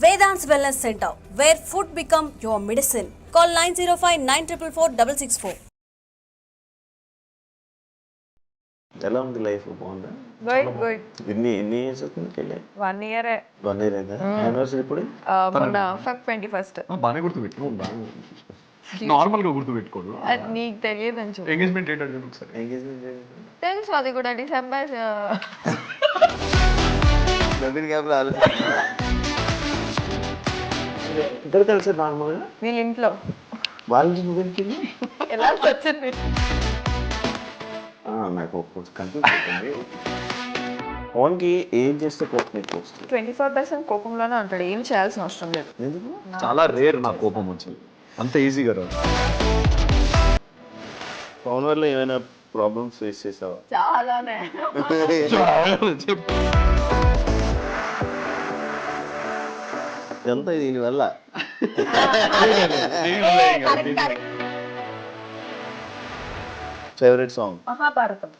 Vedant's Wellness Center, where food become your medicine. Call 905-944-664. ఎలా ఉంది life? బాగుందా? Good. ఎన్ని ఇయర్స్ అవుతుంది పెళ్ళి? 1 year. 1 year అయిందా? యానివర్సరీ ఇప్పుడు మొన్న Feb 21st. బాగానే గుర్తుపెట్టుకో. నార్మల్ గా గుర్తుపెట్టుకోడు. అది నీకు తెలియదు అని చెప్పు. ఎంగేజ్మెంట్ డేట్ అడిగాడు ఒకసారి. ఎంగేజ్మెంట్ తెలుసు, అది కూడా డిసెంబర్. నవీన్ గ్యాప్ ఇద్దరు కలిసి నార్మల్గా వీళ్ళ ఇంట్లో వాళ్ళ నువ్వేంటి ఎలా వచ్చింది? నాకు కన్ఫ్యూజ్ అవుతుంది. ఫోన్కి ఏం చేస్తే కోపం ఎక్కువ వస్తుంది? 24% కోపంలోనే ఉంటాడు, ఏం చేయాల్సిన అవసరం లేదు. ఎందుకు? చాలా రేర్ నా కోపం వచ్చింది, అంత ఈజీగా రాదు. ఫోన్ వల్ల ఏమైనా ప్రాబ్లమ్స్ ఫేస్ చేసావా? చాలానే. ఎంత దీనివల్ల ఫేవరెట్ సాంగ్ మహాభారతం.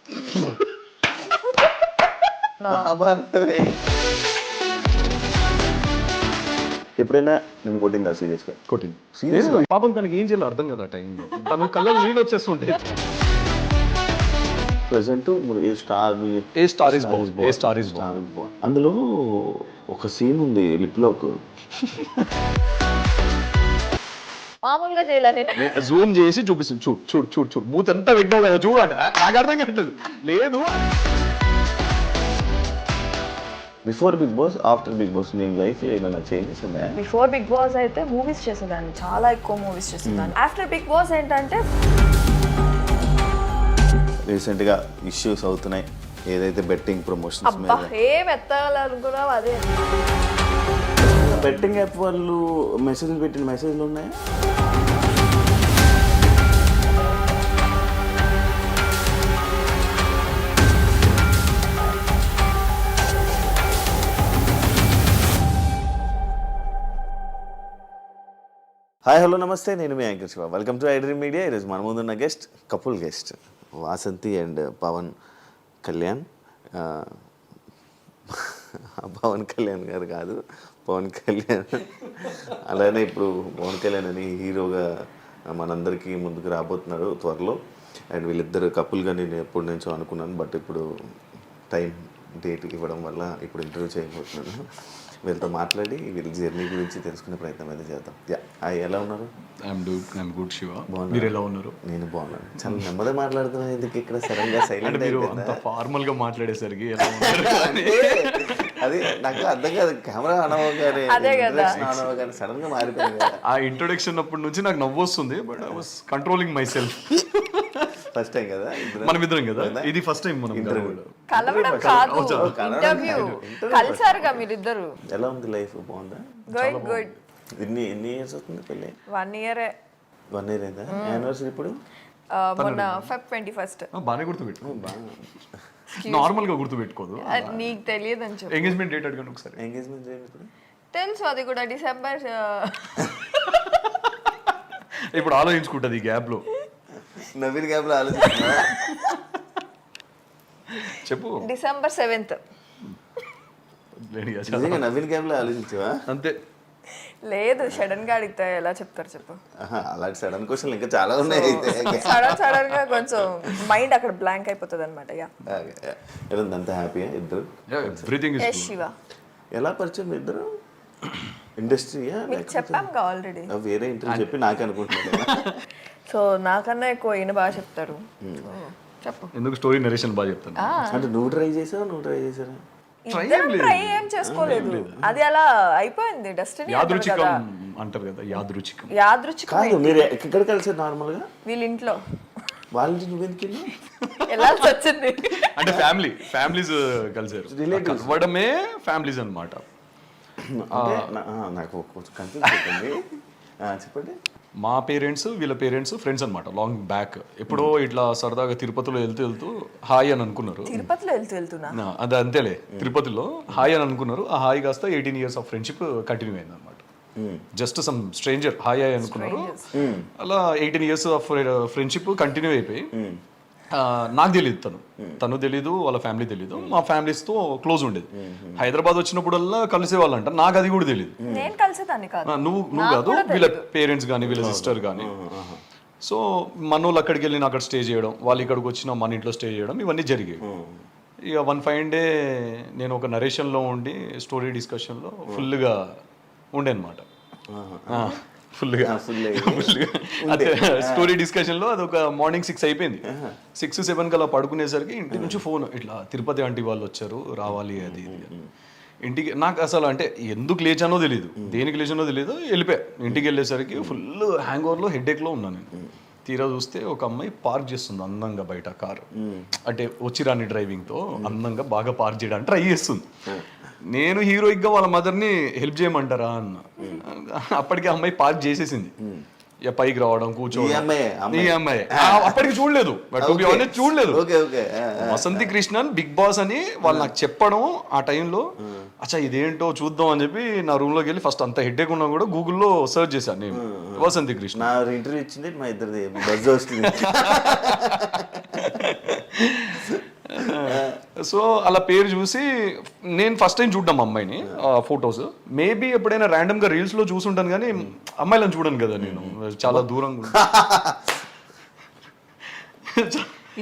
ఎప్పుడైనా నేను కొట్టిందా సీరియస్గా? కొట్టింది సీరియస్. పాపం తనకి ఏం చేయాలో అర్థం కదా టైంలో, తను కళ్ళలో నీళ్ళు వచ్చేస్తుంటే. ప్రెసెంట్ ఏ స్టార్ ఇస్ అందులో ఒక సీన్ ఉంది లిప్ లాక్. మామూలుగా చేయాలని జూమ్ చేసి చూపిస్తుంది, చూడు చూడు చూడు చూడు మూత ఎంత పెట్టావు కదా చూడండి. నాకు అర్థం కావట్లేదు. లేదు before Bigg Boss, after Bigg Boss నీ లైఫ్ ఏమైనా చేంజెస్ ఉన్నాయా? బిఫోర్ బిగ్ బాస్ అయితే మూవీస్ చేసేదాన్ని, చాలా ఎక్కువ మూవీస్ చేసేదాన్ని. ఆఫ్టర్ బిగ్ బాస్ ఏంటంటే రీసెంట్గా ఇష్యూస్ అవుతున్నాయి, ఏదైతే బెట్టింగ్ ప్రమోషన్స్ అబ్బా ఏం ఎత్తాలనుకున్నావు అదే. బెట్టింగ్ యాప్ వాళ్ళు మెసేజ్లు పెట్టిన మెసేజ్లు ఉన్నాయా? హాయ్ హలో నమస్తే, నేను మీ anchor Shiva. Welcome to iDream media. ఈరోజు మన ముందున్న guest couple guest Vasanthi and Pawan Kalyan. Pawan Kalyan garu కాదు, పవన్ కళ్యాణ్. అలానే ఇప్పుడు పవన్ కళ్యాణ్ అని హీరోగా మనందరికీ ముందుకు రాబోతున్నాడు త్వరలో. అండ్ వీళ్ళిద్దరు కపుల్గా నేను ఎప్పటి నుంచో అనుకున్నాను, బట్ ఇప్పుడు టైం డేట్ ఇవ్వడం వల్ల ఇప్పుడు ఇంటర్వ్యూ చేయబోతున్నాను. వీళ్ళతో మాట్లాడి వీళ్ళ జర్నీ గురించి తెలుసుకునే ప్రయత్నం అయితే చేద్దాం. ఎలా ఉన్నారు? I'm good Shiva. మీరు ఎలా ఉన్నారు? నేను బాగున్నాను. చాలా నెమ్మదిగా మాట్లాడుతున్నాను, ఎందుకు ఇక్కడ సడన్ గా సైలెంట్ అయిపోయిందా? ఫార్మల్ గా మాట్లాడేసరికి అది నాకు అర్థం కాదు. కెమెరా అనవగానే సడన్ గా మారిపోయింది. ఆ ఇంట్రొడక్షన్ అప్పటి నుంచి నాకు నవ్వు వస్తుంది, but I was controlling my self. First time కదా మనం ఇద్దరం కదా, ఇది ఫస్ట్ టైం మనం కలవడం కాదు, ఇంటర్వ్యూ కలిసారుగా మీరిద్దరు. ఎలా ఉంది లైఫ్? బాగుందా? Good good. ఎన్ని ఇయర్స్ అవుతుంది పెళ్ళి? 1 year. 1 year అయిందా? యానివర్సరీ ఇప్పుడు మొన్న Feb 21st. బాగానే గుర్తుపెట్టుకో. నార్మల్ గా గుర్తుపెట్టుకోదు. అది నీకు తెలియదు అని చెప్పు. ఎంగేజ్మెంట్ డేట్ అడిగాను ఒకసారి. ఎంగేజ్మెంట్ ఇప్పుడు తెలుసు, అది కూడా డిసెంబర్. ఇప్పుడు ఆలోచించుకుంటది ఈ గ్యాప్ లో. నవీన్ గ్యాప్ లో ఆలోచిస్తున్నా. చెప్పు. December 7th. నిజంగా నవీన్ గ్యాప్ లో ఆలోచించావా? అంతే. లేదు, సడన్ గా అడిగితే ఎలా చెప్తారు చెప్పు. అలాంటి సడన్ క్వశ్చన్ ఇంకా చాలా ఉన్నాయి. అయితే సడన్ గా కొంచెం మైండ్ అక్కడ బ్లాంక్ అయిపోతుంది అనమాట. అంత హ్యాపీయా ఇద్దరు? Everything is Shiva. ఎలా పరిచయం ఇద్దరు? ఇండస్ట్రీయా? చెప్పాంగా ఆల్రెడీ. వేరే ఇంటర్వ్యూ చెప్పి నాకే అనుకుంటున్నాను. సో నాకన్నా ఎక్కువ ఈయన బాగా చెప్తారు. చెప్పు. ఎందుకు స్టోరీ నరేషన్ బాగా చెప్తాను. అంటే నువ్వు ట్రై చేసారా? ట్రై ఏం చేసుకోలేదు, అది అలా అయిపోయింది. డెస్టినీ యాదృచ్ఛికం అంటారు కదా, యాదృచ్ఛికం. కాదు, మీరు ఎక్కడ కలిసారు నార్మల్ గా? వీళ్ళ ఇంట్లో. వాళ్ళ నుంచి నువ్వెందుకు ఎలా వచ్చింది అంటే ఫ్యామిలీస్ కలిసారు. కలవడమే ఫ్యామిలీస్ అన్నమాట. నాకు కన్ఫ్యూజ్ అవుతుంది, చెప్పండి. మా పేరెంట్స్ వీళ్ళ పేరెంట్స్ ఫ్రెండ్స్ అనమాట, లాంగ్ బ్యాక్. ఎప్పుడో ఇట్లా సరదాగా తిరుపతిలో వెళ్తూ హాయ్ అని అనుకున్నారు. తిరుపతిలో వెళ్తున్నా అది అంతేలే, తిరుపతిలో హాయ్ అని అనుకున్నారు. ఆ హాయ్ కాస్త 18 years ఆఫ్ ఫ్రెండ్షిప్ కంటిన్యూ అయింది అనమాట. జస్ట్ సమ్ స్ట్రేంజర్ హాయ్ అనుకున్నారు, అలా 18 years ఆఫ్ ఫ్రెండ్షిప్ కంటిన్యూ అయిపోయి నాకు తెలియదు తను తెలీదు, వాళ్ళ ఫ్యామిలీ తెలీదు. మా ఫ్యామిలీస్తో క్లోజ్ ఉండేది. హైదరాబాద్ వచ్చినప్పుడల్లా కలిసేవాళ్ళంట, నాకు అది కూడా తెలియదు. నేను కలిసేదాన్ని కాదు. నువ్వు కాదు, వీళ్ళ పేరెంట్స్ కానీ వీళ్ళ సిస్టర్ కానీ. సో మనోళ్ళు అక్కడికి వెళ్ళి అక్కడ స్టే చేయడం, వాళ్ళు ఇక్కడికి వచ్చిన మన ఇంట్లో స్టే చేయడం, ఇవన్నీ జరిగాయి. ఇక వన్ ఫైన్ డే నేను ఒక నరేషన్లో ఉండి స్టోరీ డిస్కషన్లో ఫుల్గా ఉండే అనమాట. ఫుల్గా అదే స్టోరీ డిస్కషన్లో అది ఒక మార్నింగ్ 6 అయిపోయింది. 6-7 కల్లా పడుకునేసరికి ఇంటి నుంచి ఫోన్, ఇట్లా తిరుపతి ఆంటీ వాళ్ళు వచ్చారు, రావాలి అది ఇది. ఇంటికి నాకు అసలు అంటే ఎందుకు లేచానో తెలియదు, దేనికి లేచానో తెలియదు. వెళ్ళిపోయా. ఇంటికి వెళ్ళేసరికి ఫుల్ హ్యాంగ్ ఓవర్లో హెడేక్లో ఉన్నాను నేను. తీరా చూస్తే ఒక అమ్మాయి పార్క్ చేస్తుంది అందంగా బయట కారు, అంటే వచ్చిరాని డ్రైవింగ్తో అందంగా బాగా పార్క్ చేయడానికి ట్రై చేస్తుంది. నేను హీరోయిక్గా వాళ్ళ మదర్ని హెల్ప్ చేయమంటారా అన్న. అప్పటికి అమ్మాయి పార్క్ చేసేసింది. ఇక పైకి రావడం, కూర్చోవడం. ఈ అమ్మాయి అప్పటికి చూడలేదు, చూడలేదు. వసంతి కృష్ణన్ బిగ్ బాస్ అని వాళ్ళు నాకు చెప్పడం ఆ టైంలో, అచ్చా ఇదేంటో చూద్దాం అని చెప్పి నా రూమ్ లోకి వెళ్ళి ఫస్ట్ అంత హెడ్ఏక్ ఉన్నా కూడా గూగుల్లో సర్చ్ చేశాను నేను వసంతి కృష్ణ. ఇంటర్వ్యూ ఇచ్చింది మా ఇద్దరిది బజ్ వస్తుంది. సో అలా పేరు చూసి నేను ఫస్ట్ టైం చూడ్డాం అమ్మాయిని, ఫొటోస్. మేబీ ఎప్పుడైనా ర్యాండమ్ గా రీల్స్ లో చూసుంటాను కానీ అమ్మాయిలను చూడను కదా నేను, చాలా దూరంగా.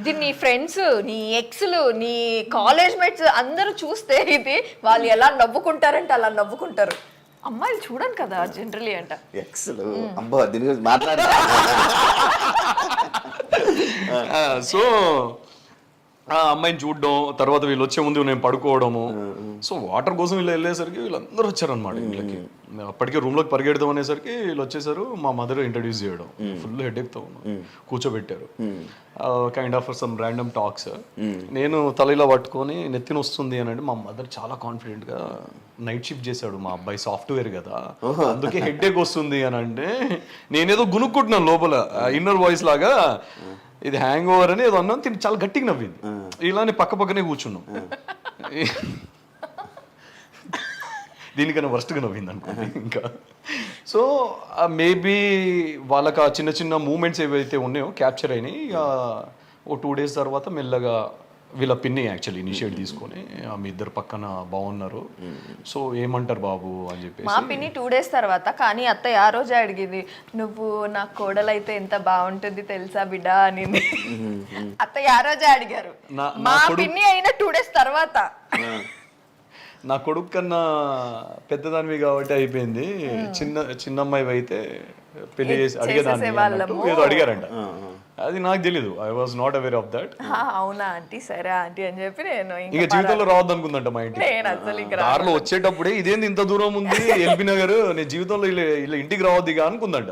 ఇది నీ ఫ్రెండ్స్, నీ ఎక్స్లు, నీ కాలేజ్ మేట్స్ అందరూ చూస్తే ఇది వాళ్ళు ఎలా నవ్వుకుంటారంటే అలా నవ్వుకుంటారు. అమ్మాయిలు చూడను కదా జనరలీ అంట. ఎక్స్లు అబ్బా దీని గురించి మాట్లాడతా. సో ఆ అమ్మాయిని చూడడం, తర్వాత వీళ్ళు వచ్చే ముందు నేను పడుకోవడము. సో వాటర్ కోసం వీళ్ళు వెళ్ళేసరికి వీళ్ళందరూ వచ్చారనమాట ఇంట్లోకి. అప్పటికే రూమ్ లోకి పరిగెడదాం అనేసరికి వీళ్ళు వచ్చేసారు. మా మదర్ ఇంట్రడ్యూస్ చేయడం, ఫుల్ హెడేక్తో కూర్చోబెట్టారు. Kind of some random talks. నేను తల పట్టుకొని నెత్తిన వస్తుంది అని అంటే, మా మదర్ చాలా కాన్ఫిడెంట్ గా నైట్ షిఫ్ట్ చేశాడు మా అబ్బాయి, సాఫ్ట్వేర్ కదా అందుకే హెడేక్ వస్తుంది అని అంటే, నేనేదో గునుక్కుంటున్నాను లోపల ఇన్నర్ వాయిస్ లాగా, ఇది హ్యాంగ్ ఓవర్ అని ఏదో అన్నాను. తిని చాలా గట్టిగా నవ్వింది. ఇలానే పక్కనే కూర్చున్నాం. దీనికన్నా వర్స్ట్గా నవ్వింది అనుకోండి ఇంకా. సో మేబీ వాళ్ళకి ఆ చిన్న చిన్న మూమెంట్స్ ఏవైతే ఉన్నాయో క్యాప్చర్ అయినాయి. ఇక ఓ 2 days తర్వాత మెల్లగా వీళ్ళ పిన్ని యాక్చువల్లీ ఇనిషియేట్ తీసుకొని, మీ ఇద్దరు పక్కన బాగున్నారు, సో ఏమంటారు బాబు అని చెప్పేసి. మా పిన్ని 2 days తర్వాత, కానీ అత్తయ్య ఆ రోజే అడిగింది, నువ్వు నా కోడలైతే ఎంత బాగుంటుంది తెలుసా బిడ్డ అని. అత్తయ్య ఆ రోజే అడిగారు. మా పిన్ని అయిన 2 days తర్వాత. నా కొడుకు కన్నా పెద్దదానివి కాబట్టి అయిపోయింది, చిన్న అమ్మాయి అయితే పెళ్లి చేసి అడిగేదాన్ని ఏదో అడిగారంట. అది నాకు తెలీదు, I was not aware of that. అవునా ఆంటీ, సరే ఆంటీ అని చెప్పి నేను ఇంకా జీవితంలో రావద్దు అనుకుందంట మా ఇంటికి. దారిలో వచ్చేటప్పుడే ఇదేంది ఇంత దూరం ఉంది ఎల్బీ నగర్, నేను జీవితంలో ఇలా ఇంటికి రావద్దు ఇక అనుకుందంట.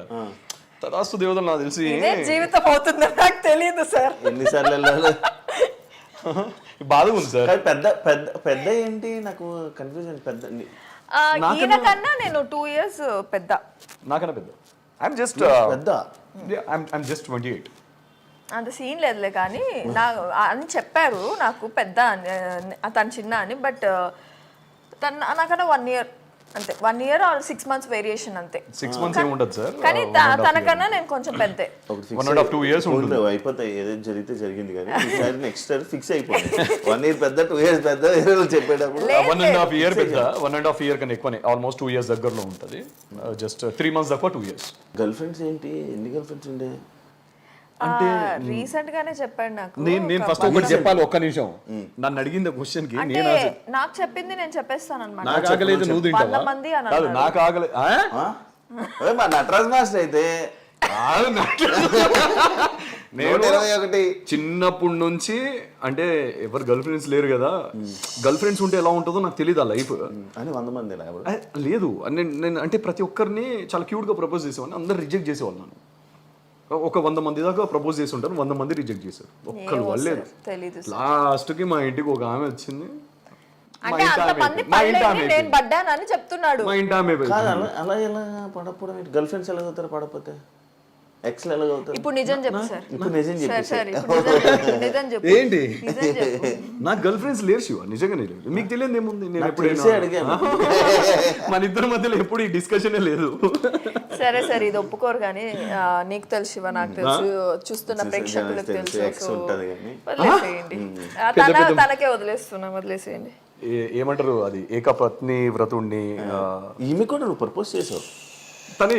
తదాస్తు దేవతలు నాకు తెలిసి జీవితం అవుతుందో నాకు తెలియదు సార్. ఎన్నిసార్లు వెళ్ళాలి బాధగా ఉంది సార్. పెద్ద పెద్ద పెద్ద ఏంటి నాకు కన్ఫ్యూజన్. పెద్ద ఈయనకన్నా నేను 2 years పెద్ద. నాకన్నా పెద్ద. ఐఎమ్ జస్ట్ పెద్ద. I'm just 28. అంత సీన్ లేదులే, కానీ అని చెప్పారు నాకు పెద్ద తను చిన్న అని. బట్ తను నాకన్నా 1 year అంతే, 1 year or 6 months వేరియేషన్ అంతే. 6 months ఏముండదు సార్, కానీ తనకన్నా నేను కొంచెం పెద్దే. 1.5-2 years ఉంటుంది. అయిపోతాయి, ఏదైనా జరిగితే జరిగింది. కానీ ఈసారి నెక్స్ట్ ఇయర్ ఫిక్స్ అయిపోయింది. 1 year పెద్ద, 2 years పెద్ద చెప్పేటప్పుడు 1.5 year పెద్ద, 1.5 year కన్నా ఎక్కువనే, ఆల్మోస్ట్ 2 years దగ్గరలో ఉంటుంది. జస్ట్ 3 months దాకా 2 years. గర్ల్ ఫ్రెండ్స్ ఏంటి, ఎన్ని గర్ల్ ఫ్రెండ్స్ ఉండే? అంటే రీసెంట్ గానే చెప్పాడు నాకు. నేను ఫస్ట్ ఒకటి చెప్పాలి, ఒక్క నిమిషం. నన్ను అడిగింది క్వశ్చన్ కి నాకు చెప్పింది నేను చెప్పేస్తాను అన్నమాట. నాకు ఆగలేదు, నువ్వు తింటావా? కాదు, నాకు ఆగలేదు. మా నటరాజ్ మాస్టర్ అయితే నేను చిన్నప్పటి నుంచి, అంటే ఎవరు గర్ల్ ఫ్రెండ్స్ లేరు కదా, గర్ల్ ఫ్రెండ్స్ ఉంటే ఎలా ఉంటుందో నాకు తెలియదు ఆ లైఫ్ అని. 100 మంది లేదు, నేను అంటే ప్రతి ఒక్కరిని చాలా క్యూట్ గా ప్రపోజ్ చేసేవాడిని, అందరు రిజెక్ట్ చేసేవాళ్ళు. నన్ను ఒక 100 మంది దాకా ప్రపోజ్ చేసి ఉంటారు, 100 మంది రిజెక్ట్ చేశారు, ఒక్కరు వాళ్ళలేదు. లాస్ట్ కి మా ఇంటికి ఒక ఆమె వచ్చింది, మా ఇంటి అలా ఎలా పడకపోవడం? గర్ల్ ఫ్రెండ్స్ ఎలా అవుతారు పడకపోతే? ఎక్స్ ఎలాగ అవుతారు? ఇప్పుడు నిజం చెప్పు సార్. ఇప్పుడు నిజం సార్ చెప్పేసి సార్ ఇప్పుడు నిజం చెప్పు. ఏంటి నిజం చెప్పు. నాకు గర్ల్ ఫ్రెండ్స్ లేరు శివ, నిజంగానే లేరు. మీకు తెలియదు ఏముంది, నేను తెలిసే ఎప్పుడైనా అడిగాను. మన ఇద్దరి మధ్యలో ఎప్పుడు ఈ డిస్కషనే లేదు. సరే సరే ఇది ఒప్పుకోరు కానీ నీకు తెలుసు శివ, నాకు తెలుసు, చూస్తున్న ప్రేక్షకులకు తెలుసు. ఎక్స్ ఉంటది కానీ వదిలేసేయండి, తనకే వదిలేసేయండి. ఏమంటారు అది ఏకపత్ని వ్రతుణ్ణి ఈమె కూడా నువ్వు ప్రపోజ్ చేసావు. తనే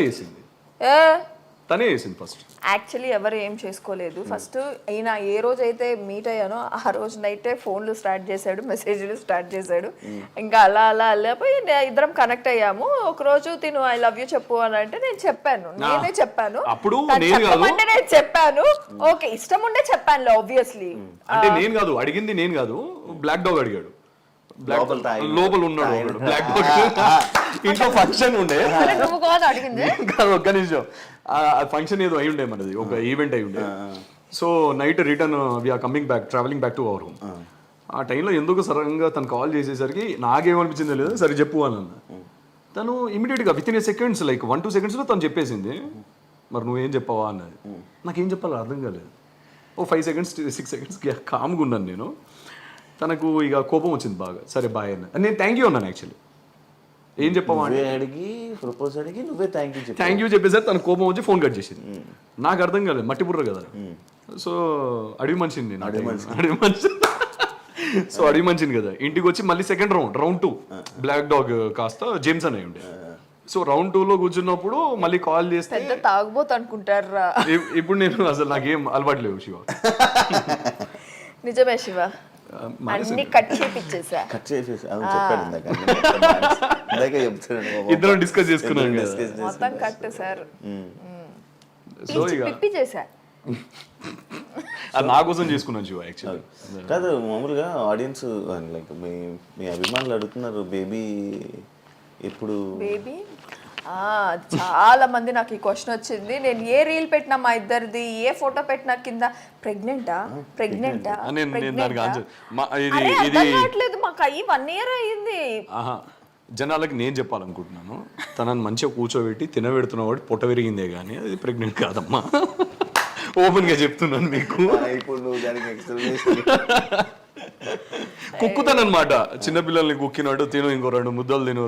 చేసింది ఫస్ట్. యాక్చువల్లీ ఎవరు ఏం చేసుకోలేదు. ఫస్ట్ ఈయన ఏ రోజైతే మీట్ అయ్యానో ఆ రోజు నైటే ఫోన్లు స్టార్ట్ చేశాడు, మెసేజ్లు స్టార్ట్ చేశాడు. ఇంకా అలా అలా వెళ్ళిపోయి ఇద్దరం కనెక్ట్ అయ్యాము. ఒక రోజు తిను ఐ లవ్ యూ చెప్పు అని అంటే నేను చెప్పాను, నేనే చెప్పాను. అప్పుడు చెప్పమంటే నేను చెప్పాను, ఓకే ఇష్టం ఉండే చెప్పాను ఆబ్వియస్లీ. అంటే నేను కాదు అడిగింది, నేను కాదు, బ్లాక్ డాగ్ అడిగాడు. లోపల ఉన్నాడు బ్లాక్ డాగ్. ఇంట్లో ఫంక్షన్ ఉండే, నువ్వు కాదు అడిగింది. ఒక్క నిమిషం, ఫంక్షన్ ఏదో అయి ఉండే మనది, ఒక ఈవెంట్ అయి ఉండే. So night return we are coming back, travelling back to our home. ఆ టైంలో ఎందుకు సడన్గా తను కాల్ చేసేసరికి నాకేమనిపించిందో లేదు, సరే చెప్పు అని అన్న. తను ఇమీడియట్గా with in a seconds, like 1-2 సెకండ్స్లో తను చెప్పేసింది. మరి నువ్వేం చెప్పావా అన్నది. నాకేం చెప్పాలో అర్థం కాలేదు. ఓ 5 సెకండ్స్ 6 సెకండ్స్ కామ్గా ఉన్నాను నేను. తనకు ఇక కోపం వచ్చింది బాగా. సరే బాయ్ అన్న, నేను థ్యాంక్ యూ అన్నాను. యాక్చువల్లీ ఏం చెప్పావా అంటే అడిగి ప్రపోజ్ అడిగి నువ్వే థ్యాంక్ యూ చెప్పేసరికి తన కోపం వచ్చి ఫోన్ కట్ చేసింది. నాకు అర్థం కాలేదు, మట్టి బుర్ర కదా. సో అడవి మనిషిని సో అడవి మనిషిని కదా, ఇంటికి వచ్చి మళ్ళీ సెకండ్ రౌండ్ 2 బ్లాక్ డాగ్ కాస్త జేమ్స్ అని ఉండే. సో రౌండ్ 2లో కూర్చున్నప్పుడు మళ్ళీ కాల్ చేస్తే పెద్ద తాగుబోతు అనుకుంటారా. ఇప్పుడు నేను అసలు నాకేం అలవాటు లేవు శివ. నిజమే శివ, అన్ని కట్ చేపిచ్చేసా. ఇద్దరం డిస్కస్ చేసుకున్నాం మొత్తం కట్ సార్. సో ఇక పిప్పి చేసా, అది నా కోసం చేసుకున్నాను శివ. యాక్చువల్లీ కాదు, మామూలుగా ఆడియన్స్ లైక్ మీ అభిమానులు అడుగుతున్నారు బేబీ ఎప్పుడు. బేబీ చాలా మంది నాకు ఈ క్వశ్చన్ వచ్చింది. నేను ఏ రీల్ పెట్టినా మా ఇద్దరిది, ఏ ఫోటో పెట్టినా కింద ప్రెగ్నెంటా అర్థం మాకు అయ్యి 1 year అయ్యింది. జనాలకి నేను చెప్పాలనుకుంటున్నాను, తనని మంచిగా కూర్చోబెట్టి తినబెడుతున్న వాడు పొట్ట విరిగిందే కానీ అది ప్రెగ్నెంట్ కాదమ్మా. ఓపెన్ గా చెప్తున్నాను మీకు. ఇప్పుడు నువ్వు దానికి ఎక్స్ప్లెనేషన్ కుక్కుతానమాట. చిన్నపిల్లల్ని కుక్కినాడు, తిను ఇంకో 2 ముద్దలు తిను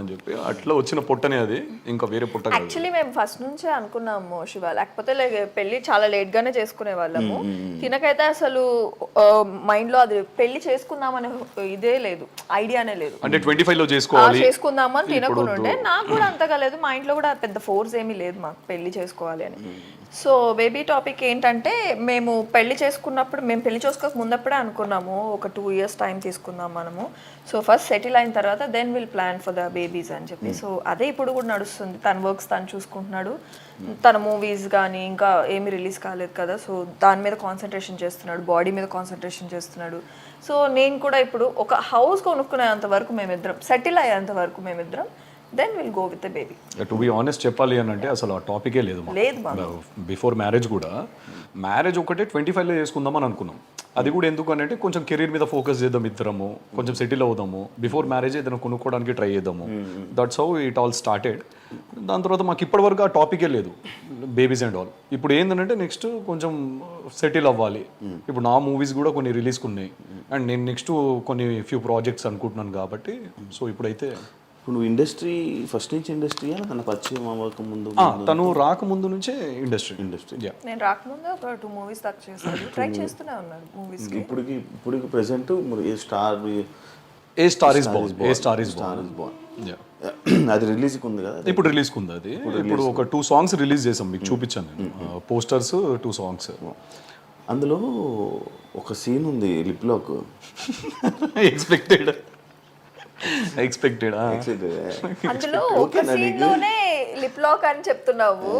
అని చెప్పి అట్లా వచ్చిన పొట్టనే అది, ఇంకా వేరే పొట్ట. యాక్చువల్లీ మేము ఫస్ట్ నుంచే అనుకున్నాము శివ, లేకపోతే పెళ్లి చాలా లేట్ గానే చేసుకునే వాళ్ళము. తినకైతే అసలు మైండ్ లో అది పెళ్లి చేసుకుందామనే ఇదే లేదు, ఐడియానే లేదు. అంటే 25లో చేసుకుందామని తినకుండే. నాకు కూడా అంతగా లేదు, మా ఇంట్లో కూడా పెద్ద ఫోర్స్ ఏమీ లేదు మాకు పెళ్లి చేసుకోవాలి అని. సో బేబీ టాపిక్ ఏంటంటే, మేము పెళ్లి చేసుకోక ముందప్పుడే అనుకున్నాము ఒక 2 years టైం తీసుకుందాం మనము. సో ఫస్ట్ సెటిల్ అయిన తర్వాత then will plan for the babies అని చెప్పి. సో అదే ఇప్పుడు కూడా నడుస్తుంది. తన వర్క్స్ తను చూసుకుంటున్నాడు, తన మూవీస్ కానీ ఇంకా ఏమీ రిలీజ్ కాలేదు కదా, సో దాని మీద కాన్సన్ట్రేషన్ చేస్తున్నాడు, బాడీ మీద కాన్సన్ట్రేషన్ చేస్తున్నాడు. సో నేను కూడా ఇప్పుడు ఒక హౌస్ కొనుక్కునేంత వరకు మేమిద్దరం, సెటిల్ అయ్యేంత వరకు మేమిద్దరం, then will go with the baby. To be honest చెప్పాలి అని అంటే అసలు ఆ టాపికే లేదు. బిఫోర్ మ్యారేజ్ కూడా, మ్యారేజ్ ఒకటే 25లో చేసుకుందాం అని అనుకున్నాం. అది కూడా ఎందుకు అని అంటే కొంచెం కెరీర్ మీద ఫోకస్ చేద్దాం ఇద్దరము, కొంచెం సెటిల్ అవుదాము, బిఫోర్ మ్యారేజ్ ఏదైనా కొనుక్కోవడానికి ట్రై చేద్దాము. That's how it all started. దాని తర్వాత మాకు ఇప్పటివరకు ఆ టాపికే లేదు, బేబీస్ అండ్ ఆల్. ఇప్పుడు ఏంటంటే నెక్స్ట్ కొంచెం సెటిల్ అవ్వాలి. ఇప్పుడు నా మూవీస్ కూడా కొన్ని రిలీజ్కి ఉన్నాయి, అండ్ నేను నెక్స్ట్ కొన్ని ఫ్యూ ప్రాజెక్ట్స్ అనుకుంటున్నాను కాబట్టి. సో ఇప్పుడైతే నువ్వు ఇండస్ట్రీ ఫస్ట్ నుంచి ఇండస్ట్రీ తన పరిచయం అవ్వక ముందు, తను రాకముందు నుంచే ఇండస్ట్రీ. నేను రాకముందు ఒక 2 movies దాకా చేశాను, ట్రై చేస్తూనే ఉన్నాను మూవీస్. ఇప్పుడు present A star is Born అది రిలీజ్ ఉంది కదా, ఇప్పుడు రిలీజ్ ఉంది. అది ఇప్పుడు ఒక 2 songs రిలీజ్ చేసాం, మీకు చూపించాను నేను పోస్టర్స్, 2 songs. అందులో ఒక సీన్ ఉంది లిప్ లాక్. ఎక్స్పెక్టెడ్ అందులో ఒక సీన్ లోనే లిప్ లాక్ అని చెప్తున్నావు.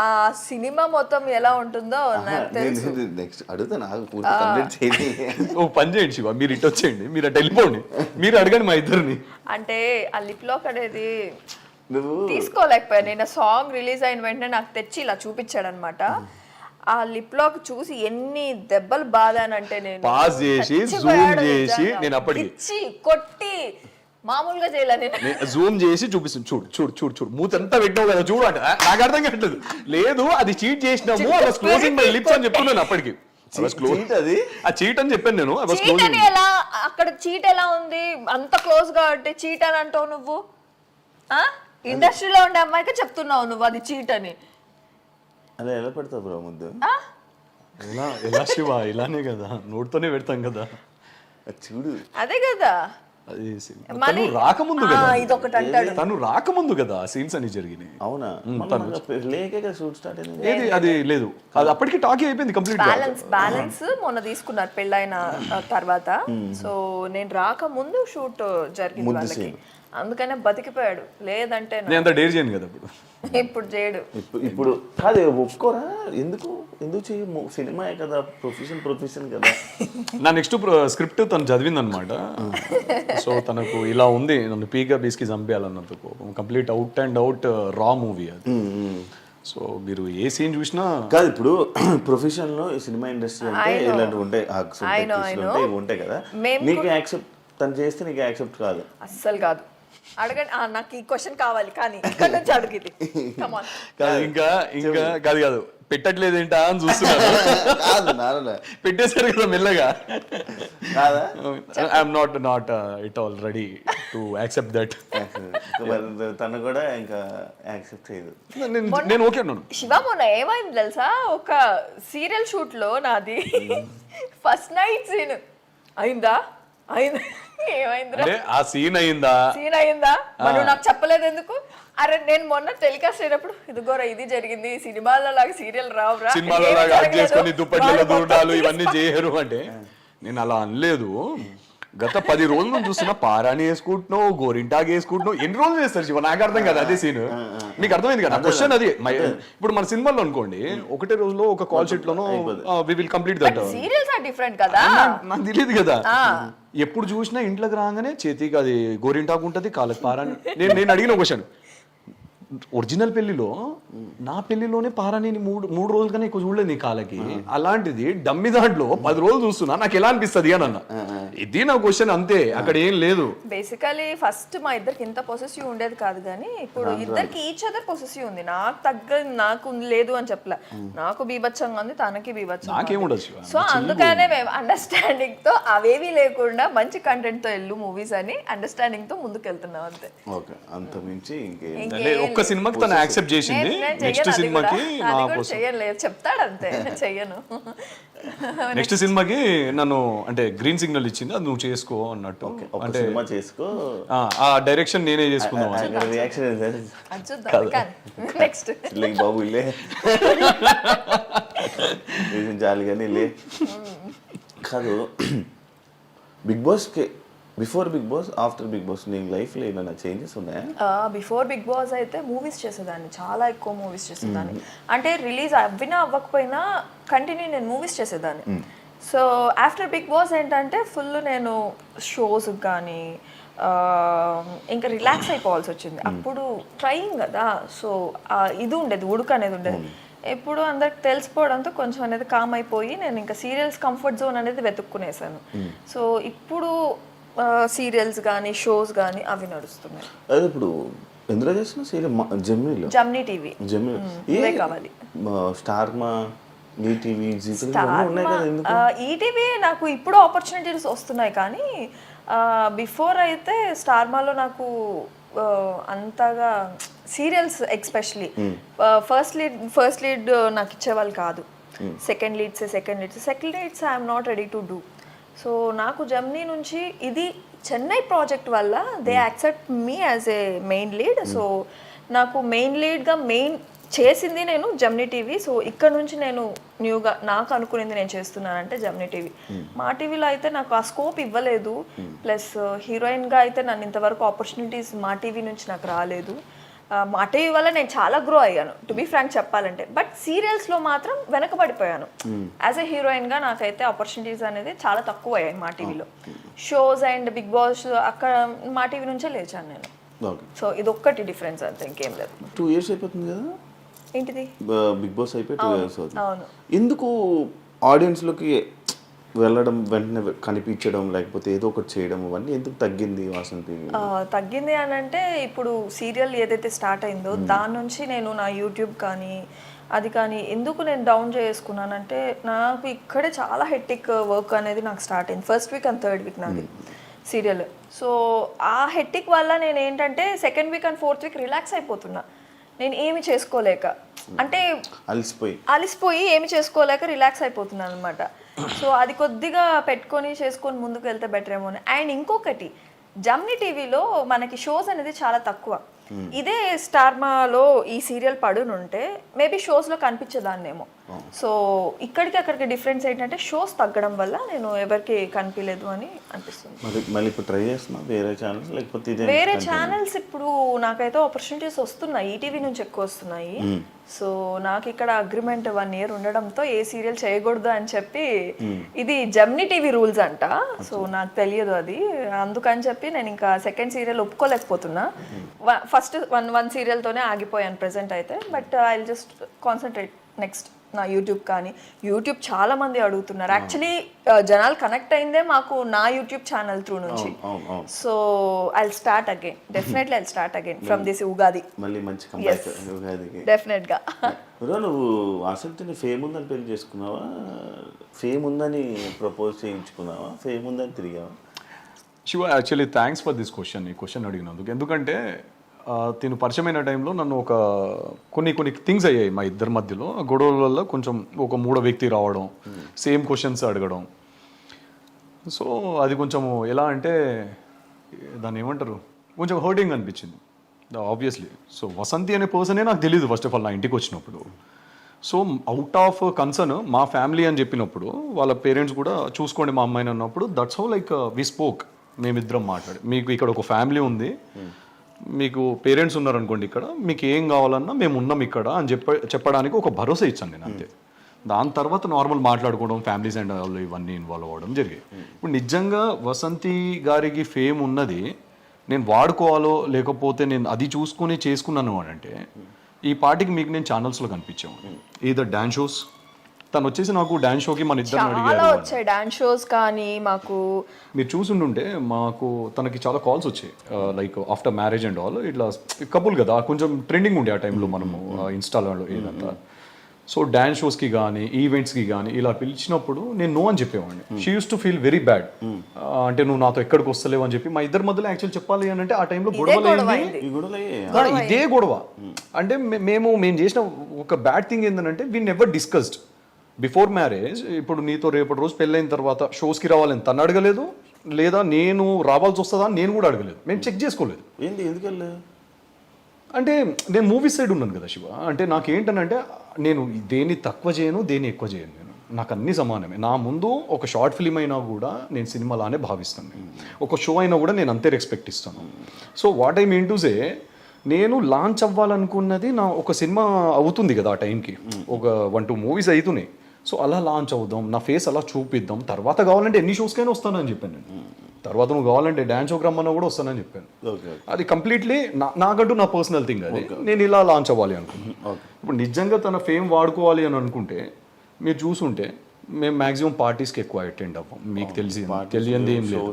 ఆ సినిమా మొత్తం ఎలా ఉంటుందో నాకు తెలుసు. నెక్స్ట్ అడుగుతా, నాకు పూర్తి కంప్లీట్ చేయండి. ఓ పని చేయండి శివ, మీరు ఇటు వచ్చేయండి, మీరు అటు వెళ్ళిపోండి, మీరు అడగండి మా ఇద్దరిని. అంటే ఆ లిప్ లాక్ అనేది తీసుకోలేకపోయా నేను. సాంగ్ రిలీజ్ అయిన వెంటనే నాకు తెచ్చి ఇలా చూపించాడు అనమాట. ఆ లిప్ లాక్ చూసి ఎన్ని దెబ్బలు బాధానంటే, నేను పాస్ చేసి జూమ్ చేసి నేను అప్పటికి కొట్టి మామూలుగా చేయలే నేను జూమ్ చేసి చూపిస్తుంది, చూడు చూడు చూడు చూడు మూత ఎంత పెట్టావు కదా చూడు అంటే నాకు అర్థం కావట్లేదు. లేదు అది చీట్ చేసినాము, I was closing my lips అని చెప్తున్నాను అప్పటికి. అది ఆ చీట్ అని చెప్పాను నేను. ఐ వాస్ చీట్ అని క్లోజింగ్. ఎలా అక్కడ చీట్ ఎలా ఉంది అంత క్లోజ్ గా అంటే చీట్ అని అంటావు నువ్వు? ఇండస్ట్రీలో ఉండే అమ్మాయికి చెప్తున్నావు నువ్వు అది చీట్ అని. అలా ఎలా పెడతావు బ్రో ముద్దు? ఎలా ఎలా శివ ఇలానే కదా, నోటితోనే పెడతాం కదా. అది చూడు. అదే కదా అది తను రాకముందు కదా, ఇదొకటి అంటాడు. తను రాకముందు కదా సీన్స్ అని జరిగినాయి. అవునా? లేకే కదా షూట్ స్టార్ట్ అయింది. ఏది అది లేదు, అది అప్పటికి టాకీ అయిపోయింది కంప్లీట్ గా. బ్యాలెన్స్ మొన్న తీసుకున్నారు పెళ్ళైన తర్వాత. సో నేను రాకముందు షూట్ జరిగింది వాళ్ళకి, అందుకనే బతికిపోయాడు. లేదంటే నేను అంత డేర్ చేయను కదా ఇప్పుడు. ఇప్పుడు చేయడు. ఇప్పుడు కాదు ఒప్పుకోరా? ఎందుకు చెయ్యి? సినిమా కదా, ప్రొఫెషన్ కదా. నా నెక్స్ట్ స్క్రిప్ట్ తను చదివింది అనమాట. సో తనకు ఇలా ఉంది, నన్ను పీగా పీస్కి చంపేయాలన్నంత కోపం. కంప్లీట్ అవుట్ అండ్ అవుట్ రా మూవీ అది. సో మీరు ఏ సీన్ చూసినా కాదు. ఇప్పుడు ప్రొఫెషన్ లో సినిమా ఇండస్ట్రీ అంటే ఇలాంటివి ఉంటాయి, ఇవి ఉంటాయి కదా. నీకు యాక్సెప్ట్, తను చేస్తే నీకు యాక్సెప్ట్ కాదు? అస్సలు కాదు. అడగండి, నాకు ఈ క్వశ్చన్ కావాలి కానీ ఇక్కడ నుంచి అడుగు ఇది. కాదు ఇంకా ఇంకా కాదు కాదు పెట్టట్లేదేంటా అని చూస్తున్నాను. కాదు నాన్న పెట్టేశారు కదా మెల్లగా. కాదా? I'm not it all ready to accept that. తను కూడా ఇంకా యాక్సెప్ట్ చేయదు. నేను ఓకే అన్నాను. శివ మొన్న ఏమైంది తెలుసా, ఒక సీరియల్ షూట్ లో నాది ఫస్ట్ నైట్ సీన్ అయిందా ఏమైందిరా? ఆ సీన్ అయిందా? సీన్ అయిందా? మరి నాకు చెప్పలేదు ఎందుకు? అరే నేను మొన్న టెలికాస్ట్ అయినప్పుడు ఇదిగోరా ఇది జరిగింది, సినిమాలో లాగా సీరియల్ రావురా, సినిమాలో లాగా యాక్ట్ చేసుకొని దుప్పట్లలో దూడాలు ఇవన్నీ చేయరు అంటే నేను అలా అనలేదు. గత 10 రోజుల నుంచి చూస్తున్నా పారాని వేసుకుంటున్నావు, గోరింటాకి వేసుకుంటున్నావు. ఎన్ని రోజులు చేస్తారు శివ? నాకు అర్థం కదా అదే సీన్. నీకు అర్థమైంది కదా క్వశ్చన్ అది. ఇప్పుడు మన సినిమాలో అనుకోండి ఒకటే రోజులో ఒక కాల్ షీట్ లోనో we will complete that. Serials are different కదా. నాకు తెలియదు కదా. ఎప్పుడు చూసినా ఇంట్లోకి రాగానే చేతికి అది గోరింటాకు ఉంటుంది, కాళ్ళకి పారాని. నేను అడిగిన క్వశ్చన్, ఒరిజినల్ పెళ్లిలో నా పెళ్లిలోనే పారాని మూడు రోజులు కన్నా ఎక్కువ చూడలేదు నీ కాళ్ళకి, అలాంటిది డమ్మి దాంట్లో 10 రోజులు చూస్తున్నా, నాకు ఎలా అనిపిస్తుంది అని అన్న. ఇది నా క్వశ్చన్ అంతే, అక్కడ ఏం లేదు. బేసికలీ ఫస్ట్ మా ఇద్దరికి ఇంత పొసెసివ్ ఉండేది కాదు, కానీ ఇప్పుడు ఇద్దరికి ఈచ్ అదర్ పొసెసివ్ ఉంది. నాకు లేదు అని చెప్పలే, నాకు బీభత్సంగా ఉంది, తనకి బీభత్సంగా. నాకేముండదు. సో అందుకనే మేము అండర్స్టాండింగ్ తో అవేవి లేకుండా మంచి కంటెంట్ తో వెళ్ళు మూవీస్ అని అండర్స్టాండింగ్ తో ముందుకు వెళ్తున్నాం అంతే. ఓకే, అంత మించి ఒక్క సినిమాకి తను యాక్సెప్ట్ చేసింది, నెక్స్ట్ సినిమాకి చెయ్యలేదు చెప్తాడు అంతే, చెయ్యను. నెక్స్ట్ సినిమాకి నన్ను అంటే గ్రీన్ సిగ్నల్ ఇచ్చింది, అది నువ్వు చేసుకో అన్నట్టు. అంటే సినిమా చేసుకో, ఆ డైరెక్షన్ నేనే చేసుకుందాం. నెక్స్ట్ బాబు ఇల్లే చాలు కానీ లే. కాదు బిగ్ బాస్ కి before Bigg Boss, after Bigg Boss నీ లైఫ్లో ఏమైనా చేంజెస్ ఉన్నాయా? బిఫోర్ బిగ్ బాస్ అయితే మూవీస్ చేసేదాన్ని, చాలా ఎక్కువ మూవీస్ చేసేదాన్ని. అంటే రిలీజ్ అవ్వినా అవ్వకపోయినా కంటిన్యూ నేను మూవీస్ చేసేదాన్ని. సో ఆఫ్టర్ బిగ్ బాస్ ఏంటంటే ఫుల్ నేను షోస్ కానీ ఇంకా రిలాక్స్ అయిపోవాల్సి వచ్చింది. అప్పుడు ట్రైయింగ్ కదా, సో ఇది ఉండేది, ఉడుకు అనేది ఉండేది. ఎప్పుడు అందరికి తెలిసిపోవడంతో కొంచెం అనేది కామ్ అయిపోయి నేను ఇంకా సీరియల్స్ కంఫర్ట్ జోన్ అనేది వెతుక్కునేసాను. సో ఇప్పుడు సీరియల్స్ కానీ షోస్ కానీ అవి నడుస్తున్నాయి. అదే ఇప్పుడు ఎందులో చేస్తున్నా సీరియల్? జమ్నీ టీవీ, జమ్నీ కావాలి, స్టార్ మా, ఈటీవీ, ఈటీవీ నాకు ఇప్పుడు ఆపర్చునిటీస్ వస్తున్నాయి. కానీ బిఫోర్ అయితే స్టార్మాలో నాకు అంతగా సీరియల్స్ ఎక్స్పెషలీ ఫస్ట్ లీడ్ నాకు ఇచ్చేవాళ్ళు కాదు. Second leads I'm not ready to do. So నాకు జమ్నీ నుంచి ఇది చెన్నై ప్రాజెక్ట్ వల్ల they accept me as a main lead. So నాకు మెయిన్ లీడ్గా చేసింది నేను జమ్నీ టీవీ. సో ఇక్కడ నుంచి నేను న్యూగా నాకు అనుకునేది నేను చేస్తున్నానంటే జమ్నీ టీవీ. మా టీవీలో అయితే నాకు ఆ స్కోప్ ఇవ్వలేదు, ప్లస్ హీరోయిన్గా అయితే నన్ను ఇంతవరకు ఆపర్చునిటీస్ మా టీవీ నుంచి నాకు రాలేదు. మా టీవీ వల్ల నేను చాలా గ్రో అయ్యాను, టు బీ ఫ్రాంక్ చెప్పాలంటే. బట్ సీరియల్స్లో మాత్రం వెనకబడిపోయాను. యాజ్ ఎ హీరోయిన్గా నాకైతే ఆపర్చునిటీస్ అనేది చాలా తక్కువ అయ్యాయి మా టీవీలో. షోస్ అండ్ బిగ్ బాస్ అక్కడ మా టీవీ నుంచే లేచాను నేను. సో ఇది ఒక్కటి డిఫరెన్స్ అంతే, ఇంకేం లేదు. 2 years అయిపోతుంది కదా ఏంటిది? బిగ్ బాస్ అయిపోయి 2 years అవుతుంది. అవును. ఎందుకు ఆడియన్స్లోకి వెళ్ళడం వెంటనే కనిపించడం లేకపోతే ఏదో ఒకటి చేయడం అవన్నీ ఎందుకు తగ్గింది వాసంతి? తగ్గింది అని అంటే ఇప్పుడు సీరియల్ ఏదైతే స్టార్ట్ అయిందో దాని నుంచి నేను నా యూట్యూబ్ కానీ అది కానీ ఎందుకు నేను డౌన్ చేసుకున్నానంటే నాకు ఇక్కడే చాలా హెక్టిక్ వర్క్ అనేది నాకు స్టార్ట్ అయింది. First week and third week నాది సీరియల్. సో ఆ హెక్టిక్ వల్ల నేను ఏంటంటే second week and fourth week relax అయిపోతున్నా. నేను ఏమి చేసుకోలేక అంటే అలిసిపోయి ఏమి చేసుకోలేక రిలాక్స్ అయిపోతున్నాను అనమాట. సో అది కొద్దిగా పెట్టుకొని చేసుకొని ముందుకు వెళ్తే బెటర్ ఏమో అని. అండ్ ఇంకొకటి, జమ్నీ టీవీలో మనకి షోస్ అనేది చాలా తక్కువ. ఇదే స్టార్మాలో ఈ సీరియల్ పడునుంటే మేబీ షోస్లో కనిపించేదాన్నేమో. సో ఇక్కడికి అక్కడికి డిఫరెన్స్ ఏంటంటే షోస్ తగ్గడం వల్ల నేను ఎవరికి కనిపించలేదు అని అనిపిస్తుంది. మళ్ళీ ఇప్పుడు ట్రై చేస్తున్నా వేరే ఛానల్స్ లేకపోతే వేరే ఛానల్స్ ఇప్పుడు నాకైతే ఆపర్చునిటీస్ వస్తున్నాయి, ఈటీవీ నుంచి ఎక్కువ వస్తున్నాయి. సో నాకు ఇక్కడ అగ్రిమెంట్ 1 year ఉండడంతో ఏ సీరియల్ చేయకూడదు అని చెప్పి ఇది జమ్నీ టీవీ రూల్స్ అంట. సో నాకు తెలియదు అది, అందుకని చెప్పి నేను ఇంకా సెకండ్ సీరియల్ ఒప్పుకోలేకపోతున్నా. ఫస్ట్ వన్ సీరియల్తోనే ఆగిపోయాను ప్రెసెంట్ అయితే. But I will just concentrate next నా యూట్యూబ్ కానీ. యూట్యూబ్ చాలా మంది అడుగుతున్నారు. యాక్చువల్లీ జనాలు కనెక్ట్ అయిందే మాకు నా యూట్యూబ్ ఛానల్ త్రూ నుంచి. So I will start again, definitely I will start again from this Ugadi. మళ్ళీ మంచి కంబ్యాక్ ఉగాదికి డెఫినెట్ గా. నువ్వు ఆసక్తిని ఫేమ్ ఉందని పెళ్లి చేసుకున్నావా, ఫేమ్ ఉందని ప్రపోజ్ చేయించుకున్నావా, ఫేమ్ ఉందని తిరిగావా? Shiva, actually thanks for this question. ఈ క్వశ్చన్ అడిగినందుకు. ఎందుకంటే తిను పరిచయమైన టైంలో నన్ను కొన్ని థింగ్స్ అయ్యాయి మా ఇద్దరి మధ్యలో. గొడవల వల్ల కొంచెం ఒక మూడో వ్యక్తి రావడం, సేమ్ క్వశ్చన్స్ అడగడం. సో అది కొంచెం ఎలా అంటే దాన్ని ఏమంటారు, కొంచెం హర్టింగ్ అనిపించింది ఆబ్వియస్లీ. సో వసంతి అనే పర్సనే నాకు తెలియదు ఫస్ట్ ఆఫ్ ఆల్ నా ఇంటికి వచ్చినప్పుడు. సో అవుట్ ఆఫ్ కన్సర్న్ మా ఫ్యామిలీ అని చెప్పినప్పుడు వాళ్ళ పేరెంట్స్ కూడా చూసుకోండి మా అమ్మాయిని అన్నప్పుడు that's how like we spoke. మేమిద్దరం మాట్లాడి, మీకు ఇక్కడ ఒక ఫ్యామిలీ ఉంది, మీకు పేరెంట్స్ ఉన్నారనుకోండి, ఇక్కడ మీకు ఏం కావాలన్నా మేము ఉన్నాం ఇక్కడ అని చెప్పడానికి ఒక భరోసా ఇచ్చాను నేను, అంతే. దాని తర్వాత నార్మల్ మాట్లాడుకోవడం, ఫ్యామిలీస్ అండ్ వాళ్ళు ఇవన్నీ ఇన్వాల్వ్ అవ్వడం జరిగాయి. ఇప్పుడు నిజంగా వసంతి గారికి ఫేమ్ ఉన్నది నేను వాడుకోవాలో లేకపోతే నేను అది చూసుకొని చేసుకున్నాను అని అంటే ఈ పార్టీకి మీకు నేను ఛానల్స్లో కనిపించాము. ఏదో డాన్స్ షోస్, తను వచ్చేసి నాకు డాన్స్ షోకి మన ఇద్దరు అడిగారు వచ్చాయి డాన్స్ షోస్ కానీ మాకు మీరు చూసుంటుంటే మాకు తనకి చాలా కాల్స్ వచ్చాయి like after marriage and all. ఇట్లా కపుల్ కదా, కొంచెం ట్రెండింగ్ ఉండే ఆ టైంలో మనము ఇన్స్టాలో ఏదంతా. సో డాన్స్ షోస్కి కానీ ఈవెంట్స్కి కానీ ఇలా పిలిచినప్పుడు నేను నో అని చెప్పేవాడిని. She use to feel very bad. అంటే నువ్వు నాతో ఎక్కడికి వస్తలేవు అని చెప్పి. మా ఇద్దరి మధ్యలో యాక్చువల్ చెప్పాలి అని అంటే ఆ టైంలో ఇదే గొడవ. అంటే మేము చేసిన ఒక బ్యాడ్ థింగ్ ఏంటంటే we never discussed before marriage. ఇప్పుడు నీతో రేపటి రోజు పెళ్ళైన తర్వాత షోస్కి రావాలని తను అడగలేదు, లేదా నేను రావాల్సి వస్తుందా అని నేను కూడా అడగలేదు. మేము చెక్ చేసుకోలేదు. ఎందుకు అంటే నేను మూవీ సైడ్ ఉన్నాను కదా శివ. అంటే నాకేంటనంటే నేను దేన్ని తక్కువ చేయను, దేన్ని ఎక్కువ చేయను. నేను నాకు అన్ని సమానమే. నా ముందు ఒక షార్ట్ ఫిల్మ్ అయినా కూడా నేను సినిమాలానే భావిస్తాను. ఒక షో అయినా కూడా నేను అంతే రెస్పెక్ట్ ఇస్తాను. So what I mean to say, నేను లాంచ్ అవ్వాలనుకున్నది నా ఒక సినిమా అవుతుంది కదా ఆ టైంకి, ఒక 1-2 మూవీస్ అవుతున్నాయి. సో అలా లాంచ్ అవుదాం, నా ఫేస్ అలా చూపిద్దాం, తర్వాత కావాలంటే ఎన్ని షోస్కైనా వస్తానని చెప్పాను నేను. తర్వాత నువ్వు కావాలంటే డాన్స్ షోకి రమ్మన్నా కూడా వస్తానని చెప్పాను. అది కంప్లీట్లీ నాకంటూ నా పర్సనల్ థింగ్. అది నేను ఇలా లాంచ్ అవ్వాలి అనుకున్నాను. ఇప్పుడు నిజంగా తన ఫేమ్ వాడుకోవాలి అని అనుకుంటే మీరు చూసుంటే మేము మ్యాక్సిమం పార్టీస్కి ఎక్కువ అటెండ్ అవ్వం. మీకు తెలియంది ఏం లేదు.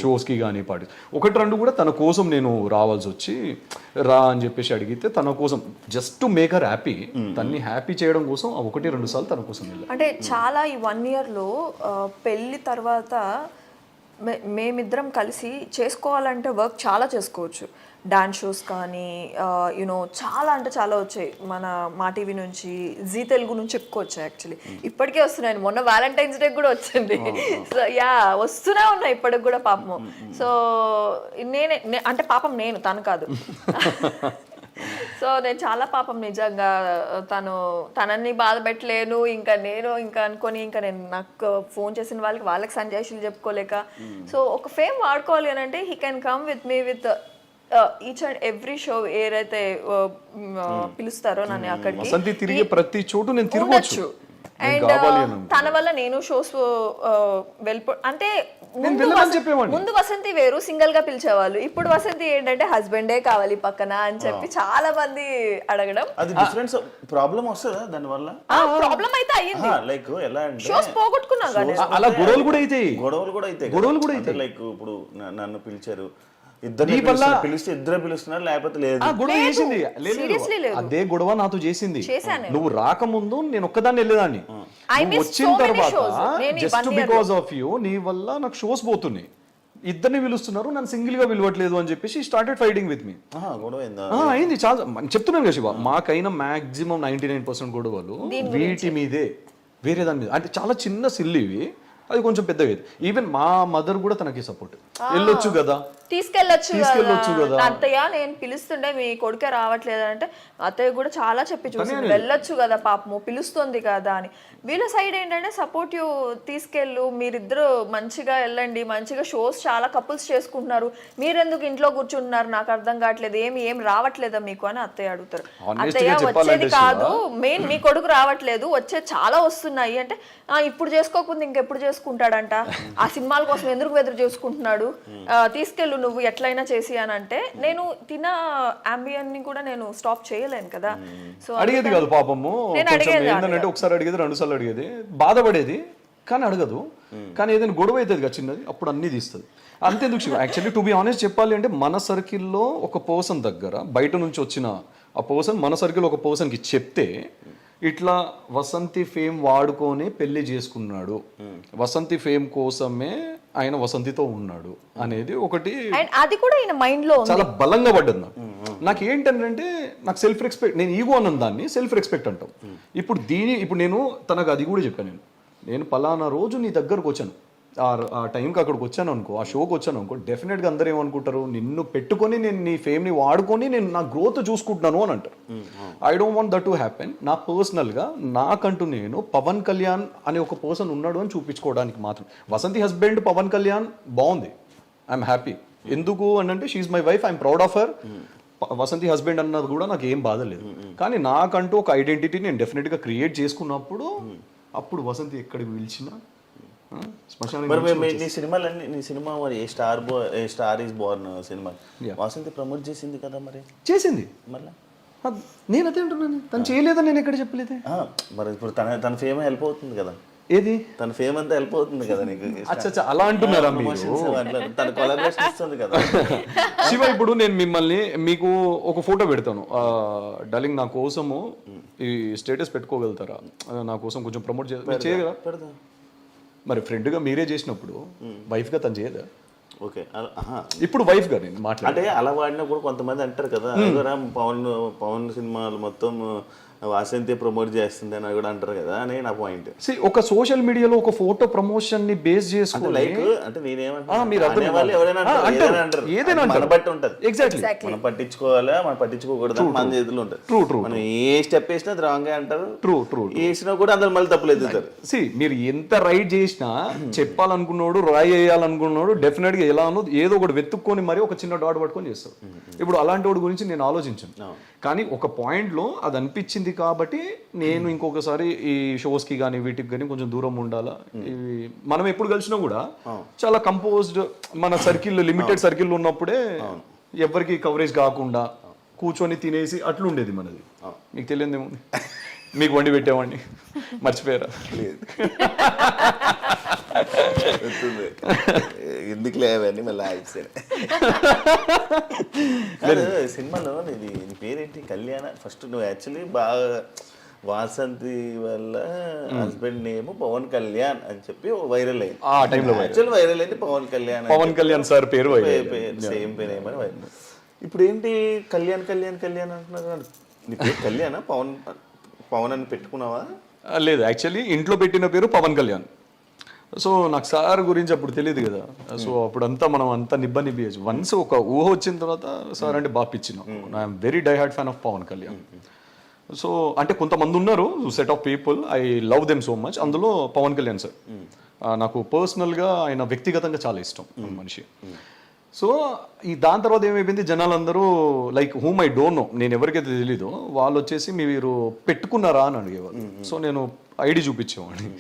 షోస్కి కానీ పార్టీస్ 1-2 కూడా తన కోసం నేను రావాల్సి వచ్చి రా అని చెప్పేసి అడిగితే తన కోసం just to make her happy, తన్ని హ్యాపీ చేయడం కోసం 1-2 సార్లు తన కోసం వెళ్ళాను. అంటే చాలా ఈ 1 yearలో పెళ్ళి తర్వాత మేమిద్దరం కలిసి చేసుకోవాలంటే వర్క్ చాలా చేసుకోవచ్చు. డాన్స్ షోస్ కానీ యూనో చాలా అంటే చాలా వచ్చాయి. మా టీవీ నుంచి, జీ తెలుగు నుంచి ఎక్కువ వచ్చాయి. యాక్చువల్లీ ఇప్పటికే వస్తున్నాయి. మొన్న వ్యాలంటైన్స్ డే కూడా వచ్చింది. సో వస్తూనే ఉన్నాయి ఇప్పటికి కూడా పాపము. సో నేనే అంటే పాపం నేను, తను కాదు. సో నేను చాలా పాపం నిజంగా తనని బాధ పెట్టలేను ఇంకా నేను అనుకొని నేను నాకు ఫోన్ చేసిన వాళ్ళకి సంజాయిషులు చెప్పుకోలేక. సో ఒక ఫేమ్ వాడుకోవాలి అని అంటే he can come with me with each and every show ఏదైతే పిలుస్తారో నన్ను అక్కడికి ప్రతి చోటు నేను తిరగొచ్చు. అండ్ కావాలి అని తన వల్ల నేను షోస్ అంటే నేను వెళ్ళమని చెప్పేవాడిని. ముందు వసంతి వేరు సింగిల్ గా పిలిచేవాళ్ళు, ఇప్పుడు వసంతి ఏంటంటే హస్బెండే కావాలి పక్కన అని చెప్పి చాలా మంది అడగడం. అది డిఫరెన్స్ ప్రాబ్లం వస్తుందా దాని వల్ల? ప్రాబ్లం అయితే అయ్యింది, లైక్ ఎలా అంటే షోస్ పోగొట్టుకున్నా కానీ అలా గొడవలు కూడా అవుతాయి. గొడవలు కూడా అయితే లైక్ ఇప్పుడు నన్ను పిలిచారు, ఇద్దరు పిలిస్తే ఇద్దరు పిలుస్తున్నారు, లేకపోతే లేదు. గొడవ చేసింది Seriously లేదు. అదే గొడవ నాతో చేసింది. చేశాను. నువ్వు రాకముందు నేను ఒక్కదాన్ని వెళ్ళేదాన్ని, నువ్వు వచ్చిన తర్వాత జస్ట్ బికాస్ ఆఫ్ యూ నీ వల్ల నాకు షోస్ పోతున్నాయి, ఇద్దరిని పిలుస్తున్నారు నన్ను సింగిల్ గా పిలవట్లేదు అని చెప్పేసి స్టార్టెడ్ ఫైటింగ్ విత్ మీ. గొడవ అయిందా? అయింది చాలా. చెప్తున్నాను కదా శివ, మాకైనా మాక్సిమం 99% గొడవలు వీటి మీదే, వేరే దాని మీద. అంటే చాలా చిన్న సిల్లివి, అది కొంచెం పెద్దగా. ఈవెన్ మా మదర్ కూడా తనకి సపోర్ట్, వెళ్ళొచ్చు కదా తీసుకెళ్ళొచ్చు కదా అత్తయ్య, నేను పిలుస్తుండే మీ కొడుకే రావట్లేదు అంటే అత్తయ్య కూడా చాలా చెప్పి చూసింది, వెళ్ళొచ్చు కదా పాపము పిలుస్తుంది కదా అని. వీళ్ళ సైడ్ ఏంటంటే సపోర్టివ్, తీసుకెళ్ళు మీరిద్దరు మంచిగా వెళ్ళండి, మంచిగా షోస్ చాలా కపుల్స్ చేసుకుంటున్నారు, మీరెందుకు ఇంట్లో కూర్చుంటున్నారు నాకు అర్థం కావట్లేదు, ఏం రావట్లేదా మీకు అని అత్తయ్య అడుగుతారు. అత్తయ్య వచ్చేది కాదు మెయిన్, మీ కొడుకు రావట్లేదు, వచ్చేది చాలా వస్తున్నాయి అంటే ఇప్పుడు చేసుకోకుండా ఇంకెప్పుడు చేసుకుంటాడంట, ఆ సినిమాల కోసం ఎందుకు ఎదురు చేసుకుంటున్నాడు, తీసుకెళ్ళు నువ్వు ఎట్లయినా చేసి అని అంటే నేను తిన అంబియన్ ని కూడా నేను స్టాప్ చేయలేను కదా. సో అడిగేది కాదు పాపము, ఏంటంటే ఒకసారి అడిగేది, 2 సార్లు అడిగేది, బాధపడేది కానీ అడగదు. కానీ ఏదైనా గొడవ అవుతుంది కదా చిన్నది, అప్పుడు అన్ని తీస్తుంది. అంతేందుకు Shiva, actually to be honest చెప్పాలి అంటే మన సర్కిల్లో ఒక పర్సన్ దగ్గర బయట నుంచి వచ్చిన ఆ పర్సన్ మన సర్కిల్ ఒక పర్సన్కి చెప్తే ఇట్లా వసంతి ఫేమ్ వాడుకొని పెళ్లి చేసుకున్నాడు, వసంతి ఫేమ్ కోసమే ఆయన వసంతితో ఉన్నాడు అనేది ఒకటి, అది కూడా ఆయన మైండ్ లో చాలా బలంగా పడ్డది నాకు. ఏంటంటే నాకు సెల్ఫ్ రెస్పెక్ట్, నేను ఈగో అన్న దాన్ని సెల్ఫ్ రెస్పెక్ట్ అంటాం. ఇప్పుడు నేను తనకు అది కూడా చెప్పాను, నేను పలానా రోజు నీ దగ్గరకు వచ్చాను, ఆ టైంకి అక్కడికి వచ్చాను అనుకో, ఆ షోకి వచ్చాను అనుకో, డెఫినెట్గా అందరూ ఏమనుకుంటారు, నిన్ను పెట్టుకొని నేను నీ ఫేమ్ని వాడుకొని నేను నా గ్రోత్ చూసుకుంటున్నాను అని అంటారు. I don't want that to happen. నా పర్సనల్గా నాకంటూ నేను పవన్ కళ్యాణ్ అనే ఒక పర్సన్ ఉన్నాడు అని చూపించుకోవడానికి మాత్రం. వసంతి హస్బెండ్ పవన్ కళ్యాణ్ బాగుంది, ఐఎమ్ హ్యాపీ. ఎందుకు అని అంటే she's my wife, I'm proud of her. Vasanthi husband అన్నది కూడా నాకు ఏం బాధ లేదు. కానీ నాకంటూ ఒక ఐడెంటిటీ నేను డెఫినెట్గా క్రియేట్ చేసుకున్నప్పుడు అప్పుడు వసంతి ఎక్కడికి పిలిచినా నీ సినిమాలన్నీ, నీ సినిమా మరి star is Born cinema Vasanthi promote చేసింది కదా, మరి చేసింది మళ్ళీ. నేను అదే అంటున్నాను, తను చేయలేదని నేను ఎక్కడ చెప్పలేదు. మరి ఇప్పుడు తన ఫేమ్ హెల్ప్ అవుతుంది కదా, ఏది తన ఫేమ్ అంతా హెల్ప్ అవుతుంది కదా నీకు. అచ్చా అలా అంటున్నారా మీరు? తన కొలాబరేషన్ ఇస్తుంది కదా. శివ, ఇప్పుడు నేను మిమ్మల్ని మీకు ఒక ఫోటో పెడతాను, డార్లింగ్ నా కోసము ఈ స్టేటస్ పెట్టుకోగలుగుతారా, నా కోసం కొంచెం ప్రమోట్ చేయగలరా? పెడతా. మరి ఫ్రెండ్గా మీరే చేసినప్పుడు వైఫ్గా తను చేయదా? ఓకే, ఇప్పుడు వైఫ్గా నేను మాట్లాడు అంటే అలా వాడినప్పుడు కొంతమంది అంటారు కదా, పవన్ సినిమాలు మొత్తం వాసంతి ప్రమోట్ చేస్తుంది అని కూడా అంటారు కదా అని నా పాయింట్. ఒక సోషల్ మీడియాలో ఒక ఫోటో ప్రమోషన్ ని బేస్ చేసుకుని లైక్ అంటే ఏదైనా బట్టి ఉంటది. ఎగ్జాక్ట్లీ, మనం పట్టించుకోవాలా మనం పట్టించుకోకూడదు మన చేతిలో ఉంటుంది. True true. మనం ఏ స్టెప్ వేసినా అది రాంగ్ అంటారు. True true. వేసినా కూడా అందరు మళ్ళీ తప్పులు ఎదుగుతారు. మీరు ఎంత రైట్ చేసినా చెప్పాలనుకున్నాడు రాయి వేయాలనుకున్నాడు డెఫినెట్ గా ఎలా అన్నది ఏదో ఒకటి వెతుక్కొని మరి ఒక చిన్న డాట్ పట్టుకొని చేస్తాడు. ఇప్పుడు అలాంటి వాడి గురించి నేను ఆలోచించాను, కానీ ఒక పాయింట్ లో అది అనిపించింది కాబట్టి నేను ఇంకొకసారి ఈ షోస్ కి కానీ వీటికి కానీ కొంచెం దూరం ఉండాలా. మనం ఎప్పుడు కలిసినా కూడా చాలా కంపోజ్డ్, మన సర్కిల్ లిమిటెడ్ సర్కిల్ ఉన్నప్పుడే ఎవరికి కవరేజ్ కాకుండా కూర్చొని తినేసి అట్లుండేది మనది. మీకు తెలియదేమో, మీకు వండి పెట్టేవాడిని మర్చిపోయారా? లేదు, ఎందుకు లేవని మళ్ళీ సినిమాలో నీ పేరేంటి? కళ్యాణ. ఫస్ట్ నువ్వు యాక్చువల్లీ బాగా వాసంతి వల్ల హస్బెండ్ నేమ్ పవన్ కళ్యాణ్ అని చెప్పి వైరల్ అయింది. ఆ టైంలో యాక్చువల్ వైరల్ అయింది పవన్ కళ్యాణ్ సార్ పేరు సేమ్ పేరు ఏమని వైరల్. ఇప్పుడు ఏంటి కళ్యాణ్ కళ్యాణ్ కళ్యాణ్ అంటున్నారు? నీ పేరు కళ్యాణ్? పవన్ అని పెట్టుకున్నావా? లేదు, యాక్చువల్లీ ఇంట్లో పెట్టిన పేరు పవన్ కళ్యాణ్. సో నాకు సార్ గురించి అప్పుడు తెలియదు కదా, సో అప్పుడంతా మనం అంతా నిబ్బి వన్స్ ఒక ఊహ వచ్చిన తర్వాత సార్ అంటే బాగా పిచ్చినాం. I'm very die hard fan of Pawan Kalyan. So అంటే కొంతమంది ఉన్నారు set of people, I love them so much. అందులో పవన్ కళ్యాణ్ సార్ నాకు పర్సనల్గా ఆయన వ్యక్తిగతంగా చాలా ఇష్టం మనిషి. సో ఈ దాని తర్వాత ఏమైపోయింది, జనాలందరూ like whom I don't know, నేను ఎవరికైతే తెలీదో వాళ్ళు వచ్చేసి మీరు పెట్టుకున్నారా అని అడిగేవాళ్ళు. సో నేను ఐడి చూపించేవాడిని,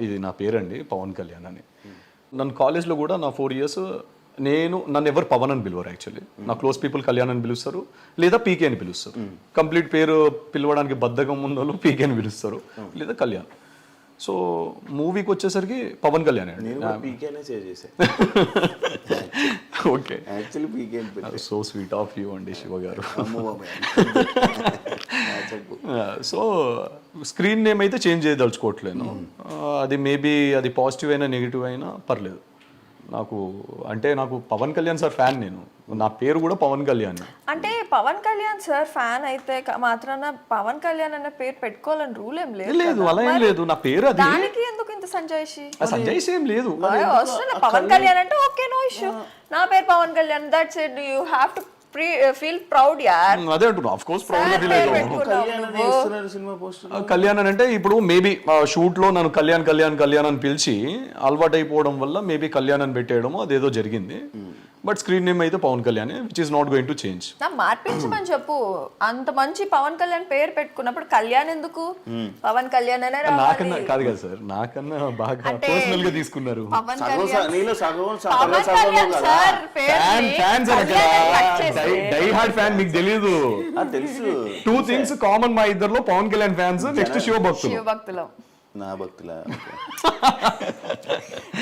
ఇది నా పేరండి పవన్ కళ్యాణ్ అని. నన్ను కాలేజ్లో కూడా నా 4 years నన్ను ఎవరు పవన్ అని పిలవరు యాక్చువల్లీ. నా క్లోజ్ పీపుల్ కళ్యాణ్ అని పిలుస్తారు, లేదా పీకే అని పిలుస్తారు. కంప్లీట్ పేరు పిలవడానికి బద్ధకం ఉన్న వాళ్ళు పీకే అని పిలుస్తారు, లేదా కళ్యాణ్. సో మూవీకి వచ్చేసరికి పవన్ కళ్యాణ్ అండి. Okay, so sweet of you అండి శివ గారు. సో స్క్రీన్ నేమ్ అయితే చేంజ్ చేయదలుచుకోవట్లేను. అది మేబీ అది పాజిటివ్ అయినా నెగిటివ్ అయినా పర్లేదు నాకు. అంటే నాకు పవన్ కళ్యాణ్ సార్ ఫ్యాన్, నేను నా పేరు కూడా పవన్ కళ్యాణ్. అంటే పవన్ కళ్యాణ్ సార్ ఫ్యాన్ అయితే మాత్రాన పవన్ కళ్యాణ్ అన్న పేరు పెట్టుకోవాలని రూల్ ఏం లేదు. లేదు, అలా ఏం లేదు, నా పేరు అది. దానికి ఎందుకు ఇంత సంజయ్షి? సంజయ్షి ఏం లేదు, పవన్ కళ్యాణ్ అంటే ఓకే, నో ఇష్యూ. నా పేరు Pawan Kalyan, that's it. You have to feel proud యార్. అదే అంటున్నా, ఆఫ్ కోర్స్ ప్రౌడ్ గా ఫీల్ అవుతాను. కళ్యాణ్ అని అంటే ఇప్పుడు మేబీ షూట్ లో నన్ను కళ్యాణ్ కళ్యాణ్ కళ్యాణ్ అని పిలిచి అలవాటు అయిపోవడం వల్ల మేబీ కళ్యాణ్ అని పెట్టేయడం అదేదో జరిగింది. బట్ స్క్రీన్ నేమ్ అయితే Pawan Kalyan, which is not going to change. మార్పించమని చెప్పు. అంత మంచి పవన్ కళ్యాణ్ పేరు పెట్టుకున్నప్పుడు కళ్యాణ్ ఎందుకు? పవన్ కళ్యాణ్ అనే నాకన్నా కాదు కదా సార్, నాకన్నా బాగా పర్సనల్ గా తీసుకున్నారు. డై హార్డ్ ఫ్యాన్, మీకు తెలీదు. తెలుసు. 2 things కామన్ మా ఇద్దరులో, పవన్ కళ్యాణ్ ఫ్యాన్స్, నెక్స్ట్ శివ భక్తులు. నా భక్తులా?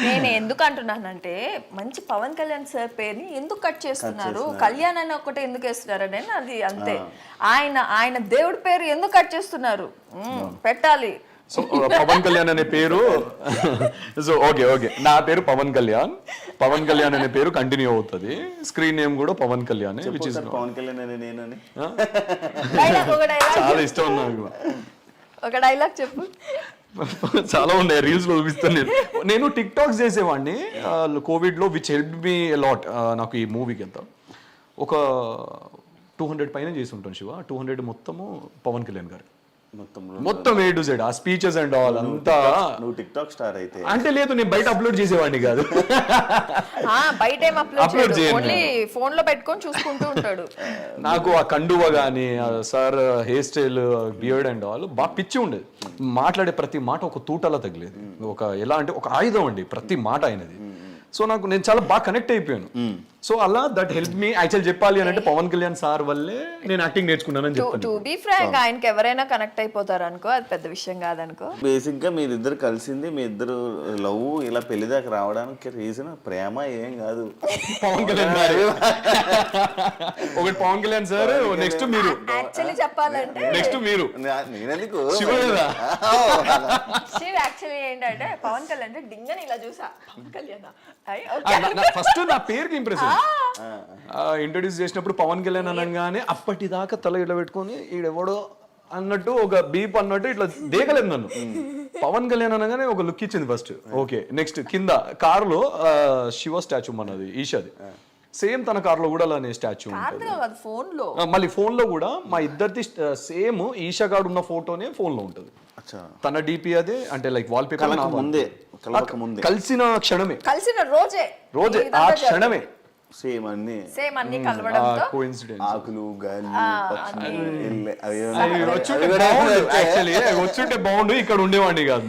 నేను ఎందుకు అంటున్నానంటే మంచి పవన్ కళ్యాణ్ సార్ పేరుని ఎందుకు కట్ చేస్తున్నారు, కళ్యాణ్ అని ఒకటి ఎందుకు వేస్తున్నారు అని. అది అంతే. ఆయన దేవుడి పేరు ఎందుకు కట్ చేస్తున్నారు? పెట్టాలి. సో పవన్ కళ్యాణ్ అనే పేరు, సో ఓకే నా పేరు పవన్ కళ్యాణ్. పవన్ కళ్యాణ్ అనే పేరు కంటిన్యూ అవుతుంది. స్క్రీన్ నేమ్ కూడా పవన్ కళ్యాణ్, విచ్ ఇస్ పవన్ కళ్యాణ్ అనే నేనని. చాలా ఇష్టం నాకు. ఒక డైలాగ్ చెప్పు. చాలా ఉన్నాయి, రీల్స్ లో చూపిస్తాను. నేను టిక్ టాక్స్ చేసేవాడిని కోవిడ్ లో, విచ్ హెల్ప్ మీ లాట్. నాకు ఈ మూవీకి ఎంత ఒక 200 పైన చేసి ఉంటాను శివ. 200 మొత్తము పవన్ కళ్యాణ్ గారు, మొత్తం A to Z, ఆ స్పీచెస్ అండ్ ఆల్ అంతా. నువ్వు టిక్ టాక్ స్టార్ అయితే? అంటే లేదు, నేను బయట అప్లోడ్ చేసేవాడిని కాదు. బయట ఏం అప్లోడ్ చేయను, ఓన్లీ ఫోన్ లో పెట్టుకొని చూసుకుంటూ ఉంటాడు. నాకు ఆ కండువ గానీ, sir hair style, beard and all బాగా పిచ్చి ఉండేది. మాట్లాడే ప్రతి మాట ఒక తూటలా తగిలేది. ఒక ఎలా అంటే ఒక ఆయుధం అండి ప్రతి మాట అయినది. సో నేను చాలా బాగా కనెక్ట్ అయిపోయాను. సో అలా దట్ హెల్ప్ మీ. యాక్చువల్ చెప్పాలి అని అంటే పవన్ కళ్యాణ్ సార్ వల్లే నేను యాక్టింగ్ నేర్చుకున్నానని చెప్తాను. టు బి ఫ్రాంక్, ఆయనకి ఎవరైనా కనెక్ట్ అయిపోతారు అనుకో, అది పెద్ద విషయం కాదనుకో. బేసిక్ గా మీరిద్దరు కలిసింది, మీ ఇద్దరు లవ్ ఇలా పెళ్లి దాకా రావడానికి రీజన్ ప్రేమ ఏం కాదు. పవన్ కళ్యాణ్ గారు ఒకటి, పవన్ కళ్యాణ్ సార్, నెక్స్ట్ మీరు. యాక్చువల్లీ చెప్పాలంటే నెక్స్ట్ మీరు. నేనెందుకు శివ కదా. శివ్ యాక్చువల్లీ ఏంటంటే పవన్ కళ్యాణ్ డింగని ఇలా చూసా, పవన్ కళ్యాణ్ ఫస్ట్ నా పేరుకి ఇంప్రెస్ ఇంట్రొడ్యూస్ చేసినప్పుడు పవన్ కళ్యాణ్ అనగానే అప్పటిదాకా తల ఇట్లా పెట్టుకొని ఈడెవడో అన్నట్టు ఒక బీప్ అన్నట్టు ఇట్లా దేగలేదు నన్ను. పవన్ కళ్యాణ్ అనగానే ఒక లుక్ ఇచ్చింది ఫస్ట్. ఓకే, నెక్స్ట్ కింద కారులో శివ స్టాచ్యూ మనది, ఈషాది. సేమ్ తన కారులో కూడా అలానే స్టాచ్యూ ఉంటుంది. మళ్ళీ ఫోన్ లో కూడా మా ఇద్దరిది సేమ్ ఈషా గాడు ఉన్న ఫోటోనే ఫోన్ లో ఉంటుంది. తన డిపి అదే, అంటే లైక్ వాల్ పేపర్ కలిసిన క్షణమే, కలిసిన రోజే ఆ క్షణమే సేమ్ అన్ని కలవడంతో కోఇన్సిడెన్స్. ఆకులు గాలి వచ్చుంటే బాగుండు, ఇక్కడ ఉండేవాడిని కాదు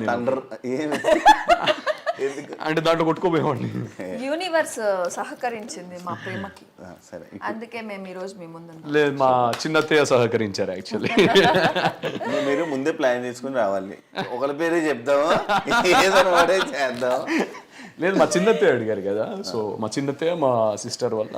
అంటే దాంట్లో కొట్టుకోపోయేవాడిని. యూనివర్స్ సహకరించింది మా ప్రేమకి, అందుకే మేము ఈ రోజు మీ ముందు. లేదు, మా చిన్నత్తయ్య సహకరించారు యాక్చువల్లీ. మీరు ముందే ప్లాన్ చేసుకుని రావాలి, ఒకరి పేరే చెప్దాము, ఏదో చేద్దాం. లేదు, మా చిన్నత్తయ్య అడిగారు కదా, సో మా చిన్నత్తయ్య మా సిస్టర్ వల్ల.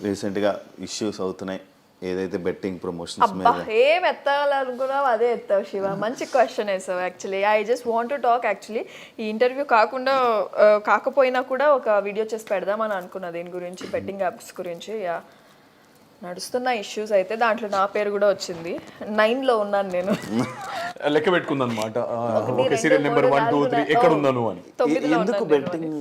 రీసెంట్గా ఇష్యూస్ అవుతున్నాయి, ఏదైతే బెట్టింగ్ ప్రమోషన్స్ మీద. ఏం ఎత్తాలనుకున్నావు అదే ఎత్తావు శివ, మంచి క్వశ్చన్ వేసావు. Actually I just want to talk. Actually ఈ ఇంటర్వ్యూ కాకపోయినా కూడా ఒక వీడియో చేసి పెడదామని అనుకున్నా దీని గురించి, బెట్టింగ్ యాప్స్ గురించి. నడుస్తున్న ఇష్యూస్ అయితే దాంట్లో నా పేరు కూడా వచ్చింది. 9లో ఉన్నాను నేను. లెక్క పెట్టుకుంది అనమాట, సీరియల్ నెంబర్ 1 2 3 ఎక్కడ ఉన్నాను అని. ఎందుకు బెట్టింగ్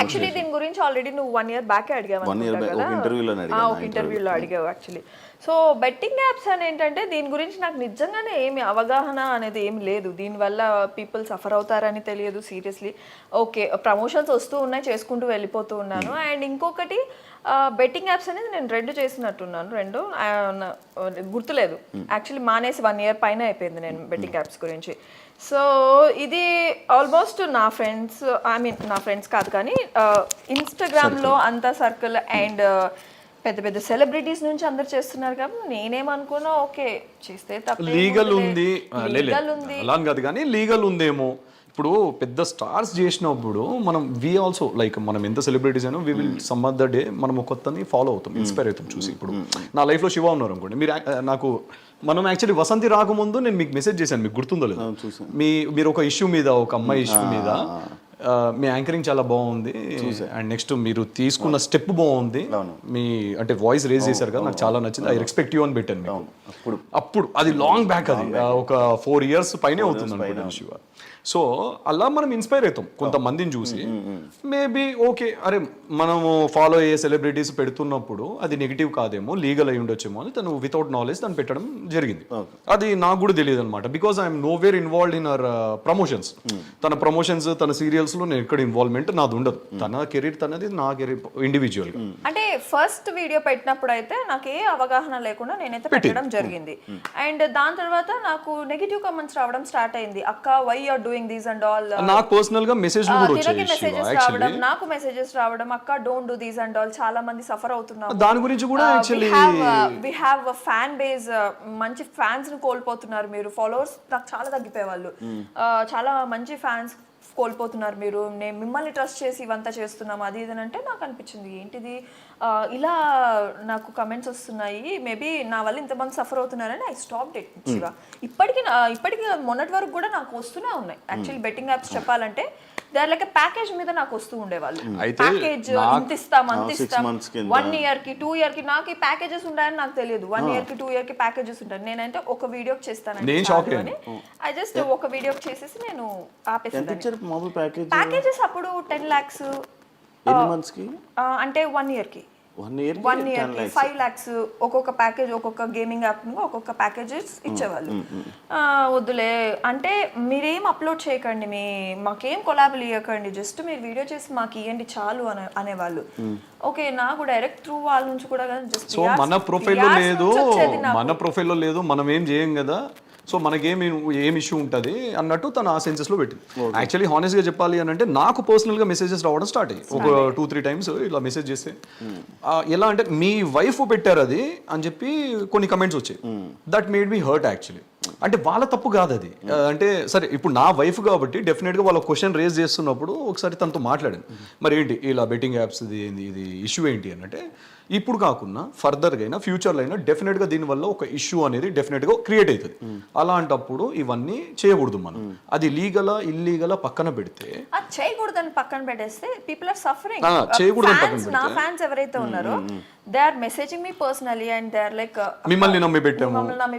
యాక్చువల్లీ దీని గురించి ఆల్రెడీ నువ్వు 1 year బ్యాక్ అడిగావు 1 year back, ఒక interview లోనే అడిగాను, ఒక ఇంటర్వ్యూలో అడిగావు యాక్చువల్లీ. సో బెట్టింగ్ యాప్స్ అని ఏంటంటే దీని గురించి నాకు నిజంగానే ఏమి అవగాహన అనేది ఏమి లేదు. దీనివల్ల పీపుల్ సఫర్ అవుతారని తెలియదు సీరియస్లీ. ఓకే, ప్రమోషన్స్ వస్తూ ఉన్నాయి, చేసుకుంటూ వెళ్ళిపోతూ ఉన్నాను. అండ్ ఇంకొకటి బెట్టింగ్ యాప్స్ అనేది నేను 2 చేసినట్టున్నాను, 2 గుర్తులేదు యాక్చువల్లీ. మానేసి 1 year పైన అయిపోయింది నేను బెట్టింగ్ యాప్స్ గురించి. సో ఇది ఆల్మోస్ట్ నా ఫ్రెండ్స్, ఐ మీన్ నా ఫ్రెండ్స్ కాదు కానీ ఇన్స్టాగ్రామ్లో అంత సర్కిల్ అండ్ పెద్ద పెద్ద సెలబ్రిటీస్ నుంచి అందరు చేస్తున్నారు కాబట్టి నేనేమనుకున్నా ఓకే చేస్తే తప్ప లీగల్ ఉంది లీగల్ ఉంది అలా అని కాదు కానీ లీగల్ ఉందేమో. ఇప్పుడు పెద్ద స్టార్స్ చేసినప్పుడు మనం వి ఆల్సో లైక్ మనం ఎంత సెలబ్రిటీస్ అయినా we will some other day మనం కొత్తని ఫాలో అవుతాం, ఇన్స్పైర్ అవుతాం చూసి. ఇప్పుడు నా లైఫ్లో శివ ఉన్నారు అనుకోండి, మీరు నాకు మనం యాక్చువల్లీ వసంతి రాకముందు నేను మీకు మెసేజ్ చేశాను, మీకు గుర్తుందో లేదు, మీరు ఒక ఇష్యూ మీద, ఒక అమ్మాయి ఇష్యూ మీద మీ యాంకరింగ్ చాలా బాగుంది అండ్ నెక్స్ట్ మీరు తీసుకున్న స్టెప్ బాగుంది, మీ అంటే వాయిస్ రేజ్ చేశారు కదా, నాకు చాలా నచ్చింది, ఐ రెస్పెక్ట్ యూ అని పెట్టాను మీకు. అప్పుడు అది లాంగ్ బ్యాక్, అది ఒక 4 years పైనే అవుతుంది అనుకుంటాను శివ. సో అలా మనం ఇన్స్పైర్ అవుతాం కొంతమందిని చూసి. మేబీ ఓకే అరే మనము ఫాలో అయ్యే సెలబ్రిటీస్ పెడుతున్నప్పుడు అది నెగిటివ్ కాదేమో, లీగల్ అయి ఉండొచ్చేమో అని తను వితౌట్ నాలెడ్జ్ తను పెట్టడం జరిగింది. అది నాకు కూడా తెలియదు అనమాట, because I'm know where involved in our promotions. తన ప్రమోషన్స్, తన సీరియల్స్ లో నేను ఎక్కడ ఇన్వాల్వ్మెంట్ నాది ఉండదు. తన కెరీర్ తనది, నా కెరీర్ ఇండివిజువల్ గా. అంటే ఫస్ట్ వీడియో పెట్టినప్పుడు అయితే నాకు ఏ అవగాహన లేకుండా నేనైతే పెట్టడం జరిగింది. అండ్ దాని తర్వాత నాకు నెగిటివ్ కామెంట్స్ రావడం స్టార్ట్ అయింది. అక్క why you are doing these and all. నాకు పర్సనల్ గా మెసేజ్ కూడా వచ్చాయి, మెసేజెస్ రావడం, నాకు మెసేజెస్ రావడం, అక్క don't do these and all, చాలా మంది సఫర్ అవుతున్నారు. దాని గురించి కూడా actually we have a fan base, మంచి ఫ్యాన్స్ ని కోల్పోతున్నారు మీరు. ఫాలోవర్స్ నాకు చాలా తగ్గిపోయేవాళ్ళు, చాలా మంచి ఫ్యాన్స్ కోల్పోతున్నారు మీరు. నేను మిమ్మల్ని ట్రస్ట్ చేసి ఇవంతా చేస్తున్నాం అది ఇది అంటే నాకు అనిపించింది ఏంటిది ఇలా నాకు కమెంట్స్ వస్తున్నాయి, మేబీ నా వల్ల ఇంతమంది సఫర్ అవుతున్నారని ఐ స్టాప్ ఇట్ శివ. ఇప్పటికీ మొన్నటి వరకు కూడా నాకు వస్తూనే ఉన్నాయి యాక్చువల్లీ బెట్టింగ్ యాప్స్ చెప్పాలంటే. దే ఆర్ లైక్ ప్యాకేజ్ మీద నాకు వస్తూ ఉండేవాళ్ళు, ప్యాకేజ్ ఇంత ఇస్తాం అంత ఇస్తాం, 1 year కి 2 year కి. నాకు ఈ ప్యాకేజెస్ ఉంటాయని నాకు తెలియదు, 1 year కి 2 year కి ప్యాకేజెస్ ఉంటాయి. నేనంటే ఒక వీడియోకి చేస్తాను, ఐ జస్ట్ ఒక వీడియోకి చేసేసి నేను ఆపేసాను. ప్యాకేజెస్ అప్పుడు 10 lakhs అంటే 1 year కి 1 year కి 5 lakhs ఒక్కొక్క ప్యాకేజ్, ఒక్కొక్క గేమింగ్ యాప్ ఒక్కొక్క ప్యాకేజెస్ ఇచ్చేవాళ్ళు. వద్దులే అంటే మీరేం అప్లోడ్ చేయకండి, మాకేం కొలాబులు ఇవ్వకండి, జస్ట్ మీరు వీడియో చేసి మాకు ఇవ్వండి చాలు అనేవాళ్ళు. ఓకే, నాకు డైరెక్ట్ త్రూ వాళ్ళ నుంచి కూడా జస్ట్ సో మన ప్రొఫైల్లో లేదు మనం ఏం చేయం కదా, సో మనకేం ఇష్యూ ఉంటుంది అన్నట్టు తను ఆ సెన్సెస్లో పెట్టింది. యాక్చువల్లీ హానెస్ట్గా చెప్పాలి అని అంటే నాకు పర్సనల్గా మెసేజెస్ రావడం స్టార్ట్ అయ్యి ఒక 2-3 times ఇలా మెసేజ్ చేస్తే ఎలా అంటే మీ వైఫ్ పెట్టారు అది అని చెప్పి కొన్ని కమెంట్స్ వచ్చాయి. That made me hurt actually. అంటే వాళ్ళ తప్పు కాదు అది, అంటే సరే ఇప్పుడు నా వైఫ్ కాబట్టి డెఫినెట్గా వాళ్ళ క్వశ్చన్ రేజ్ చేస్తున్నప్పుడు ఒకసారి తనతో మాట్లాడాను, మరి ఏంటి ఇలా బెట్టింగ్ యాప్స్ ఇది ఇష్యూ ఏంటి అని. అంటే ఇప్పుడు కాకుండా ఫర్దర్గా అయినా ఫ్యూచర్లో అయినా డెఫినెట్గా దీనివల్ల ఒక ఇష్యూ అనేది డెఫినెట్గా క్రియేట్ అవుతుంది. అలాంటప్పుడు ఇవన్నీ చేయకూడదు మనం. అది లీగలా ఇల్లీగలా పక్కన పెడితే, చేయకూడదని పక్కన పెట్టేస్తే పీపుల్ ఆర్ సఫరింగ్. చేయకూడదు. నా ఫ్యాన్స్ ఎవరైతే ఉన్నారో they are messaging me personally and they are like మిమ్మల్ని నమ్మి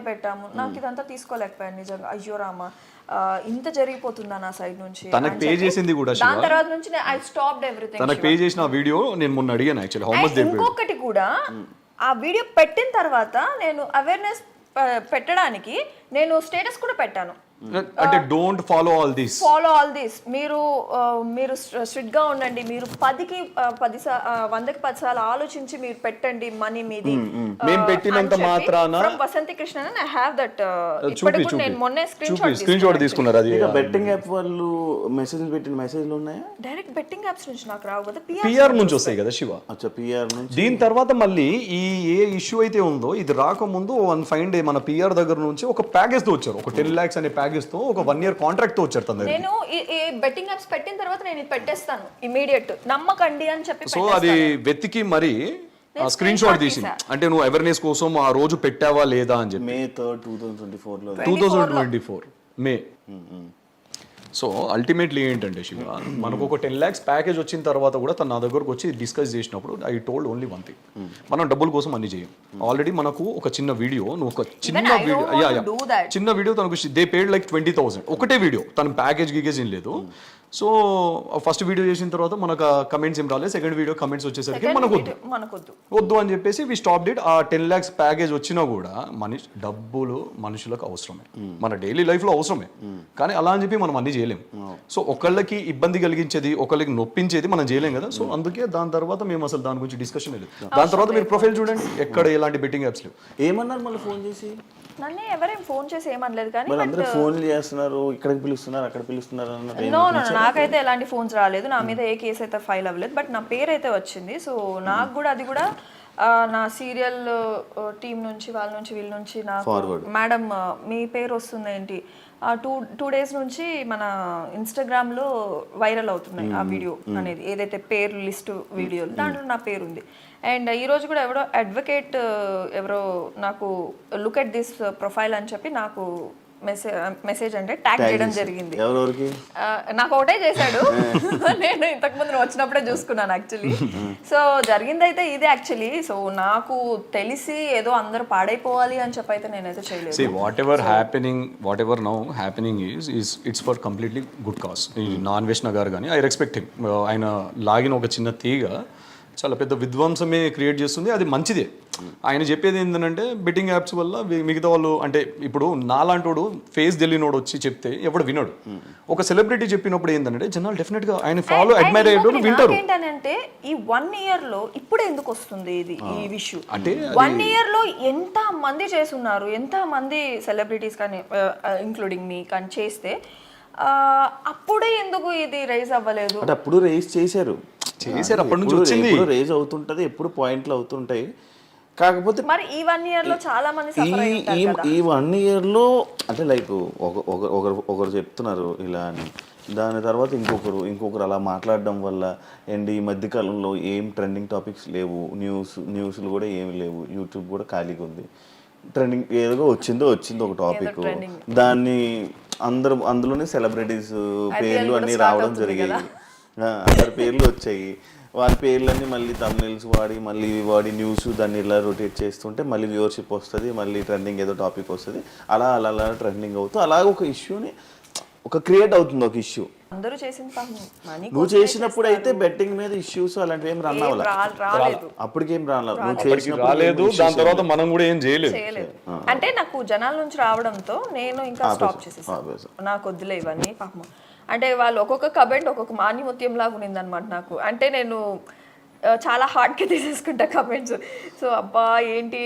పెట్టాము, నాకు ఇదంతా తీసుకోలేకపోయాను నిజంగా, అయ్యో రామా ఇంత జరిగిపోతుందా నా సైడ్ నుంచి. తనకు పే చేసింది కూడా దాని తర్వాత నుంచి ఐ స్టాప్డ్ ఎవ్రీథింగ్. తనకు పే చేసిన వీడియో నేను మొన్న అడిగాను actually how much they paid. ఇంకొకటి కూడా ఆ వీడియో పెట్టిన తర్వాత నేను అవేర్నెస్ పెట్టడానికి నేను స్టేటస్ కూడా పెట్టాను, అంటే డోంట్ ఫాలో ఆల్ దిస్, మీరు స్ట్రిక్ట్ గా ఉండండి, మీరు 10కి 10 సార్లు ఆలోచించి మీరు పెట్టండి మనీ మీది. మేము పెట్టినంత మాత్రాన Vasanthi Krishna I have that. ఇప్పటికి కూడా నేను మొన్నే స్క్రీన్ షాట్ తీసుకున్నారు. అది బెట్టింగ్ యాప్ వాళ్ళు మెసేజ్ పెట్టిన మెసేజ్లు ఉన్నాయా? డైరెక్ట్ బెట్టింగ్ యాప్స్ నుంచి నాకు రావు కదా, పిఆర్ నుంచి వస్తాయి కదా శివ. అచ్చా, పిఆర్ నుంచి. దీని తర్వాత మళ్ళీ ఏ ఇష్యూ అయితే ఉందో ఇది రాకముందు 1 fine day మన పిఆర్ దగ్గర నుంచి ఒక ప్యాకేజ్ తో వచ్చారు, ఒక 10 lakhs అనే ప్యాకేజ్ తో, ఒక 1 year కాంట్రాక్ట్ తో వచ్చారు తన. నేను ఈ బెట్టింగ్ యాప్స్ పెట్టిన తర్వాత నేను ఇది పెట్టేస్తాను ఇమిడియట్, నమ్మకండి అని చెప్పి. సో అది వెతికి మరి స్క్రీన్ షాట్ తీసింది, అంటే నువ్వు అవేర్నెస్ కోసం ఆ రోజు పెట్టావా లేదా అని చెప్పి. May 3rd, 2024 2024 మే. సో అల్టిమేట్లీ ఏంటంటే శివ, మనకు ఒక 10 lakhs ప్యాకేజ్ వచ్చిన తర్వాత కూడా తను నా దగ్గరకు వచ్చి డిస్కస్ చేసినప్పుడు ఐ టోల్డ్ ఓన్లీ 1 thing, మనం డబ్బుల కోసం అన్ని చేయం. ఆల్రెడీ మనకు ఒక చిన్న వీడియో నువ్వు ఒక చిన్న I don't video want to do that. చిన్న వీడియో తనకు దే పేడ్ లైక్ 20,000 ఒకటే వీడియో, తన ప్యాకేజ్ గీకేజ్ ఏం లేదు. సో ఫస్ట్ వీడియో చేసిన తర్వాత మనకు కమెంట్స్ ఏం రాలేదు. సెకండ్ వీడియో కమెంట్స్ వచ్చేసరికి మనకు వద్దు అని చెప్పేసి వి స్టాప్ డిట్. ఆ 10 lakhs ప్యాకేజ్ వచ్చినా కూడా డబ్బులు మనుషులకు అవసరమే, మన డైలీ లైఫ్ లో అవసరమే. కానీ అలా అని చెప్పి మనం అన్ని చేయలేం. సో ఒకళ్ళకి ఇబ్బంది కలిగించేది, ఒకళ్ళకి నొప్పించేది మనం చేయలేం కదా. సో అందుకే దాని తర్వాత మేము అసలు దాని గురించి డిస్కషన్ లేదు. దాని తర్వాత మీరు ప్రొఫైల్ చూడండి, ఎక్కడ ఎలాంటి బెట్టింగ్ యాప్స్ లేవు. ఏమన్నారు మళ్ళీ ఫోన్ చేసి? నన్ను ఎవరేం ఫోన్ చేసి ఏమనలేదు కానీ మరి అందరూ ఫోన్లు చేస్తున్నారు, ఇక్కడికి పిలుస్తున్నారు, అక్కడ పిలుస్తున్నారు అన్నది. నో నాకైతే ఎలాంటి ఫోన్స్ రాలేదు, నా మీద ఏ కేసు అయితే ఫైల్ అవ్వలేదు. బట్ నా పేరు అయితే వచ్చింది. సో నాకు కూడా అది కూడా నా సీరియల్ టీం నుంచి వాళ్ళ నుంచి వీళ్ళ నుంచి నాకు మేడం మీ పేరు వస్తుంది ఏంటి, టూ డేస్ నుంచి మన ఇన్స్టాగ్రామ్లో వైరల్ అవుతున్నాయి ఆ వీడియో అనేది, ఏదైతే పేరు లిస్ట్ వీడియోలు దాంట్లో నా పేరు ఉంది. అండ్ ఈరోజు కూడా ఎవరో అడ్వకేట్ ఎవరో నాకు లుక్ ఎట్ దిస్ ప్రొఫైల్ అని చెప్పి నాకు మెసేజ్ అంటే ట్యాగ్ చేయడం జరిగింది. నాకు ఒకటే చేశాడు, నేను ఇంతకుముందు నువ్వు వచ్చినప్పుడే చూసుకున్నాను యాక్చువల్లీ. సో జరిగింది అయితే ఇదే యాక్చువల్లీ. సో నాకు తెలిసి ఏదో అందరూ పాడైపోవాలి అని చెప్పి అయితే నేనైతే చేయలేదు. See, whatever now happening is it's for completely good cause. ఈ నాన్ గారు కానీ ఐ రెస్పెక్ట్ హిమ్. ఆయన లాగిన ఒక చిన్న తీగ చాలా పెద్ద విధ్వంసమే క్రియేట్ చేస్తుంది, అది మంచిదే. ఆయన చెప్పేది ఏంటంటే బెట్టింగ్ యాప్స్ వల్ల మిగతా వాళ్ళు, అంటే ఇప్పుడు నాలాంటోడు ఫేస్ తెలియనోడు వచ్చి చెప్తే ఎవడు వినడు. ఒక సెలబ్రిటీ చెప్పినప్పుడు ఏంటంటే జనాలు డెఫినెట్ గా ఆయన ఫాలో అడ్మైర్ అయ్యేటోడు వింటారు. ఏంటంటే ఈ 1 year లో ఇప్పుడే ఎందుకు వస్తుంది ఇది ఈ విషయం? అంటే 1 year లో ఎంత మంది చేస్తున్నారు, ఎంత మంది సెలబ్రిటీస్ కానీ ఇంక్లూడింగ్ మీ కానీ చేస్తే అప్పుడే ఎందుకు ఇది రైజ్ అవ్వలేదు? అంటే అప్పుడు రైజ్ చేశారు, అప్పటి నుంచి వచ్చింది, రేజ్ అవుతుంటది, ఎప్పుడు పాయింట్లు అవుతుంటాయి. కాకపోతే మరి ఈ 1 year లో చాలా మంది ఈ 1 year లో అంటే లైక్ ఒకరు చెప్తున్నారు ఇలా అని, దాని తర్వాత ఇంకొకరు అలా మాట్లాడడం వల్ల. అండ్ ఈ మధ్యకాలంలో ఏం ట్రెండింగ్ టాపిక్స్ లేవు, న్యూస్లు కూడా ఏమి లేవు, యూట్యూబ్ కూడా ఖాళీగా ఉంది. ట్రెండింగ్ ఏదో వచ్చింది ఒక టాపిక్, దాన్ని అందులోనే సెలబ్రిటీస్ పేర్లు అన్నీ రావడం జరిగాయి. అందరి పేర్లు వచ్చాయి, వాళ్ళ పేర్లన్నీ మళ్ళీ తమిళస్ వాడి న్యూస్ దాన్ని ఇలా రొటేట్ చేస్తుంటే మళ్ళీ వ్యూవర్షిప్ వస్తుంది, మళ్ళీ ట్రెండింగ్ ఏదో టాపిక్ వస్తుంది, అలా ట్రెండింగ్ అవుతూ అలాగ ఒక ఇష్యూని క్రియేట్ అవుతుంది, ఒక ఇష్యూ. అందరూ చేసింది నువ్వు చేసినప్పుడు అయితే బెట్టింగ్ మీద ఇష్యూస్ అలాంటివి ఏం రాలేదు, అప్పటికేం రాలేదు. దాని తర్వాత మనం కూడా ఏం చేయలేదు. అంటే నాకు జనాల నుంచి రావడంతో నేను ఇంకా స్టాప్ చేసేసాను, నాకు వద్దులే ఇవన్నీ పాపం. అంటే వాళ్ళు ఒక్కొక్క కమెంట్ ఒక్కొక్క మాన్యముత్యం లాగా ఉన్నింది అనమాట నాకు. అంటే నేను చాలా హార్డ్గా తీసేసుకుంటా కమెంట్స్. సో అబ్బా ఏంటి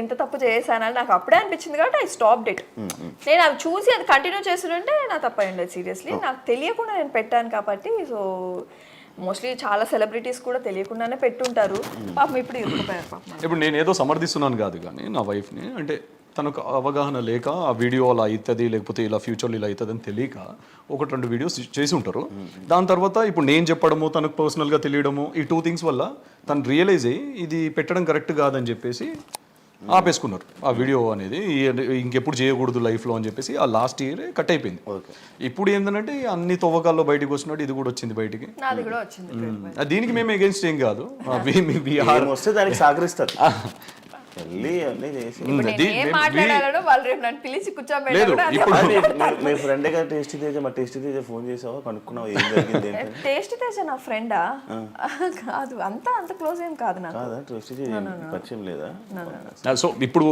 ఇంత తప్పు చేశానని నాకు అప్పుడే అనిపించింది కాబట్టి ఐ స్టాప్డ్ ఇట్. నేను అవి చూసి అది కంటిన్యూ చేస్తుంటే నా తప్పు అయ్యింది సీరియస్లీ. నాకు తెలియకుండా నేను పెట్టాను కాబట్టి. సో మోస్ట్లీ చాలా సెలబ్రిటీస్ కూడా తెలియకుండానే పెట్టుంటారు పాపం, ఇప్పుడు ఇరుక్కుపోయారు పాపం. ఇప్పుడు నేను ఏదో సమర్థిస్తున్నాను కాదు, కానీ నా వైఫ్ని అంటే తనకు అవగాహన లేక ఆ వీడియో అలా అవుతుంది, లేకపోతే ఇలా ఫ్యూచర్లో ఇలా అవుతుంది అని తెలియక 1-2 వీడియోస్ చేసి ఉంటారు. దాని తర్వాత ఇప్పుడు నేను చెప్పడము, తనకు పర్సనల్గా తెలియడము, ఈ 2 things వల్ల తను రియలైజ్ అయ్యి ఇది పెట్టడం కరెక్ట్ కాదని చెప్పేసి ఆపేసుకున్నారు ఆ వీడియో అనేది. ఇంకెప్పుడు చేయకూడదు లైఫ్లో అని చెప్పేసి ఆ లాస్ట్ ఇయర్ కట్ అయిపోయింది. ఇప్పుడు ఏంటంటే అన్ని తవ్వకాల్లో బయటకు వచ్చినట్టు ఇది కూడా వచ్చింది బయటికి. దీనికి మేము ఎగెన్స్ట్ ఏం కాదు, దానికి సహకరిస్తారు. మీ ఫ్రెండ్ గా టేస్టీ తేజ, మా టేస్టీ తేజ ఫోన్ చేసావా, కనుక్కున్నావు ఏం జరిగింది? టేస్టీ తేజ నా ఫ్రెండా? కాదు, అంత క్లోజ్ ఏం కాదు నాకు. టేస్టీ తేజ పరిచయం లేదా? సో ఇప్పుడు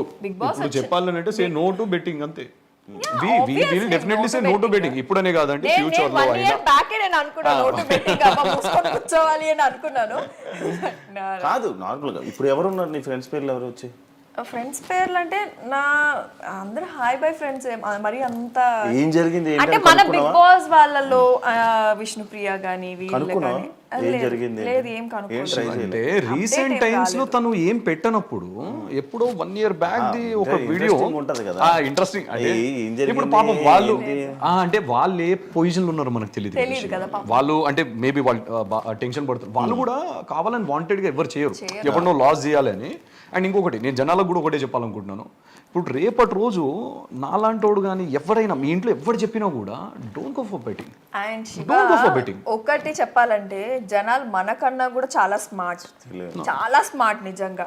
చెప్పాలంటే సే నో టు బెట్టింగ్ అంతే. We will definitely say no to betting. ఇప్పుడనే కాదంటే ఫ్యూచర్ లో అయినా. నేను అనుకున్నాను no to betting అబ్బా మూసుకొని కూర్చోవాలి అని అనుకున్నాను. కాదు, నార్మల్ గా ఇప్పుడు ఎవరు ఉన్నారు నీ ఫ్రెండ్స్ పేర్లు ఎవరు వచ్చి? ఫ్రెండ్స్ పేర్లు అంటే నా అందరూ హాయ్ బై ఫ్రెండ్స్, మరి అంత ఏం జరిగింది అంటే మన బిగ్ బాస్ వాళ్ళలో విష్ణుప్రియ గానీ వీళ్ళు గానీ లేదు ఏం అంటే రీసెంట్ టైమ్స్ లో తను ఏం పెట్టనప్పుడు ఎప్పుడో 1 year బ్యాక్ ది ఒక వీడియో ఇంట్రెస్టింగ్. ఇప్పుడు పాపం వాళ్ళు అంటే వాళ్ళు ఏ పొజిషన్ లో ఉన్నారో మనకు తెలియదు కదా. వాళ్ళు అంటే మేబీ వాళ్ళు టెన్షన్ పడుతున్నారు, వాళ్ళు కూడా కావాలని వాంటెడ్ గా ఎవరు చేయరు, ఎవరినో లాస్ చేయాలని. అండ్ ఇంకొకటి నేను జనాలకు కూడా ఒకటే చెప్పాలనుకుంటున్నాను, ఇప్పుడు రేపటి రోజు నాలాంటోడు కానీ ఎవరైనా మీ ఇంట్లో ఎవరు చెప్పినా కూడా don't go for betting. And Don't go for betting. ఒకటి చెప్పాలంటే జనాలు మనకన్నా కూడా చాలా స్మార్ట్, చాలా స్మార్ట్ నిజంగా.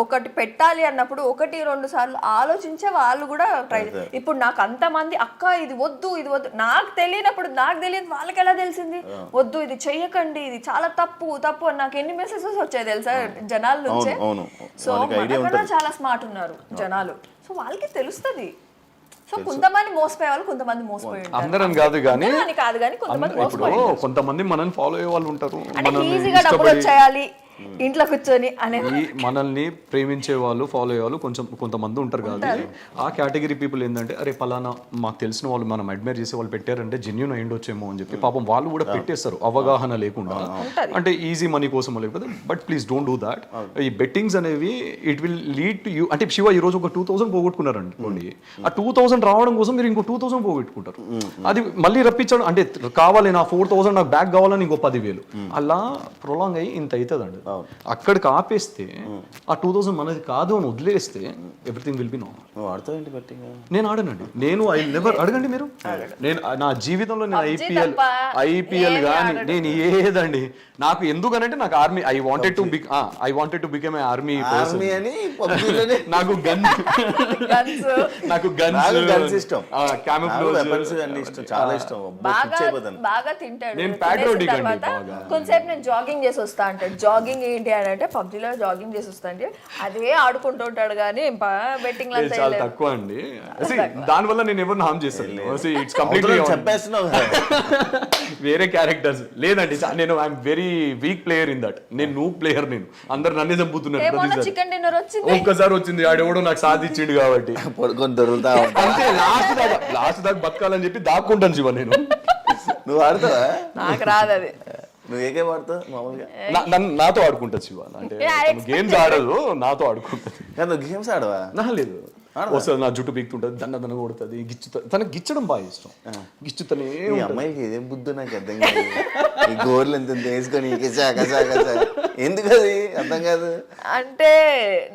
ఒకటి పెట్టాలి అన్నప్పుడు 1-2 సార్లు ఆలోచించే వాళ్ళు కూడా ట్రై. ఇప్పుడు నాకు అంతమంది అక్క ఇది వద్దు ఇది వద్దు, నాకు తెలియనప్పుడు నాకు తెలియదు వాళ్ళకి ఎలా తెలిసింది వద్దు ఇది చెయ్యకండి ఇది చాలా తప్పు తప్పు అని నాకు ఎన్ని మెసేజెస్ వచ్చాయి తెలుసా జనాల నుంచే. సో మనకన్నా చాలా స్మార్ట్ ఉన్నారు జనాలు, సో వాళ్ళకి తెలుస్తుంది. సో కొంతమంది మోసపోయే వాళ్ళు కొంతమంది మోసపోయి ఉంటారు, అందరం కాదు కానీ కాదు కానీ కొంతమంది ఇప్పుడు కొంతమంది మనల్ని ఫాలో అయ్యే వాళ్ళు ఉంటారు, అంటే మనల్ని ఈజీగా డబ్బులు వచ్చేయాలి ఇంట్లో కూర్చొని అనే మనల్ని ప్రేమించే వాళ్ళు ఫాలో అయ్యే వాళ్ళు కొంతమంది ఉంటారు కాదు. ఆ కేటగిరీ పీపుల్ ఏంటంటే అరే పలానా మాకు తెలిసిన వాళ్ళు మనం అడ్మైర్ చేసే వాళ్ళు పెట్టారంటే జెన్యూన్ అయ్యిండొచ్చేమో అని చెప్పి పాపం వాళ్ళు కూడా పెట్టేస్తారు అవగాహన లేకుండా, అంటే ఈజీ మనీ కోసం లేకపోతే. But please don't do that. ఈ బెట్టింగ్స్ అనేవి it will lead to you. అంటే శివ ఈ రోజు ఒక 2000 పోగొట్టుకున్నారు అనుకోండి, ఆ 2000 రావడం కోసం మీరు ఇంకో 2000 పోగొట్టుకుంటారు. అది మళ్ళీ రప్పించడం అంటే కావాలి నా 4000 నాకు బ్యాక్ కావాలని ఇంకో 10,000 అలా ప్రొలాంగ్ అయ్యి ఇంత అవుతుందండి. అక్కడికి ఆపేస్తే ఆ 2000 మనది కాదు అని వదిలేస్తే ఎవ్రీథింగ్ విల్ బి నార్మల్. నేను ఆడనండి, నేను ఐ నెవర్ అడగండి మీరు, నేను నా జీవితంలో నేను ఐపీఎల్ కానీ నేను ఏదండి నాకు ఎందుకనంటే నాకు army I wanted to become a army person. నాకు గన్స్ ఇష్టం, చాలా ఇష్టం, బాగా తింటాడు. నేను patriotic అండి బాగా. కొంతసేపు నేను జాగింగ్ చేసి వస్తా అంటాడు. జాగింగ్ ఏంటి అని అంటే పబ్జీలో జాగింగ్ చేసి వస్తా అంటే అదే ఆడుకుంటూ ఉంటాడు కానీ బెట్టింగ్ చాలా తక్కువ అండి. దానివల్ల నేను ఎవరిని హామ్ చేస్తాను, ఇట్స్ కంప్లీట్లీ చెప్పేస్తున్నావు వేరే క్యారెక్టర్స్ లేదండి. నేను I'm very weak player in that. నేను నూ ప్లేయర్, నేను అందరు నన్నే చంపుతున్నారు. చికెన్ డిన్నర్ వచ్చింది ఒక్కసారి వచ్చింది ఆడెవడో నాకు సాధించిండు కాబట్టి పడుకొని దొరుకుతా అంతే. లాస్ట్ దాకా బతకాలని చెప్పి దాక్కుంటాను శివ నేను. నువ్వు ఆడతావా? నాకు రాదు అది. నువ్వు ఏకే ఆడతావు మామూలుగా? నాతో ఆడుకుంటది శివ, అంటే గేమ్స్ ఆడదు నాతో ఆడుకుంటది. నువ్వు గేమ్స్ ఆడవా? లేదు వస్తుంది, నా జుట్టు పీక్తుంటది, దన్న కొడుతుంది, తనకి గిచ్చడం బాగా ఇష్టం. గిచ్చుతనే ఈ అమ్మాయికి ఏదేం బుద్ధి నాకు అర్థం కాదు. ఈ గోర్లు ఎంత వేసుకొని ఎందుకు అది అర్థం కాదు. అంటే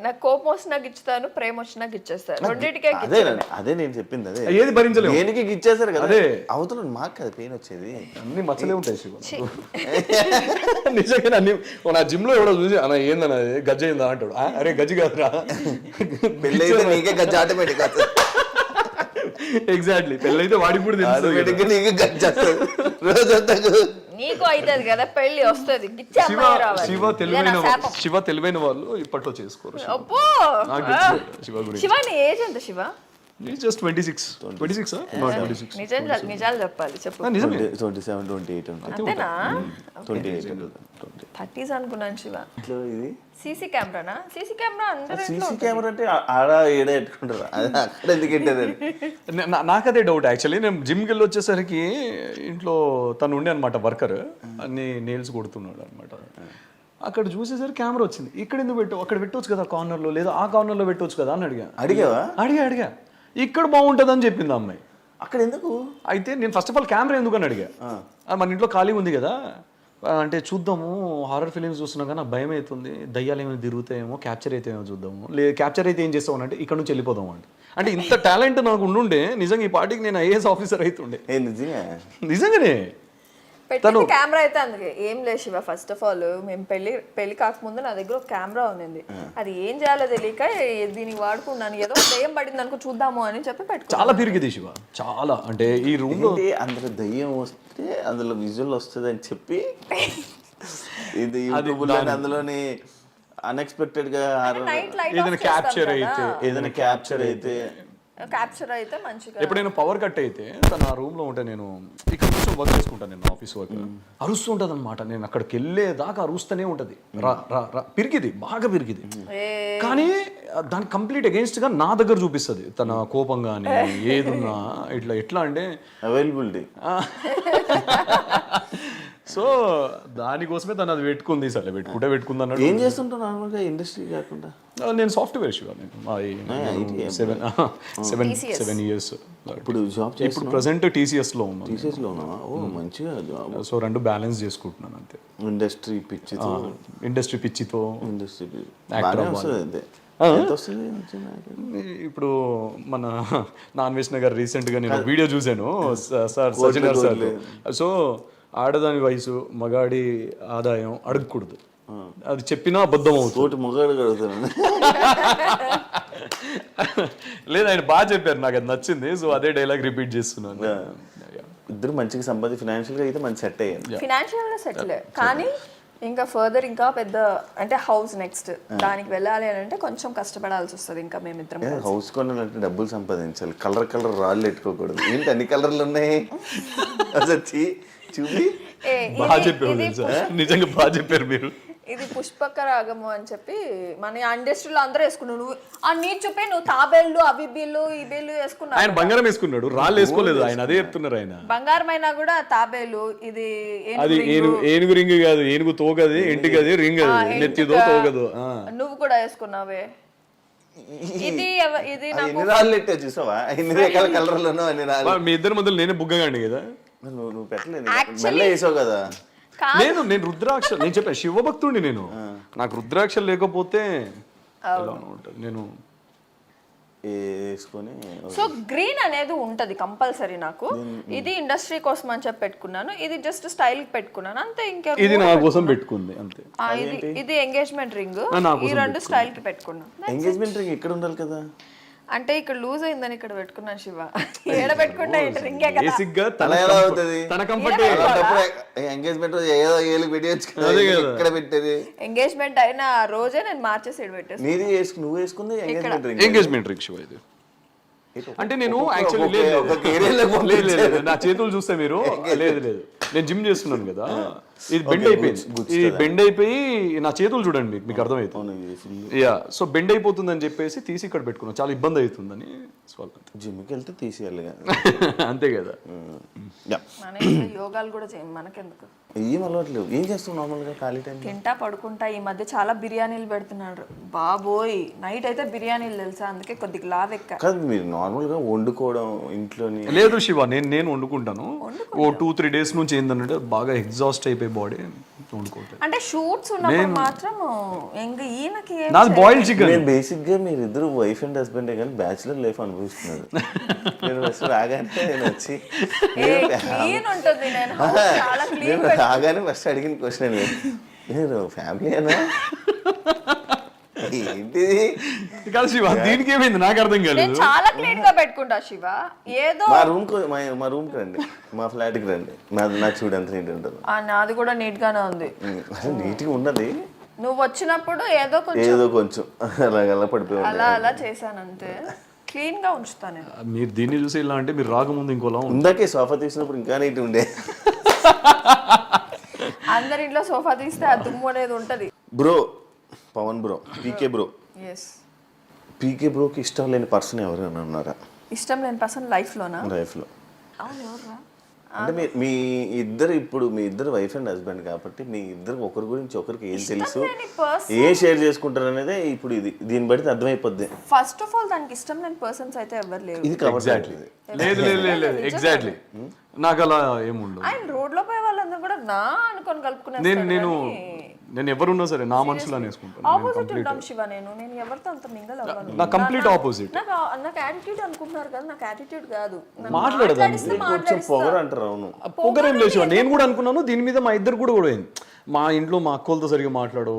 నాకు కోపం వచ్చినా గిచ్చుతాను, ప్రేమ వచ్చినా గిచ్చేస్తాను, రెండింటికే. అదే నేను చెప్పింది, అదే ఏది భరించలేదు దేనికి గిచ్చేస్తారు కదా. అదే అవతల మాకు కదా పెయిన్ వచ్చేది. అన్ని మచ్చలే ఉంటాయి శివ నిజంగా. అన్ని నా జిమ్ లో ఎవడో చూసి అన్న ఏందన్న గజ్జ అయిందా అంటాడు. అరే గజ్జి కాదురా, పెళ్ళి అయితే నీకే గజ్జ ఆటోమేటిక్ వస్తుంది. ఎగ్జాక్ట్లీ, పెళ్ళైతే వాడికి కూడా నీకు అవుతుంది కదా పెళ్లి వస్తుంది. శివ తెలివైన వాళ్ళు ఇప్పట్లో చేసుకోరు. శివ నీ ఏజ్ ఎంత శివ? జస్ట్ 26. నిజాలు చెప్పాలి చెప్పు. 27, 28 అంతేనా? 28 30s అనుకున్నాను శివ. ఇది సీసీ కెమెరానా? సీసీ కెమెరా సీసీ కెమెరా అంటే ఆడ ఏడ పెట్టుకుంటారు, అక్కడ ఎందుకు పెట్టారు? నాకదే డౌట్ యాక్చువల్లీ. నేను జిమ్కి వెళ్ళి వచ్చేసరికి ఇంట్లో తను ఉండే అనమాట వర్కర్, అన్ని నేల్స్ కొడుతున్నాడు అనమాట. అక్కడ చూసేసరికి కెమెరా వచ్చింది. ఇక్కడ ఎందుకు పెట్టావు, అక్కడ పెట్టవచ్చు కదా కార్నర్లో, లేదా ఆ కార్నర్లో పెట్టవచ్చు కదా అని అడిగా. ఇక్కడ బాగుంటుంది అని చెప్పింది అమ్మాయి. అక్కడ ఎందుకు? అయితే నేను ఫస్ట్ ఆఫ్ ఆల్ కెమెరా ఎందుకు అని అడిగా. మన ఇంట్లో ఖాళీ ఉంది కదా అంటే చూద్దాము, హారర్ ఫిలిమ్స్ చూస్తున్నాం కానీ నాకు భయం అవుతుంది, దయ్యాలు ఏమైనా తిరుగుతాయేమో, క్యాప్చర్ అయితే ఏమో చూద్దాము, లేదు క్యాప్చర్ అయితే ఏం చేస్తావు అంటే ఇక్కడ నుంచి వెళ్ళిపోదాం అంటే ఇంత టాలెంట్ నాకు ఉండుండే నిజంగా ఈ పార్టీకి నేను ఐఏఎస్ ఆఫీసర్ అవుతుండే. నిజంగానే పెట్టింది కెమెరా అయితే. అందుకే ఏం లేదు శివ, ఫస్ట్ ఆఫ్ ఆల్ మేము పెళ్లి కాకముందు నా దగ్గర ఒక కెమెరా ఉంది. అది ఏం చేయాలో తెలియక దీనికి వాడుకున్నాను. ఏదో దయ్యం పడింది అనుకో చూద్దాము అని చెప్పి పెట్టుకున్నాను. చాలా పెరిగింది శివ, చాలా. అంటే ఈ రూమ్ లో అందులో దయ్యం వస్తే అందులో విజువల్ వస్తుంది అని చెప్పి ఇది అందులోని అన్ఎక్స్పెక్టెడ్ గా ఏదైనా క్యాప్చర్ అయితే మంచిగా. ఎప్పుడైనా పవర్ కట్ అయితే తను ఆ రూమ్ లో ఉంటే నేను ఇక్కడ కూర్చొని వర్క్ చేసుకుంటాను, నేను ఆఫీస్ వర్క్ అరుస్తుంటది అనమాట. నేను అక్కడికి వెళ్ళేదాకా అరుస్తూనే ఉంటది, పిరికిది బాగా పిరికిది. కానీ దానికి కంప్లీట్ అగేన్స్ట్ గా నా దగ్గర చూపిస్తుంది తన కోపం కానీ ఏదున్నా. ఎట్లా అంటే అవైలబిలిటీ సో దానికోసమే తను అది పెట్టుకుంది, సరే పెట్టుకుంది అన్నాడు. ఏం చేస్తుంటావు నార్మల్గా ఇండస్ట్రీ కాకుండా? నేను సాఫ్ట్వేర్ శివ, నేను 7 years. ఇప్పుడు జాబ్ ఇప్పుడు ప్రెసెంట్ TCSలో ఉన్నాను. టీసీఎస్లో ఉన్నావా? ఓ మంచిగా జాబ్. సో 2 బ్యాలెన్స్ చేసుకుంటున్నాను అంతే. ఇండస్ట్రీ పిచ్చితో ఇండస్ట్రీ పిచ్చితో ఇండస్ట్రీ Actor బాగానే వస్తుంది అంతే. ఎంత వస్తుంది ఇప్పుడు మన నాన్ వెజ్ నగర్ రీసెంట్గా నేను వీడియో చూశాను సార్ సజ్జనర్ సార్. సో ఆడదాని వయసు మగాడి ఆదాయం అడగకూడదు, అది చెప్పినా అబద్ధం అవుతుంది. తోటి మొగాడు కడుగుతాను. లేదు ఆయన బాగా చెప్పారు, నాకు అది నచ్చింది. సో అదే డైలాగ్ రిపీట్ చేస్తున్నాను. ఇద్దరు మంచిగా సంపాది ఫినాన్షియల్గా అయితే మంచి సెట్ అయ్యారు. ఫినాన్షియల్గా సెటిల్, కానీ ఇంకా ఫర్దర్ ఇంకా పెద్ద అంటే హౌస్ నెక్స్ట్ దానికి వెళ్ళాలి అని అంటే కొంచెం కష్టపడాల్సి వస్తుంది. ఇంకా మేమిద్దరం హౌస్ కొనాలంటే డబ్బులు సంపాదించాలి, కలర్ రాళ్ళు పెట్టుకోకూడదు. ఏంటి అన్ని కలర్లు ఉన్నాయి వచ్చి చూపి. బాగా చెప్పారు తెలుసా, నిజంగా బాగా చెప్పారు మీరు. ఇది పుష్పక రాగము అని చెప్పి మన ఇండస్ట్రీలో అందరూ వేసుకున్నావు. నువ్వు ఆ నీట్ చూపి నువ్వు తాబేళ్ళు అవి బీళ్ళు ఈ బీళ్ళు వేసుకున్నావు. ఆయన బంగారం వేసుకున్నాడు, రాళ్ళు వేసుకోలేదు. ఆయన అదే చెప్తున్నారు. ఆయన బంగారం అయినా కూడా తాబేలు. ఇది అది ఏనుగు రింగ్ కాదు, ఏనుగు తోగది, ఇంటికి అది రింగ్, నెత్తిదో తోగదు. నువ్వు కూడా వేసుకున్నావే. ఇది ఇది ఎన్ని రాళ్ళు పెట్టావు చూసావా? ఎన్ని రకాల కలర్లను అన్ని రాళ్ళు. మీ ఇద్దరి మధ్యలో నేనే బుగ్గగాండి కదా. నువ్వు పెట్టలేదు, మెల్ల వేసావు కదా. నేను రుద్రాక్ష, నేను చెప్పాను శివభక్తుడిని నేను. నాకు రుద్రాక్ష లేకపోతే ఎలా ఉంటుంది. నేను వేసుకొని సో గ్రీన్ అనేది ఉంటది కంపల్సరీ నాకు. ఇది ఇండస్ట్రీ కోసం అని చెప్పి పెట్టుకున్నాను, ఇది జస్ట్ స్టైల్ కి పెట్టుకున్నాను అంతే. ఇంకా ఇది నా కోసం పెట్టుకుంది అంతే. ఇది ఎంగేజ్మెంట్ రింగ్, ఈ 2 స్టైల్ కి పెట్టుకున్నాను. ఎంగేజ్మెంట్ రింగ్ ఇక్కడ ఉండాలి కదా. అంటే ఇక్కడ లూజ్ అయిందని ఇక్కడ పెట్టుకున్నాను శివ. ఏడ పెట్టుకున్నా రింగే కదా. బేసిక్ గా అలా ఎలా అవుతుంది? తన కంఫర్ట్. ఎంగేజ్మెంట్ ఏదో ఏళ్ళు పెట్టేయచ్చు ఇక్కడ పెట్టేది. ఎంగేజ్మెంట్ అయిన రోజే నేను మార్చేసి ఇక్కడ పెట్టేసి. నీది నువ్వు వేసుకుంది engagement ring. Engagement ring Shiva ఇది. అంటే నేను యాక్చువల్లీ నా చేతులు చూస్తే మీరు లేదు నేను జిమ్ చేస్తున్నాను కదా, ఇది బెండ్ అయిపోయింది. ఇది బెండ్ అయిపోయి నా చేతులు చూడండి మీకు అర్థమవుతుంది. యా, సో బెండ్ అయిపోతుంది అని చెప్పేసి తీసి ఇక్కడ పెట్టుకున్నాను, చాలా ఇబ్బంది అవుతుందని. జిమ్కి వెళ్తే తీసేయాలి అంతే కదా. యోగాలు కూడా చేయం మనకెందుకు. ఏం అలవాట్లేవు. ఏం చేస్తావు నార్మల్గా ఖాళీ టైం? తింటా పడుకుంటా. ఈ మధ్య చాలా బిర్యానీలు పెడుతున్నాడు బాబోయ్. నైట్ అయితే బిర్యానీలు తెలుసా, అందుకే కొద్దిగా లావెక్క. కాదు మీరు నార్మల్గా వండుకోవడం ఇంట్లోని? లేదు శివ, నేను వండుకుంటాను. ఓ 2-3 days నుంచి ఏంటంటే బాగా ఎగ్జాస్ట్ అయిపోయి బాడీ వండుకోవట్లేదు. అంటే షూట్స్ ఉన్నప్పుడు మాత్రం ఇంకా ఈయనకి నాది బాయిల్డ్ చికెన్. నేను బేసిక్గా మీరిద్దరు వైఫ్ అండ్ హస్బెండే కానీ బ్యాచులర్ లైఫ్ అనుభవిస్తున్నారు. నేను ఫస్ట్ రాగానే నేను వచ్చి క్లీన్ ఉంటుంది. నేను చాలా క్లీన్ రాగానే ఫస్ట్ అడిగిన క్వశ్చన్ మీరు ఫ్యామిలీ అనా ఏంటిది కాదు శివ, దీనికి ఏమైంది నాకు అర్థం కాలేదు. నేను చాలా క్లీన్ గా పెట్టుకుంటా శివ. ఏదో మా రూమ్ కి రండి, మా ఫ్లాట్ కి రండి, నా చూడు ఎంత నీట్ ఉంటుంది. నాది కూడా నీట్ గానే ఉంది. నీట్ గా ఉన్నది. నువ్వు వచ్చినప్పుడు ఏదో కొంచెం అలా పడిపోయి అలా చేశాను అంతే. క్లీన్ గా ఉంచుతాను నేను. మీరు దీన్ని చూసి ఇలా అంటే మీరు రాకముందు ఇంకోలా ఇందాకే సోఫా తీసినప్పుడు ఇంకా నీట్ ఉండే. అందరి ఇంట్లో సోఫా తీస్తే ఆ దుమ్ము అనేది ఉంటది. బ్రో పవన్ బ్రో, పీకే బ్రో. పీకే బ్రోకి ఇష్టం లేని పర్సన్ ఎవరైనా ఉన్నారా? ఇష్టం లేని పర్సన్ లైఫ్లోనా? లైఫ్లో అవును, ఎవర్రా? అంటే మీ ఇద్దరు వైఫ్ అండ్ హస్బెండ్ కాబట్టి మీ ఇద్దరు ఒకరి గురించి ఒకరికి ఏం తెలుసు, ఏ షేర్ చేసుకుంటారు అనేది ఇప్పుడు దీన్ని బట్టి అర్థమైపోద్ది. ఫస్ట్ ఆఫ్ ఆల్ దానికి ఇష్టం లేని పర్సన్స్ అయితే ఎవరు లేరు. ఇది ఎగ్జాక్ట్లీ లేదు ఎగ్జాక్ట్లీ నాకు అలా ఏముండదు. ఆయన రోడ్ లో పోయే వాళ్ళందరూ కూడా నా అనుకొని కలుపుకునే నేను ఎవరున్నా సరే నా మనసులో వేసుకుంటాను. ఆపోజిట్ ఉంటాం శివ. నేను ఎవరితో అంత మింగల్ అవ్వను. నా కంప్లీట్ ఆపోజిట్. నాకు యాటిట్యూడ్ అనుకుంటున్నారు కదా, నాకు యాటిట్యూడ్ కాదు. కొంచెం పొగరు అంటారు. అవును, పొగరేం లేదు. నేను కూడా అనుకున్నాను దీని మీద. మా ఇద్దరు కూడా పోయింది. మా ఇంట్లో మా అక్కలతో సరిగా మాట్లాడు.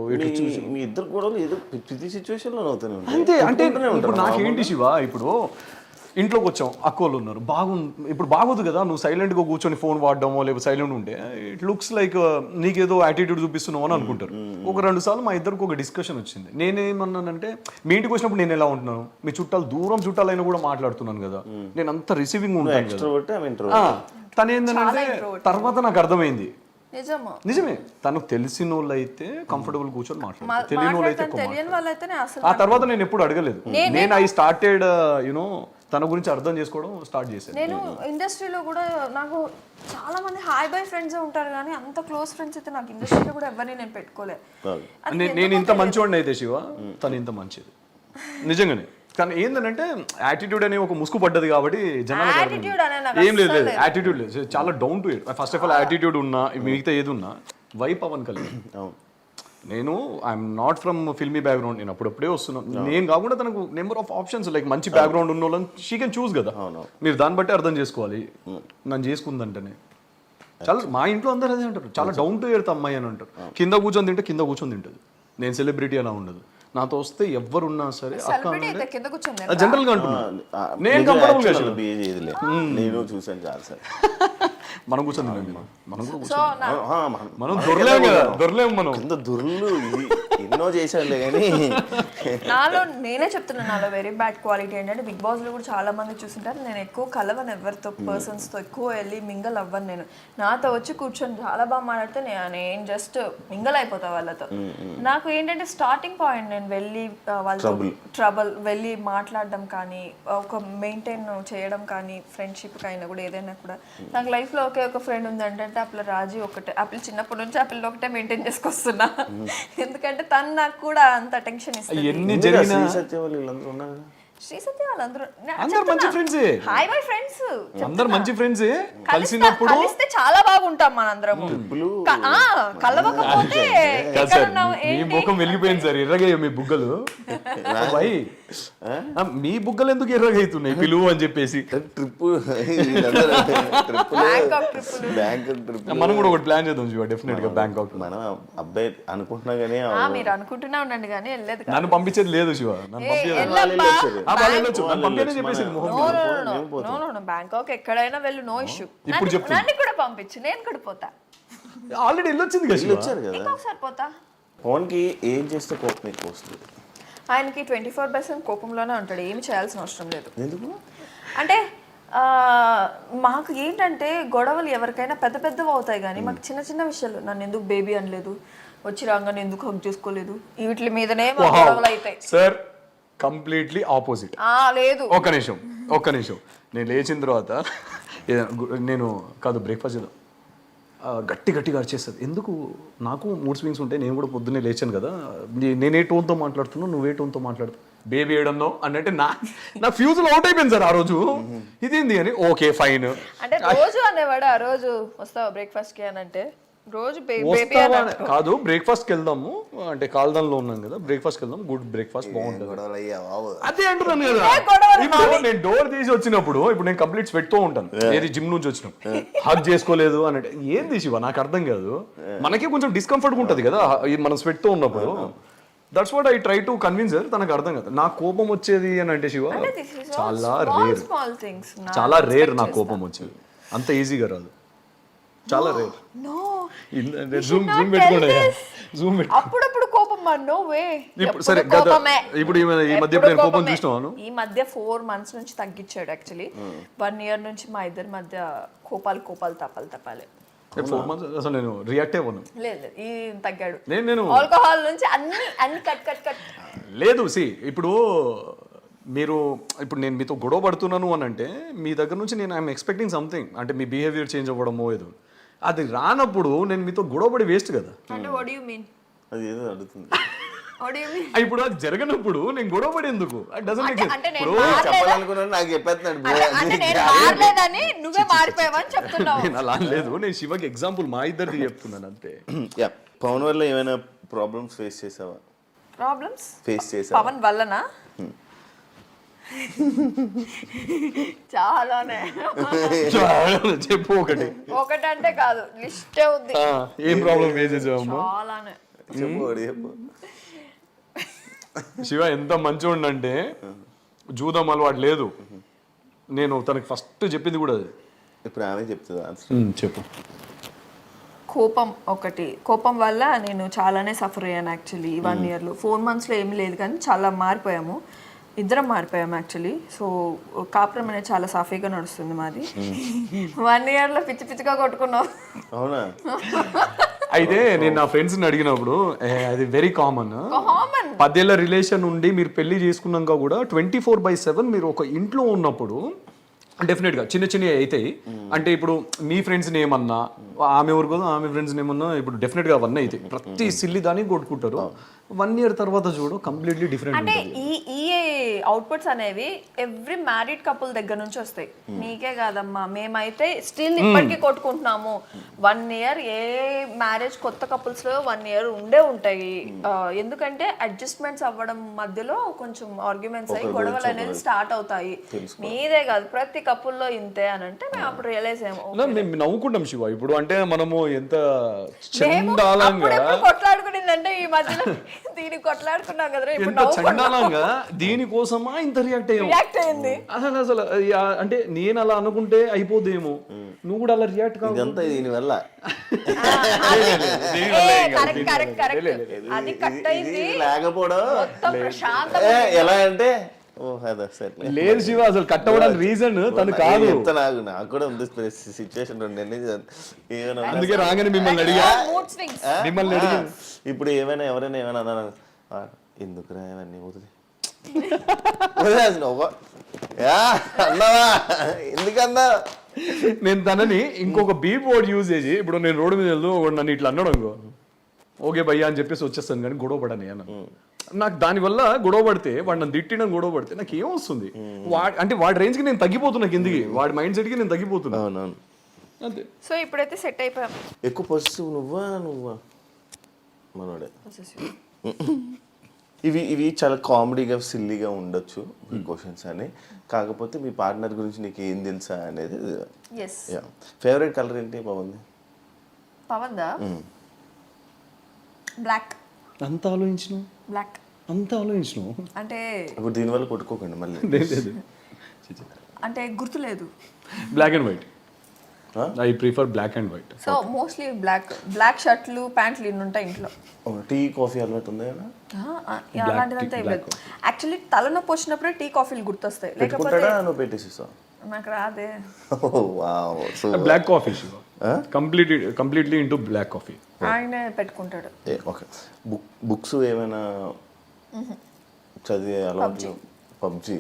మీ ఇద్దరు కూడా ఏదో ప్రతి సిచ్యువేషన్ లో అవుతానే అంతే. అంటే ఇప్పుడు నాకేంటి శివ, ఇప్పుడు ఇంట్లోకి వచ్చాం, అక్కోళ్ళు ఉన్నారు, ఇప్పుడు బాగోదు కదా నువ్వు సైలెంట్గా కూర్చొని ఫోన్ వాడడమో లేకపోతే సైలెంట్ ఉంటే. ఇట్ లుక్స్ లైక్ నీకేదో యాటిట్యూడ్ చూపిస్తున్నావు అని అనుకుంటారు. ఒక 2 సార్లు మా ఇద్దరికి ఒక డిస్కషన్ వచ్చింది. నేనేమన్నానంటే మీ ఇంటికి వచ్చినప్పుడు నేను ఎలా ఉంటున్నాను, మీ చుట్టాలు దూరం చుట్టాలైనా కూడా మాట్లాడుతున్నాను కదా, నేను అంత రిసీవింగ్ ఉంటాను. తను ఏంటంటే తర్వాత నాకు అర్థమైంది నిజమే, తనకు తెలిసిన వాళ్ళు అయితే కంఫర్టబుల్ కూర్చొని మాట్లాడతారు, తెలియని వాళ్ళు అయితే. ఆ తర్వాత నేను ఎప్పుడు అడగలేదు. నేను ఐ స్టార్టెడ్ యునో తన గురించి అర్థం చేసుకోవడం స్టార్ట్ చేశాను. నేను ఇండస్ట్రీలో కూడా నాకు చాలా మంది హాయ్ బై ఫ్రెండ్స్ ఉంటారు కానీ అంత క్లోజ్ ఫ్రెండ్స్ అయితే నాకు ఇండస్ట్రీలో కూడా ఎవరిని నేను పెట్టుకోలే. నేను ఇంత మంచివాడిని అయితే శివ, తను ఇంత మంచిది నిజంగానే. కానీ ఏంటంటే యాటిట్యూడ్ అనే ఒక ముసుగు పడ్డది కాబట్టి Attitude అనే నాకు ఏం లేదు లేదు యాటిట్యూడ్ లేదు, చాలా down to it. First of all attitude ఉన్నా మిగతా ఏది ఉన్నా వై పవన్ కళ్యాణ్. నేను I'm not from filmy background, నేను అప్పుడప్పుడే వస్తున్నాను. నేను కాకుండా తనకు నెంబర్ ఆఫ్ ఆప్షన్స్ లైక్ మంచి బ్యాక్గ్రౌండ్ ఉన్న వాళ్ళని షీ కెన్ చూస్ కదా. మీరు దాన్ని బట్టి అర్థం చేసుకోవాలి. నన్ను చేసుకుందంటేనే చాలా మా ఇంట్లో అందరూ అదే అంటారు, చాలా డౌన్ టు ఎర్త్ అమ్మాయి అని అంటారు. కింద కూర్చొని తింటే కింద కూర్చొని తింటుంది. నేను సెలబ్రిటీ అలా ఉండదు. నాతో వస్తే ఎవరున్నా సరే జనరల్ గా అంటున్నా, నేను కంఫర్టబుల్ గా నేను చూసాను చాలా సార్. మనం కూర్చొని మనం కూడా మనం దొరలేము కదా, దొరలేము మనం. కింద దొరలు ఎన్నో చేశాడులే కానీ నాలో నేనే చెప్తున్నాను, నాలో వెరీ బ్యాడ్ క్వాలిటీ ఏంటంటే బిగ్ బాస్ లో కూడా చాలా మంది చూస్తుంటారు, నేను ఎక్కువ కలవను ఎవరితో, పర్సన్స్ తో ఎక్కువ వెళ్ళి మింగల్ అవ్వను. నేను నాతో వచ్చి కూర్చొని చాలా బాగా మాట్లాడితే నేను జస్ట్ మింగల్ అయిపోతా వాళ్ళతో. నాకు ఏంటంటే స్టార్టింగ్ పాయింట్ నేను వెళ్ళి వాళ్ళతో ట్రబుల్ వెళ్ళి మాట్లాడడం కానీ ఒక మెయింటైన్ చేయడం కానీ ఫ్రెండ్షిప్ అయినా కూడా ఏదైనా కూడా. నాకు లైఫ్ లో ఒకే ఒక ఫ్రెండ్ ఉందంటే ఆ పిల్ల రాజీ ఒకటే. ఆ పిల్ల చిన్నప్పటి నుంచి ఆ పిల్ల ఒకటే మెయింటైన్ చేసుకొస్తున్నా, ఎందుకంటే తను నాకు కూడా అంత టెన్షన్ ఇస్తుంది. ఎన్ని జరిగినా శ్రీ సత్య వాళ్ళందరూ అందరు మంచి ఫ్రెండ్స్, హాయ్ బై ఫ్రెండ్స్, అందరు మంచి ఫ్రెండ్స్. కలిసినప్పుడు కలిస్తే చాలా బాగుంటాం మనందరం. కలవకపోతే మీ ముఖం వెలిగిపోయింది సార్, ఎర్రగయ్య మీ బుగ్గలు. మీ బుగ్గలు ఎందుకు ఎర్రగైతున్నాయి పిలువు అని చెప్పేసి. ట్రిప్ మనం కూడా ఒకటి ప్లాన్ చేద్దాం చూడ, డెఫినెట్ గా బ్యాంకాక్. మనం అబ్బాయి అనుకుంటున్నా కానీ మీరు అనుకుంటున్నా ఉండండి కానీ వెళ్ళలేదు. నన్ను పంపించేది లేదు శివ, నన్ను బ్యాంకాక్ ఎక్కడైనా వెళ్ళు, నో ఇష్యూ. ఇప్పుడు చెప్పు, నన్ను కూడా పంపించు, నేను కూడా పోతా. ఆల్రెడీ వెళ్ళొచ్చింది కదా, వచ్చారు కదా. ఇంకొకసారి పోతా. పవన్ కి ఏం చేస్తే కోపం ఎక్కువ వస్తుంది? ఆయనకి 24% కోపంలోనే ఉంటాడు, ఏమి చేయాల్సిన అవసరం లేదు. ఎందుకు అంటే మాకు ఏంటంటే గొడవలు ఎవరికైనా పెద్ద పెద్దవి అవుతాయి కానీ మాకు చిన్న చిన్న విషయాలు, నన్ను ఎందుకు బేబీ అనలేదు, వచ్చి రాగానే ఎందుకు హక్ చేసుకోలేదు, వీటి మీదనే గొడవలు అవుతాయి సార్. Completely opposite. లేదు ఒక్క నిమిషం నేను లేచిన తర్వాత నేను కాదు బ్రేక్ఫాస్ట్ చేద్దాం, గట్టిగా అరిచేస్తుంది. ఎందుకు? నాకు మూడ్ స్వింగ్స్ ఉంటాయి, నేను కూడా పొద్దున్నే లేచాను కదా, నేనే టోన్తో మాట్లాడుతున్నావు, నువ్వే టోన్తో మాట్లాడుతావు, బేబీ ఏడన్నో అంటే నా ఫ్యూజులు అవుట్ అయిపోయింది సార్ ఆ రోజు. ఇదేంది అని ఓకే ఫైన్ అంటే రోజు అనేవాడు. ఆ రోజు వస్తావా బ్రేక్ఫాస్ట్ కి అని అంటే రోజు కాదు, బ్రేక్ఫాస్ట్ కి వెళ్దాము అంటే కాల్దాన్లో ఉన్నాం కదా, బ్రేక్ఫాస్ట్ కి వెళ్దాం, గుడ్ బ్రేక్ఫాస్ట్ బాగుంటుంది అదే అంటున్నాను కదా. ఇప్పుడు నేను డోర్ తీసి వచ్చినప్పుడు ఇప్పుడు నేను కంప్లీట్ స్వెట్ తో ఉంటాను, ఏది జిమ్ నుంచి వచ్చిన హగ్ చేసుకోలేదు అని అంటే ఏంది శివ, నాకు అర్థం కాదు. మనకి కొంచెం డిస్కంఫర్ట్ ఉంటుంది కదా మనం స్వెట్ తో ఉన్నప్పుడు. That's what I try to convince her. తనకు అర్థం కాదు. నాకు కోపం వచ్చేది అని అంటే శివ చాలా రేర్ నాకు కోపం వచ్చేది, అంత ఈజీగా రాదు, చాలా రేర్. అప్పుడప్పుడు కోపం నో వే. సరే ఇప్పుడు ఈ మధ్య కోపం చూసినాను. ఈ మధ్య 4 months నుంచి తగ్గించాడు. యాక్చువల్లీ 1 year నుంచి మా ఇద్దరి మధ్య కోపాలు తప్పాలి. 4 months అసలు నేను రియాక్ట్ అవ్వను. లేదు ఈ తగ్గాడు. నేను ఆల్కహాల్ నుంచి అన్ని కట్ లేదు. సి ఇప్పుడు నేను మీతో గొడవ పడుతున్నాను అని అంటే మీ దగ్గర నుంచి నేను ఐఎమ్ ఎక్స్పెక్టింగ్ సంథింగ్, అంటే మీ బిహేవియర్ చేంజ్ అవ్వడమో ఏదో. అది రానప్పుడు నేను మీతో గొడవపడి వేస్ట్ కదా. అంటే వాట్ డు యు మీన్? అది ఏదో అడుగుతుంది. What do you mean? ఇప్పుడు అది జరగనప్పుడు నేను గొడవపడి ఎందుకు? అంటే నేను చెప్పాలనుకున్నాను, నాకు చెప్పేస్తున్నాడు. అంటే నేను మారలేదని నువ్వే మారిపోయావని చెప్తున్నావు. నేను అలా లేదు, నేను శివకి ఎగ్జాంపుల్ మా ఇద్దరిది చెప్తున్నాను అంతే. పవన్ వల్ల ఏమైనా ప్రాబ్లమ్స్ ఫేస్ చేసావా? ప్రాబ్లమ్స్ ఫేస్ చేసావా పవన్ వల్లనా? చాలానే. చెప్పు ఒకటంటే కాదు, లిస్టే ఉంది. ఏం ప్రాబ్లం ఫేస్ చేసావమ్మా? చాలానే. చెప్పు. శివ ఎంత మంచిగా అంటే జూదం అలవాటు లేదు. నేను తనకి ఫస్ట్ చెప్పింది కూడా అది. ఇప్పుడు ఆమె చెప్తుందా? చెప్పు. కోపం వల్ల నేను చాలానే సఫర్ అయ్యాను యాక్చువల్లీ. ఈ 1 year లో 4 months లో ఏమీ లేదు కానీ చాలా మారిపోయాము, ఇద్దరం మారిపోయాము యాక్చువల్లీ. సో కాపురం అనేది చాలా సాఫీగా నడుస్తుంది మాది. 1 year లో పిచ్చిగా కొట్టుకున్నాం. అవునా? అయితే నేను నా ఫ్రెండ్స్ ని అడిగినప్పుడు అది వెరీ కామన్. కామన్ 10 ఏళ్ల రిలేషన్ ఉండి మీరు పెళ్లి చేసుకున్నాక కూడా 24/7 మీరు ఒక ఇంట్లో ఉన్నప్పుడు డెఫినెట్ గా చిన్న చిన్నవి అవుతాయి. అంటే ఇప్పుడు మీ ఫ్రెండ్స్ ఏమన్నా ఆమె ఊరుకో ఆమె ఫ్రెండ్స్ ఏమన్నా ఇప్పుడు డెఫినెట్ గా అవన్నీ అవుతాయి. ప్రతి సిల్లి దానికి కొట్టుకుంటారు. 1 year తర్వాత చూడు కంప్లీట్లీ డిఫరెంట్ అంటే ఉంటుంది. ఈ అవుట్పుట్స్ అనేవి ఎవ్రీ మ్యారీడ్ కపుల్ దగ్గర నుంచి వస్తాయి. నీకే కాదమ్మా, మేమైతే స్టిల్ ఇప్పటికీ కొట్టుకుంటున్నాము. 1 year ఏ మ్యారేజ్ కొత్త కపుల్స్ లో 1 year ఉండే ఉంటాయి. ఎందుకంటే అడ్జస్ట్మెంట్స్ అవ్వడం మధ్యలో కొంచెం ఆర్గ్యుమెంట్స్ అయ్యి గొడవలు అనేది స్టార్ట్ అవుతాయి. మీదే కాదు ప్రతి కపుల్లో ఇంతే అని అంటే మేము అప్పుడు రియలైజ్ అయ్యాము. మేము నవ్వుకుంటాం శివ ఇప్పుడు. అంటే మనము ఎంత చండాలంగా కొట్లాడుకునిందంటే ఈ మధ్యలో దీన్ని కొట్లాడుకున్నాం కదా, ఎంత చండాలంగా దీనికోసమా ఇంత రియాక్ట్ అయింది. అసలు అంటే నేను అలా అనుకుంటే అయిపోదేమో, నువ్వు కూడా అలా రియాక్ట్ కావు. ఇదంతా దీనివల్ల అది కట్ అయింది లేకపోవడం ఎలా అంటే లేదు శివ, అసలు కట్ అవ్వడానికి రీజన్ తను కాదు. నాకు కూడా ఉంది సిచ్యువేషన్. అందుకే రాగానే మిమ్మల్ని అడిగా. ఇప్పుడు ఏమైనా ఎవరైనా ఏమైనా అన్నా ఎందుకురా ఇవన్నీ వదిలే అన్నావా ఎందుకన్నా. నేను తనని ఇంకొక బీప్ వర్డ్ యూజ్ చేసి ఇప్పుడు నేను రోడ్డు మీద వెళ్తూ నన్ను ఇట్లా అన్నాడు అనుకో, ఓకే భయ్యా అని చెప్పేసి వచ్చేస్తాను. కానీ గొడవ పడని అన్న నాకు దానివల్ల గొడవ పడితే వాడు నన్ను తిట్టిన గొడవ పడితే నాకు ఏమొస్తుంది? అంటే వాడి రేంజ్ కి నేను తగ్గిపోతున్నా, కిందికి వాడి మైండ్ సెట్ కి నేను తగ్గిపోతున్నా. అవునవును అంతే. సో ఇప్పుడైతే సెట్ అయిపోయాం. ఎక్కువ పొజిటివ్ నువ్వా మనోడే. ఇవి చాలా కామెడీగా సిల్లీగా ఉండొచ్చు క్వశ్చన్స్ అని. కాకపోతే మీ పార్ట్నర్ గురించి నీకు ఏం తెలుసా అనేది. ఫేవరెట్ కలర్ ఏంటి పవన్ది? పవన్దా బ్లాక్. అంత ఆలోచించను బ్లాక్ అంత ఆలోచించను అంటే ఇప్పుడు దీనివల్ల కొట్టుకోకండి మళ్ళీ. లేదు అంటే గుర్తులేదు. Black and white. I prefer black and white. So mostly black షర్ట్లు ప్యాంట్లు ఇన్ని ఉంటాయి ఇంట్లో. టీ కాఫీ అలవాటు ఉంది కదా? అలాంటిదంతా ఏం లేదు. యాక్చువల్లీ తలనొప్పి వచ్చినప్పుడే టీ కాఫీలు గుర్తొస్తాయి. లేకపోతే నువ్వు పెట్టేసిస్తావు. నాకు రాదే. Black coffee completely into black coffee. ఆయనే పెట్టుకుంటాడు. ఓకే. బుక్స్ ఏమైనా చదివే అలవాటు? పబ్జీ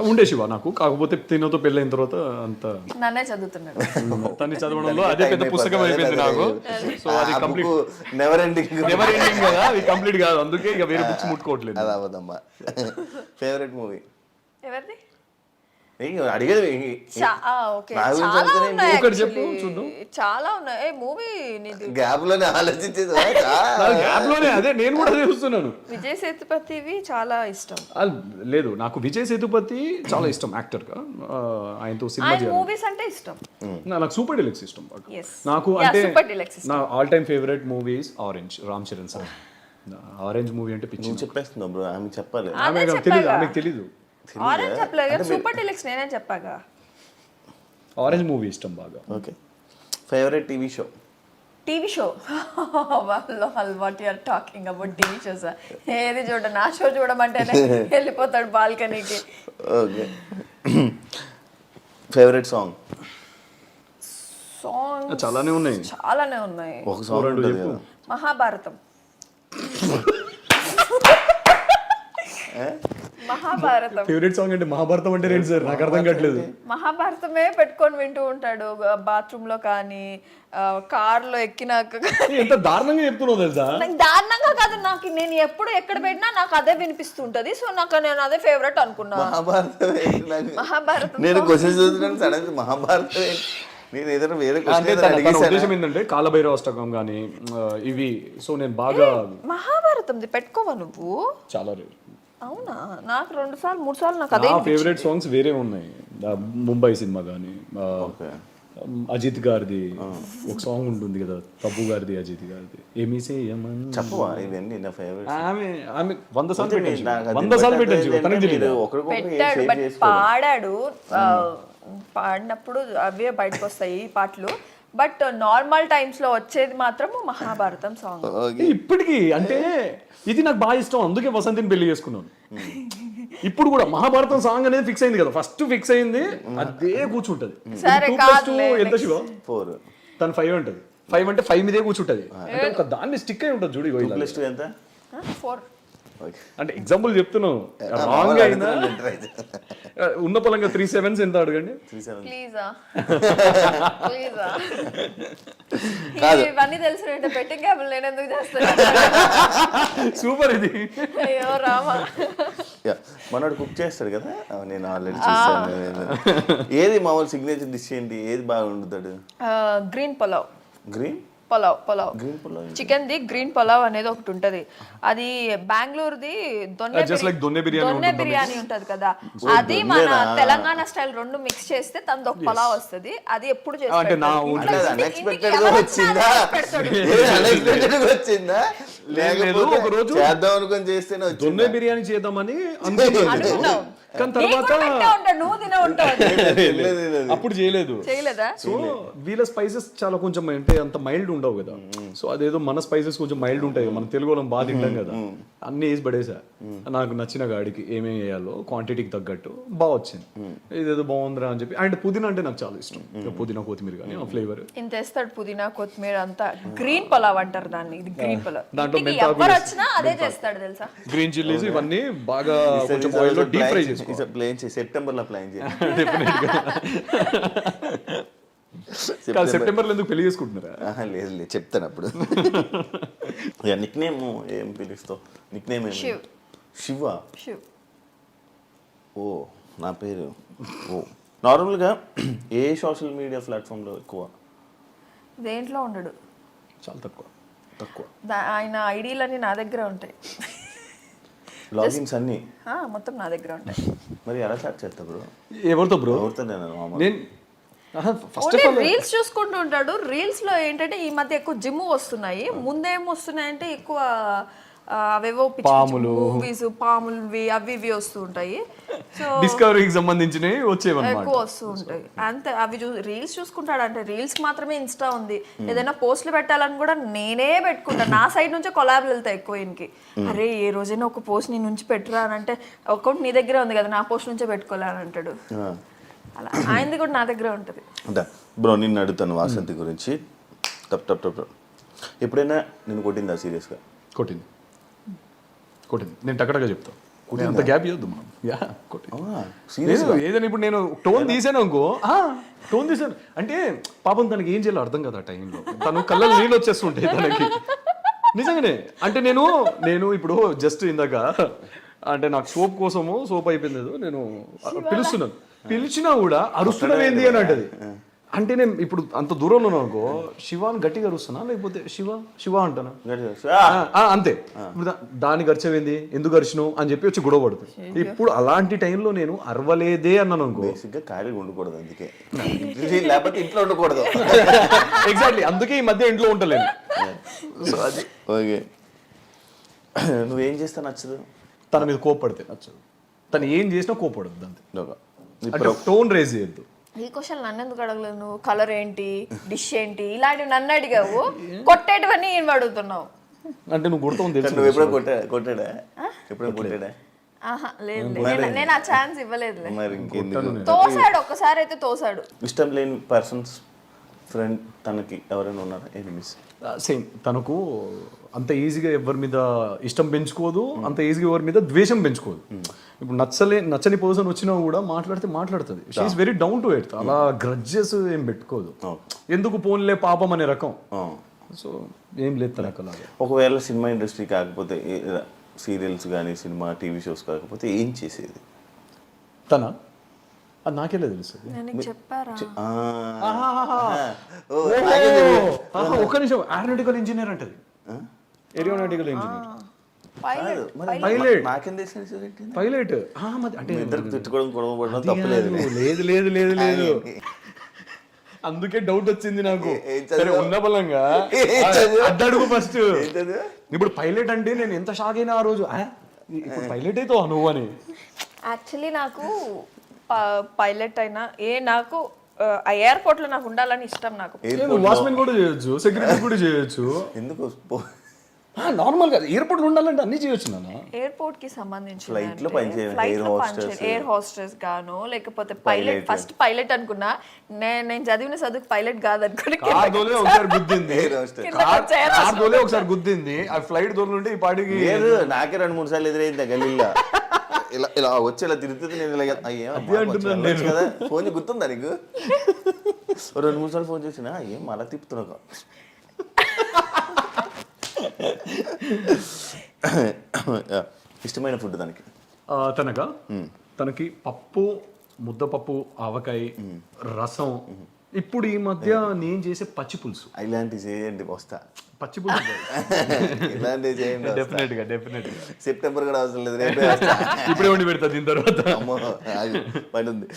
ఉండే శివ నాకు. కాకపోతే తినతో పెళ్ళైన తర్వాత అంత నన్నే చదువుతున్నాడు. తన్ని చదవడంలో అదే పెద్ద పుస్తకం అయిపోయింది నాకు. సో అది కంప్లీట్ నెవర్ ఎండింగ్ కదా, అది కంప్లీట్ కాదు. అందుకే ఇక వేరే బుక్స్ ముట్టుకోవట్లేదు. అది అవ్వదమ్మా. ఫేవరెట్ మూవీ ఎవరిది అడిగేది? చాలా ఉన్నాయి మూవీ. గ్యాప్ లోనే ఆలోచించేది. గ్యాప్ లోనే అదే నేను కూడా చూస్తున్నాను. విజయ్ సేతుపతివి చాలా ఇష్టం. లేదు నాకు విజయ్ సేతుపతి చాలా ఇష్టం యాక్టర్ గా. ఆయనతో సినిమా మూవీస్ అంటే ఇష్టం. నాకు సూపర్ డిలక్స్ ఇష్టం నాకు. అంటే నా all time favourite movies orange, Ram Charan sir. Orange movie అంటే పిచ్చి. చెప్పేస్తున్నావు బ్రో, ఆమె చెప్పాలి. ఆమెకు తెలీదు. ఆరెంజ్ చెప్పలేదు, సూపర్ డిలక్స్ నేనే చెప్పాగా. ఆరెంజ్ మూవీ ఇష్టం బాగా. Okay. Favourite TV show? TV show what you are talking about TV shows? ఏది చూడ, నా షో చూడమంటేనే వెళ్ళిపోతాడు బాల్కనీకి. ఓకే. Favourite song? సాంగ్ చాలానే ఉన్నాయి. ఒక సాంగ్ చెప్పు. మహాభారతం. ఫేవరెట్ సాంగ్ అంటే మహాభారతం అంటే ఏంటి సార్? నాకు అర్థం కావట్లేదు. మహాభారతమే పెట్టుకొని వింటూ ఉంటాడు బాత్రూమ్ లో కానీ కార్ లో ఎక్కినాక. ఎంత దారుణంగా చెప్తున్నావు తెలుసా? దారుణంగా కాదు, నాకు నేను ఎప్పుడు ఎక్కడ పెట్టినా నాకు అదే వినిపిస్తుంటది. సో నాకు నేను అదే ఫేవరెట్ అనుకున్నా. మహాభారతం నేను క్వశ్చన్ చూస్తున్నాను సడన్ మహాభారతం. నేను ఏదైనా వేరే ఉద్దేశం ఏంటంటే కాలభైరవ అష్టకం కానీ ఇవి. సో నేను బాగా మహాభారతం పెట్టుకోవా నువ్వు? చాలా రేరు. అవునా? నాకు 2 సార్లు 3 సార్లు నాకు అదే. ఫేవరెట్ సాంగ్స్ వేరే ఉన్నాయి. ముంబై సినిమా కానీ అజిత్ గారిది ఒక సాంగ్ ఉంటుంది కదా, తబ్బు గారిది, అజిత్ గారిది. ఏమీ చెప్పవా ఇవన్నీ నా ఫేవరెట్? ఆమె 100 సార్లు పెట్టాడు. బట్ పాడాడు, పాడినప్పుడు అవే బయటకు వస్తాయి ఈ పాటలు. బట్ నార్మల్ టైమ్స్ లో వచ్చేది మాత్రం మహాభారతం సాంగ్. ఇప్పటికీ అంటే ఇది నాకు బాగా ఇష్టం. అందుకే వసంతిని పెళ్లి చేసుకున్నాను. ఇప్పుడు కూడా మహాభారతం సాంగ్ అనేది ఫిక్స్ అయింది కదా, ఫస్ట్ ఫిక్స్ అయింది అదే కూర్చుంటది. సరే ఎంత శివ? 4. తను 5 ఉంటుంది. 5 అంటే 5 మీదే కూర్చుంటది అంటే ఒక దాన్ని స్టిక్ అయి ఉంటుంది చూడు ఇగో ఇలా. +2 ఎంత? 4. ఓకే. అంటే ఎగ్జాంపుల్ చెప్తున్నావు రాంగ్ అయినా ఉన్న పొలంగా 3 7s ఎంత అడగండి. 37. ప్లీజా ప్లీజా కాదు. ఇవన్నీ తెలిసి బెట్టింగ్ క్యాబుల్ నేను ఎందుకు చేస్తాను? సూపర్ ఇది. అయ్యో రామా. మనోడు కుక్ చేస్తాడు కదా, నేను ఆల్రెడీ చూసాను. ఏది మామూలు సిగ్నేచర్ డిష్ ఏంటి, ఏది బాగా వండుతాడు? Green pulao. Green pulao green pulao. Chicken ది గ్రీన్ పులావ్ అనేది ఒకటి ఉంటది. అది బెంగళూరుది Just like దొన్నె బిర్యానీ దొన్నె బిర్యానీ ఉంటది కదా, అది మన తెలంగాణ స్టైల్ రెండు మిక్స్ చేస్తే తనది ఒక పులావ్ వస్తది. అది ఎప్పుడు అంటే నా అన్ఎక్స్పెక్టెడ్ గా వచ్చిందా, అన్ఎక్స్పెక్టెడ్ గా వచ్చిందా, లేదు ఒక రోజు చేద్దాం అనుకొని చేస్తేనే వచ్చిందా? దొన్నె బిర్యానీ చేద్దామని అనుకున్నాను కానీ తర్వాత నువ్వు తినే ఉంటావు. అప్పుడు చేయలేదు. చేయలేదా? సో వీళ్ళ స్పైసెస్ చాలా కొంచెం అంటే అంత మైల్డ్ ఉండవు కదా. సో అదేదో మన స్పైసెస్ కొంచెం మైల్డ్ ఉంటాయి కదా, మన తెలుగు వాళ్ళం బాగా తింటాం కదా. అన్ని వేసి పడేసా, నాకు నచ్చిన గాడికి ఏమేమి వేయాలో క్వాంటిటీకి తగ్గట్టు బాగా వచ్చింది. ఇదేదో బాగుందిరా అని చెప్పి. అండ్ పుదీనా అంటే నాకు చాలా ఇష్టం. పుదీనా కొత్తిమీర కానీ ఆ ఫ్లేవర్ ఇంత వేస్తాడు, పుదీనా కొత్తిమీర అంతా. గ్రీన్ పులావ్ అంటారు దాన్ని. ఇది గ్రీన్ పులావ్. దాంట్లో ఎవరు వచ్చినా అదే చేస్తాడు తెలుసా. గ్రీన్ చిల్లీస్ ఇవన్నీ బాగా కొంచెం ఆయిల్ లో డీప్ ఫ్రై చేసుకోవాలి. సెప్టెంబర్ లో ప్లాన్ చేయాలి. సెప్టెంబర్ లో ఎందుకు పెళ్లి చేసుకుంటున్నారా? లేదు లేదు చెప్తాను అప్పుడు. నిక్ నేమ్ ఏం పిలుస్తావు? Nickname Shiv. శివ. శివ్. ఓ నా పేరు. ఓ నార్మల్గా ఏ సోషల్ మీడియా ప్లాట్ఫామ్లో ఎక్కువ? దేంట్లో ఉండడు, చాలా తక్కువ. ఆయన ఐడీలన్నీ నా దగ్గర ఉంటాయి. లాగిన్స్ అన్ని మొత్తం నా దగ్గర ఉంటాయి. మరి ఎలా చాట్ చేస్తా బ్రో? ఎవరితో బ్రో? ఎవరితో? నేను ఫస్ట్ ఆఫ్ ఆల్ రీల్స్ చూసుకుంటూ ఉంటాడు. రీల్స్ లో ఏంటంటే ఈ మధ్య ఎక్కువ జిమ్ వస్తున్నాయి. ముందేం వస్తున్నాయంటే ఎక్కువ అవేవో పాములు, మూవీస్, పాములు అవి ఇవి వస్తూ ఉంటాయి. సో డిస్కవరీకి సంబంధించినవి వచ్చేవన్నమాట, ఎక్కువ వస్తూ ఉంటాయి. అంతే. అవి రీల్స్ చూసుకుంటాడు. అంటే రీల్స్ మాత్రమే ఇన్స్టా ఉంది. ఏదైనా పోస్టులు పెట్టాలని కూడా నేనే పెట్టుకుంటాను. నా సైడ్ నుంచే కొలాబ్లు వెళ్తాయి ఎక్కువ. ఈయనకి అరే ఏ రోజైనా ఒక పోస్ట్ నీ నుంచి పెట్టురా అని అంటే, అకౌంట్ నీ దగ్గరే ఉంది కదా, నా పోస్ట్ నుంచే పెట్టుకోలే అని అంటాడు. అలా ఆయనది కూడా నా దగ్గర ఉంటుంది. అంటే బ్రో నిన్ను అడుగుతాను వాసంతి గురించి. టప్ ఎప్పుడైనా నేను కొట్టిందా సీరియస్గా? కొట్టింది. నేను టక్కడగా చెప్తాను. అంత గ్యాప్ ఇవ్వద్దు మనం. ఏదైనా ఇప్పుడు నేను టోన్ తీసాను అనుకో, టోన్ తీసాను అంటే పాపం తనకి ఏం చేయాలో అర్థం కదా. టైంలో తను కళ్ళలో నీళ్ళు వచ్చేస్తుంటాయి తనకి. నిజంగానే. అంటే నేను ఇప్పుడు జస్ట్ ఇందాక అంటే నాకు సోప్ కోసము సోప్ అయిపోయింది, నేను పిలుస్తున్నాను, పిలిచినా కూడా అరుస్తున్నావేంది అని అంటది. అంటే నేను ఇప్పుడు అంత దూరంలో ఉన్నాను అనుకో, శివాని గట్టిగా అరుస్తున్నా, లేకపోతే శివ అంటానా అంతే. ఇప్పుడు దాన్ని గరిచవేంది, ఎందుకు గరిచినావు అని చెప్పి వచ్చి గొడవ పడుతుంది. ఇప్పుడు అలాంటి టైంలో నేను అరవలేదే అన్నాను అనుకో, ఖాళీగా ఉండకూడదు, అందుకే లేకపోతే ఇంట్లో ఉండకూడదు. ఎగ్జాక్ట్లీ, అందుకే ఈ మధ్య ఇంట్లో ఉండలేను. సో అది ఓకే. నువ్వేం చేస్తా నచ్చదు? తన మీద కోప్పడితే నచ్చదు. తను ఏం చేసినా కోప్పడద్దు అంతే. ఇప్పుడు టోన్ రేజ్ చేయొద్దు. ఈ క్వశ్చన్ నన్ను ఎందుకు అడగలేదు నువ్వు? కలర్ ఏంటి, డిష్ ఏంటి, ఇలాంటివి నన్ను అడిగావు. కొట్టేటివన్నీ ఏం అడుగుతున్నావు? అంటే నువ్వు కొడతావు తెలుసు. నువ్వు ఎప్పుడో కొట్టాడా? ఎప్పుడో కొట్టాడా? లేదు, నేను ఆ ఛాన్స్ ఇవ్వలేదు. మరి ఇంకెందుకు? తోసాడు, ఒక్కసారి అయితే తోసాడు. ఇష్టం లేని పర్సన్స్ ఫ్రెండ్ తనకి ఎవరైనా ఉన్నారా? ఎనిమిస్? సేమ్. తనకు అంత ఈజీగా ఎవరి మీద ఇష్టం పెంచుకోదు, అంత ఈజీగా ఎవరి మీద ద్వేషం పెంచుకోదు. ఇప్పుడు నచ్చని పర్సన్ వచ్చినా కూడా మాట్లాడుతుంది. She's very down to earth. అలా గ్రడ్జెస్ ఏం పెట్టుకోదు. ఎందుకు పోన్లే పాపం అనే రకం. సో ఏం లేదు తనకు అలాగే. ఒకవేళ సినిమా ఇండస్ట్రీ కాకపోతే, సీరియల్స్ కానీ సినిమా టీవీ షోస్ కాకపోతే ఏం చేసేది తన? అది నాకెలా తెలుసు? చెప్పారా? ఒక్క నిమిషం. ఏరోనాటికల్ ఇంజనీర్ అంటది. Aeronautical engineer, pilot. అంటే తిట్టుకోవడం గొడవ పడడం తప్పలేదు. లేదు అందుకే డౌట్ వచ్చింది నాకు. సరే ఉన్న బలంగా అడ్డడుగు ఫస్ట్. ఇప్పుడు పైలట్ అంటే నేను ఎంత షాక్ అయినా ఆ రోజు, ఇప్పుడు పైలట్ అయితే నువ్వు అని. యాక్చువల్లీ నాకు పైలట్ అయినా నాకు ఎయిర్పోర్ట్ లో నాకు ఉండాలని ఇష్టం. నాకు వాచ్మెన్ కూడా చేయొచ్చు, సెక్యూరిటీ కూడా చేయొచ్చు. ఎందుకు నార్మల్గా ఎయిర్పోర్ట్ ఉండాలంటే అన్ని చేయొచ్చు నాన్న. ఎయిర్పోర్ట్ కి సంబంధించి Flight లో పనిచేయండి, air hostess. ఎయిర్ హోస్టెస్ గాను లేకపోతే పైలట్, ఫస్ట్ పైలట్ అనుకున్నా, నేను చదివిన చదువుకు పైలట్ కాదనుకుని కార్ దోలే ఒకసారి గుద్దింది, Air hostess. కార్ దోలే ఒకసారి గుద్దింది, ఆ ఫ్లైట్ దోలుంటే ఈ పాటికి లేదు, నాకే 2-3 సార్లు ఎదురైంది గల్లీలో. ఇలా ఇలా వచ్చి ఇలా తిరుగుతుంది, నేను ఇలా అయ్యే కదా ఫోన్ గుర్తుందా నీకు? 2-3 సార్లు ఫోన్ చేసినా ఏం అలా తిప్పుతున్నావు. ఇష్టమైన ఫుడ్ దానికి తనకి పప్పు, ముద్దపప్పు, ఆవకాయ, రసం, ఇప్పుడు ఈ మధ్య నేను చేసే పచ్చి పులుసు. ఇలాంటివి చేయండి, వస్తా. పచ్చి పులుసు ఇలాంటివి చేయండి, డెఫినెట్ గా సెప్టెంబర్ కూడా అవసరం లేదు, రేపే వస్తా. ఇప్పుడే వండి పెడతా దీని తర్వాత. అమ్మో పని ఉంది.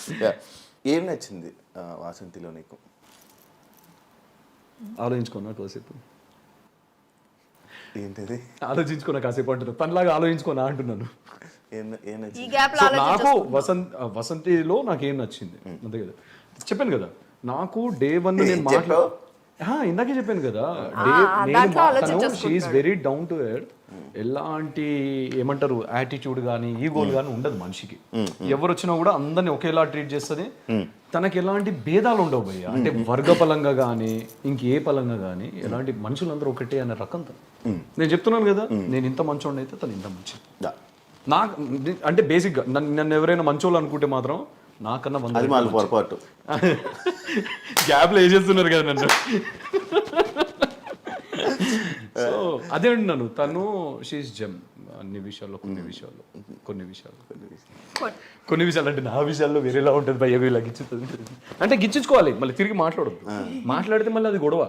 ఏం నచ్చింది వాసంతిలో నీకు? ఆలోచించుకున్నా కాసేపు. ఏంటిది ఆలోచించుకున్నా కాసేపు అంటున్నా, తనలాగా ఆలోచించుకున్నా అంటున్నాను. ఏం నచ్చింది? ఈ గ్యాప్ సో నాకు వసంతిలో నాకేం నచ్చింది అంతే కదా, చెప్పాను కదా. నాకు డే 1 నేను ఇందాకే చెప్పాను కదా, she's very down to earth. ఎలాంటి ఏమంటారు యాటిట్యూడ్ కానీ ఈగోలు కానీ ఉండదు మనిషికి. ఎవరు వచ్చినా కూడా అందరిని ఒకేలా ట్రీట్ చేస్తుంది. తనకి ఎలాంటి భేదాలు ఉండవు భయ్య, అంటే వర్గ పరంగా కానీ ఇంకే పరంగా కానీ ఎలాంటి మనుషులందరూ ఒకటే అనే రకం తను. నేను చెప్తున్నాను కదా, నేను ఇంత మంచోడిని అయితే తను ఇంత మంచి. నాకు అంటే బేసిక్గా నన్ను ఎవరైనా మంచోళ్ళు అనుకుంటే మాత్రం నాకన్నా పొరపాటు గ్యాప్లో వేసేస్తున్నారు కదా నన్ను. సో అదే అంటున్నాను, తను షీఈస్ జెమ్ అన్ని విషయాల్లో. కొన్ని విషయాలు అంటే నా విషయాల్లో వేరేలా ఉంటుంది భయ్య, ఇలా గిచ్చుతుంది అంటే గిచ్చుకోవాలి, మళ్ళీ తిరిగి మాట్లాడదు. మాట్లాడితే మళ్ళీ అది గొడవ.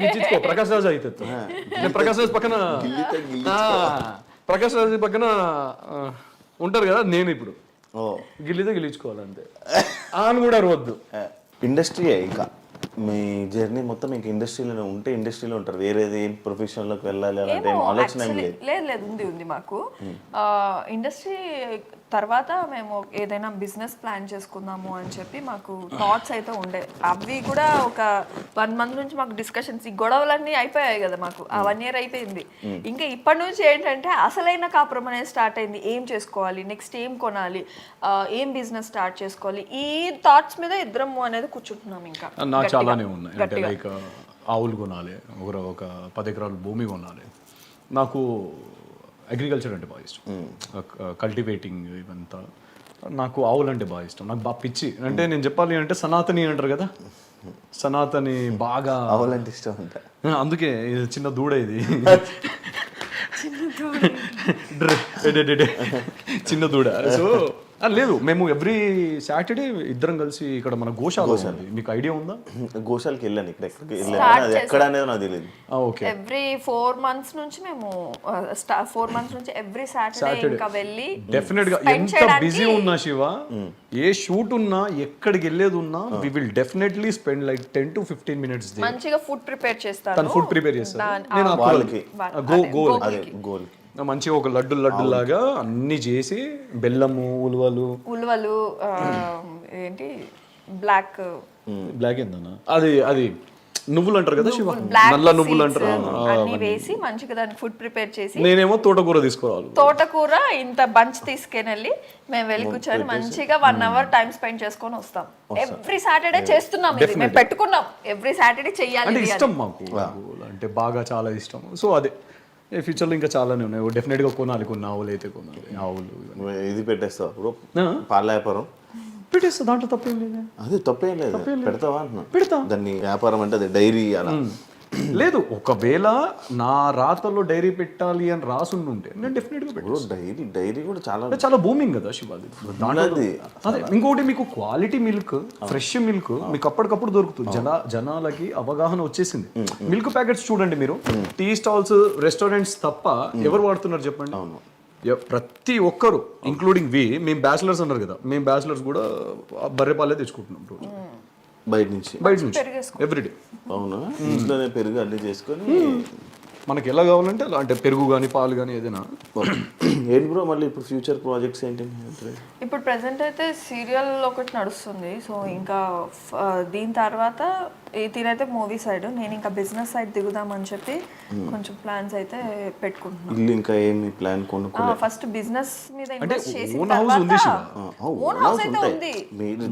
గిచ్చుకో ప్రకాష్ రాజు అవుతుంది. ప్రకాష్ రాజు పక్కన ఉంటారు కదా, నేను ఇప్పుడు గిల్లితే గెలిచుకోవాలంతే అని కూడా అరవద్దు. ఇండస్ట్రీ ఇంకా మీ జర్నీ మొత్తం మీకు ఇండస్ట్రీలో ఉంటే ఇండస్ట్రీలో ఉంటారు, వేరేది ఏం ప్రొఫెషన్లోకి వెళ్ళాలి అలాంటి ఆలోచన ఏం లేదు? లేదు, ఉంది మాకు. ఇండస్ట్రీ తర్వాత మేము ఏదైనా బిజినెస్ ప్లాన్ చేసుకుందాము అని చెప్పి మాకు థాట్స్ అయితే ఉండే. అవి కూడా ఒక 1 month నుంచి మాకు డిస్కషన్స్, ఈ గొడవలన్నీ అయిపోయాయి కదా మాకు. ఆ 1 year అయిపోయింది. ఇంకా ఇప్పటి నుంచి ఏంటంటే అసలైన కాపురం అనేది స్టార్ట్ అయింది. ఏం చేసుకోవాలి, నెక్స్ట్ ఏం కొనాలి, ఏం బిజినెస్ స్టార్ట్ చేసుకోవాలి, ఈ థాట్స్ మీద ఇద్దరం అనేది కూర్చుంటున్నాం. ఇంకా నాకు చాలానే ఉన్నాయి, అంటే లైక్ ఆవులు కొనాలి, ఒక 10 ఎకరాలు భూమి కొనాలి. నాకు అగ్రికల్చర్ అంటే బాగా ఇష్టం, కల్టివేటింగ్ ఇవంతా. నాకు ఆవులు అంటే బాగా ఇష్టం, నాకు బాగా పిచ్చి. అంటే నేను చెప్పాలి అంటే సనాతని అంటారు కదా, సనాతని బాగా ఆవులంటే ఇష్టం అంట. అందుకే ఇది చిన్న దూడ, ఇది చిన్న దూడ. సో లేదు, మేము ఎవ్రీ సాటర్డే ఇద్దరం కలిసి ఇక్కడ మన గోశాల ఉంది, మీకు ఐడియా ఉందా? గోశాలకి వెళ్ళాను, ఇక్కడ ఎక్కడికి వెళ్ళాను, అది ఎక్కడ అనేది నాకు తెలియదు. ఓకే, ఎవ్రీ 4 months నుంచి మేము 4 months నుంచి ఎవ్రీ సాటర్డే ఇంకా వెళ్ళి డెఫినెట్ గా ఎంత బిజీ ఉన్నా శివ, ఏ షూట్ ఉన్నా ఎక్కడికి వెళ్ళేది ఉన్నా we will definitely spend like 10 to 15 minutes day. మంచిగా ఫుడ్ ప్రిపేర్ చేస్తాను, తను ఫుడ్ ప్రిపేర్ చేస్తాను, నేను వాళ్ళకి గోల్ మంచిగా ఒక లడ్డు లాగా అన్ని చేసి, బెల్లము, ఉలువలు ఏంటి బ్లాక్ ఏందన్నా అది నువ్వులు అంటారు కదా శివ, నల్ల నువ్వులు అంటారు, అన్ని వేసి మంచిగా దాన్ని ఫుడ్ ప్రిపేర్ చేసి. నేనేమో తోటకూర తీసుకోవాలి, తోటకూర ఇంత బంచ్ తీసుకెళ్ళి మేము వెళ్ళి కూర్చొని మంచిగా 1 hour టైం స్పెండ్ చేసుకొని వస్తాం. ఎవ్రీ సాటర్డే చేస్తున్నాం, ఇది మేము పెట్టుకున్నాం, ఎవ్రీ సాటర్డే చెయ్యాలి. అంటే ఇష్టం మాకు, అంటే బాగా చాలా ఇష్టం. సో అదే ఫ్యూచర్లో ఇంకా చాలానే ఉన్నాయి, డెఫినెట్గా కొనాలి, కొన్ని ఆవులు అయితే కొనాలి. ఆవులు ఇది పెట్టేస్తావు ఇప్పుడు పాల వ్యాపారం పెట్టేస్తా, దాంట్లో తప్పేం లేదు. అదే తప్పేం లేదు, పెడతావా అంటున్నా. పెడతా, దాన్ని వ్యాపారం అంటే అది డైరీ అలా లేదు. ఒకవేళ నా రాతలో డైరీ పెట్టాలి అని రాసుంటే నేను డెఫినెట్గా పెట్టాను. డైరీ కూడా చాలా బూమింగ్ కదా శివాది. అదే ఇంకోటి, మీకు క్వాలిటీ మిల్క్, ఫ్రెష్ మిల్క్ మీకు అప్పటికప్పుడు దొరుకుతుంది. జనాలకి అవగాహన వచ్చేసింది. మిల్క్ ప్యాకెట్స్ చూడండి మీరు, టీ స్టాల్స్, రెస్టారెంట్స్ తప్ప ఎవరు వాడుతున్నారు చెప్పండి? ప్రతి ఒక్కరు ఇంక్లూడింగ్ మేము బ్యాచిలర్స్ అన్నారు కదా, మేము బ్యాచిలర్స్ కూడా బర్రె పాలే తెచ్చుకుంటున్నాం రోజు బయట నుంచి ఎవ్రీడే. అవునా? ఇంట్లోనే పెరుగు అన్ని చేసుకొని మనకి ఎలా కావాలంటే అలా, అంటే పెరుగు కానీ పాలు కానీ ఏదైనా. ఏంటి బ్రో మళ్ళీ ఇప్పుడు ఫ్యూచర్ ప్రాజెక్ట్స్ ఏంటి? ఇప్పుడు ప్రెసెంట్ అయితే సీరియల్ ఒకటి నడుస్తుంది. సో ఇంకా దీని తర్వాత తినైతే మూవీ సైడ్, నేను ఇంకా బిజినెస్ సైడ్ దిగుదామని చెప్పి కొంచెం ప్లాన్స్ అయితే పెట్టుకుంటున్నాను. ఇల్లు ఇంకా ఏమి ప్లాన్ కొనుక్కోలేదు. ఫస్ట్ బిజినెస్ మీద ఇన్వెస్ట్ చేసిన own house ఉంది శివ. ఓన్ హౌస్ అయితే ఉంది.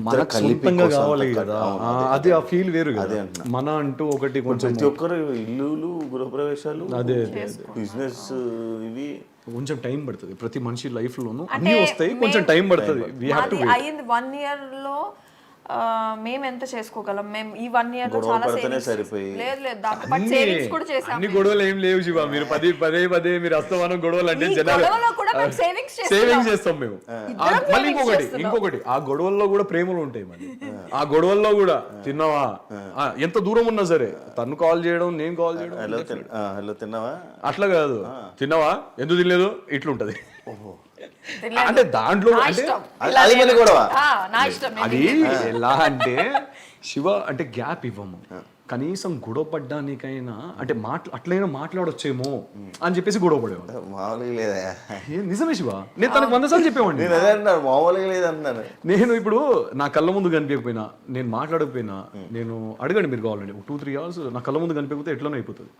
మనకు సొంతంగా కావాలి కదా, అది ఆ ఫీల్ వేరు కదా. మన అంటూ ఒకటి కొంచెం ప్రతి ఒక్కరు ఇల్లులు గృహప్రవేశాలు అదే బిజినెస్ ఇవి కొంచెం టైం పడుతుంది. ప్రతి మనిషి లైఫ్ లోనూ అన్ని వస్తాయి, కొంచెం టైం పడుతుంది. అయింది 1 year లో మేము ఎంత చేసుకోగలం? మేము ఈ 1 year లో చాలా సేవింగ్స్ లేదు లేదు దాంతో పాటు సేవింగ్స్ కూడా చేసాం. అన్ని గొడవలు ఏం లేవు శివ. మీరు పదే మీరు అస్తమానం గొడవలు అంటే జనాలు సేవింగ్స్ చేస్తాం మేము. మళ్ళీ ఇంకొకటి ఆ గొడవల్లో కూడా ప్రేమలు ఉంటాయి. మళ్ళీ ఆ గొడవల్లో కూడా తిన్నావా, ఎంత దూరం ఉన్నా సరే తను కాల్ చేయడం, నేను కాల్ చేయడం, హలో తిన్నావా, అట్లా కాదు, తిన్నావా ఎందుకు తినలేదు ఇట్లుంటది. అంటే దాంట్లో అంటే అది ఎలా అంటే శివ అంటే గ్యాప్ ఇవ్వము, కనీసం గొడవ పడ్డానికైనా అంటే అట్లయినా మాట్లాడొచ్చేమో అని చెప్పేసి గొడవ పడేవాడు. మామూలుగా లేదా? నిజమే శివ, నేను తనకు 100 సార్లు చెప్పేవాడిని. మామూలుగా లేదన్నాను నేను ఇప్పుడు నా కళ్ళ ముందు కనిపించకపోయినా, నేను మాట్లాడకపోయినా, నేను అడగండి మీరు కావాలండి 2-3 hours నా కళ్ళ ముందు కనిపించకపోతే ఎట్లనో అయిపోతుంది.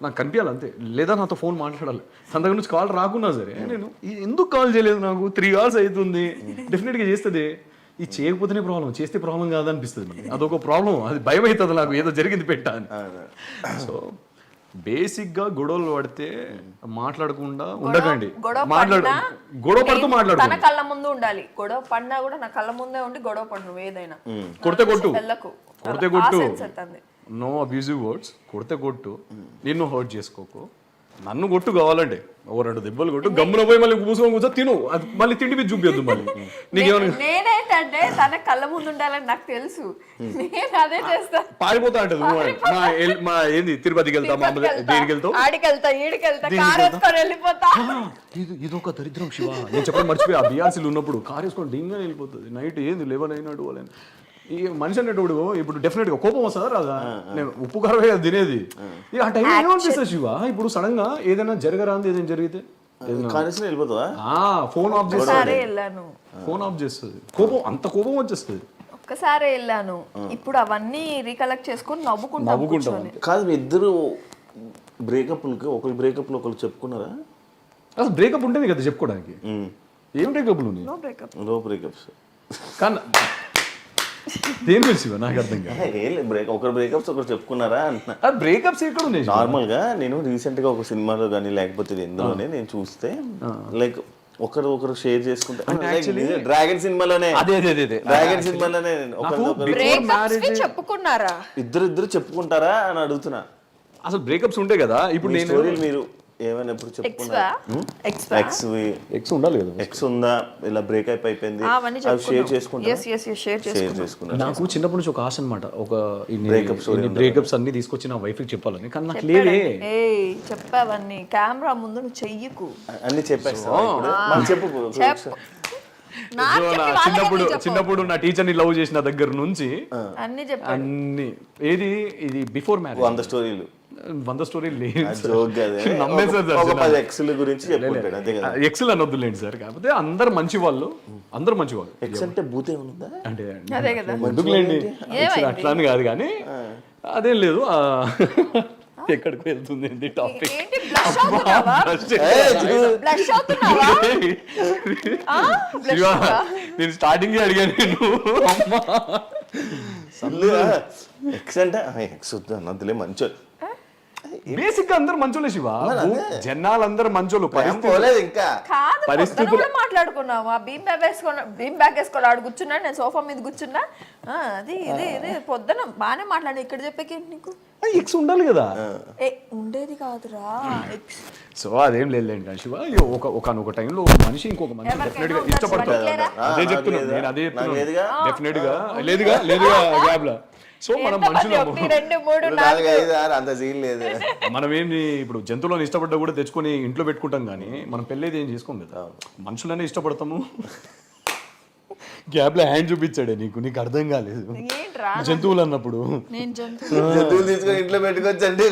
నాకు కనిపించాలి అంతే, లేదా నాతో ఫోన్ మాట్లాడాలి. తన దగ్గర నుంచి కాల్ రాకున్నా సరే నేను ఎందుకు కాల్ చేయలేదు, నాకు 3 hours అవుతుంది, డెఫినెట్గా చేస్తుంది. ఇది చేయకపోతేనే ప్రాబ్లం, చేస్తే ప్రాబ్లం కాదనిపిస్తుంది. అదొక ప్రాబ్లం, అది భయం అవుతుంది నాకు, ఏదో జరిగింది పెట్టా అని. సో బేసిక్గా గొడవలు పడితే మాట్లాడకుండా ఉండకండి. గొడవ పడుతూ మాట్లాడు, తన కళ్ళ ముందు ఉండాలి. గొడవ పడినా కూడా నా కళ్ళ ముందే ఉండి గొడవ పడరు. ఏదైనా కొడితే కొట్టు, కొట్టు, నో అబ్యూజివ్ వర్డ్స్, కొడితే కొట్టు, నిన్ను హర్ట్ చేసుకోకు. నన్ను కొట్టు కావాలంటే 2 దెబ్బలు కొట్టు, గమ్మున పోయి మళ్ళీ కూర్చొని కూర్చో తిను, అది మళ్ళీ తిండి మీద చూపియద్దు. మళ్ళీ నేనేంటంటే తన కళ్ళ ముందు ఉండాలని నాకు తెలుసు, నేను అదే చేస్తా. పారిపోతా అంటది. మా ఏంది తిరుపతికి వెళ్తా, దేనికి వెళ్తావు, ఆడికెళ్తా ఈడికెళ్తా, కారు వేసుకొని వెళ్ళిపోతా. ఇదొక దరిద్రం శివ. నేను చెప్పడం మర్చిపోయి, ఆ బీఆర్సీలు ఉన్నప్పుడు కారు వేసుకొని డింగా వెళ్ళిపోతుంది. నైట్ ఏంది 11 అయినాడు వాళ్ళని. ఈ మనిషి అనేటోడు ఇప్పుడు డెఫినెట్ గా కోపం వస్తుందా రాదా? నేను ఉప్పు కారమే తినేది. ఆ టైం ఏమనిపిస్తుంది శివ? ఇప్పుడు సడన్ గా ఏదైనా జరగరాంది, ఏదైనా జరిగితే ఫోన్ ఆఫ్ చేస్తుంది, ఫోన్ ఆఫ్ చేస్తుంది. కోపం, అంత కోపం వచ్చేస్తుంది. ఒక్కసారి వెళ్ళాను, ఇప్పుడు అవన్నీ రీకలెక్ట్ చేసుకొని నవ్వుకుంటాం. కాదు మీ ఇద్దరు బ్రేకప్లకి, ఒకరు బ్రేకప్ లో ఒకరు చెప్పుకున్నారా? అసలు బ్రేకప్ ఉంటుంది కదా చెప్పుకోవడానికి. ఏం బ్రేకప్లు ఉన్నాయి? No breakups. కానీ దేని గురించి నాకు అర్థం కాదు. ఒకరు బ్రేకప్స్ ఒకరు చెప్పుకున్నారా అంటున్నా. బ్రేకప్స్ ఎక్కడ ఉన్నాయి? నార్మల్ గా నేను రీసెంట్ గా ఒక సినిమాలో కానీ లేకపోతే ఎందులోనే నేను చూస్తే లైక్ ఒకరు షేర్ చేసుకుంటే డ్రాగన్ సినిమాలోనే, డ్రాగన్ సినిమాలోనే చెప్పుకున్నారా, ఇద్దరు చెప్పుకుంటారా అని అడుగుతున్నా. అసలు బ్రేకప్స్ ఉంటాయి కదా. ఇప్పుడు నేను మీరు ఏమైనా ఎప్పుడు చెప్పుకున్నారు? ఎక్స్ ఉండాలి కదా, ఎక్స్ ఉందా, ఇలా బ్రేకప్ అయిపోయింది, షేర్ చేసుకుంటారు. నాకు చిన్నప్పటి నుంచి ఒక ఆశ అనమాట, ఒక బ్రేకప్స్ అన్ని తీసుకొచ్చి నా వైఫ్ కి చెప్పాలని. కానీ నాకు లేదే. చెప్పావన్నీ కెమెరా ముందు నువ్వు చెయ్యకు, అన్ని చెప్పేస్తా. చెప్పు. చిన్నప్పుడు నా టీచర్ ని లవ్ చేసిన దగ్గర నుంచి అన్ని ఏది ఇది బిఫోర్ మ్యారేజ్ 100 స్టోరీలు 100 స్టోరీలు ఎక్సెల్ అనొద్దులేండి సార్. కాకపోతే అందరు మంచి వాళ్ళు, ఎక్స్ అంటే భూతే ఉందా అంటే ఎందుకులేండి, అట్లా అని కాదు కానీ అదేం లేదు. ఎక్కడికి వెళ్తుంది టాపిక్? నేను స్టార్టింగ్ అడిగాను ఎక్స్ అంటే ఎక్స్ వద్దు అన్నదిలే మంచి. బేసిక్ గా అందరు మంచోళ్ళే శివ, జనాలందరూ మంచోళ్ళు. పరిస్థితులు మాట్లాడుకున్నావా? బీమ్ బ్యాగ్ వేసుకొని ఆడు కూర్చున్నా, నేను సోఫా మీద కూర్చున్నా, అది ఇది పొద్దున బాగానే మాట్లాడి. ఇక్కడ చెప్పేకేంటి నీకు? ఎక్స్ ఉండాలి కదా. ఉండేది కాదురా ఎక్స్. సో అదేం లేదులేండి శివ. ఒక టైంలో మనిషి ఇంకొక మనిషి డెఫినెట్ గా ఇష్టపడతాడు. అదే చెప్తున్నాను నేను, అదే చెప్తున్నాను. డెఫినెట్ గా లేదుగా గ్యాప్ లా. సో మనం మనుషులు, మనం ఏంటి ఇప్పుడు జంతువులను ఇష్టపడ్డా కూడా తెచ్చుకొని ఇంట్లో పెట్టుకుంటాం కానీ మనం పెళ్ళైతే ఏం చేసుకోం కదా. మనుషులనే ఇష్టపడతాము. గ్యాప్ లో హ్యాండ్ చూపించాడే నీకు అర్థం కాలేదు. జంతువులు అన్నప్పుడు జంతువులు తీసుకొని ఇంట్లో పెట్టుకోవచ్చండి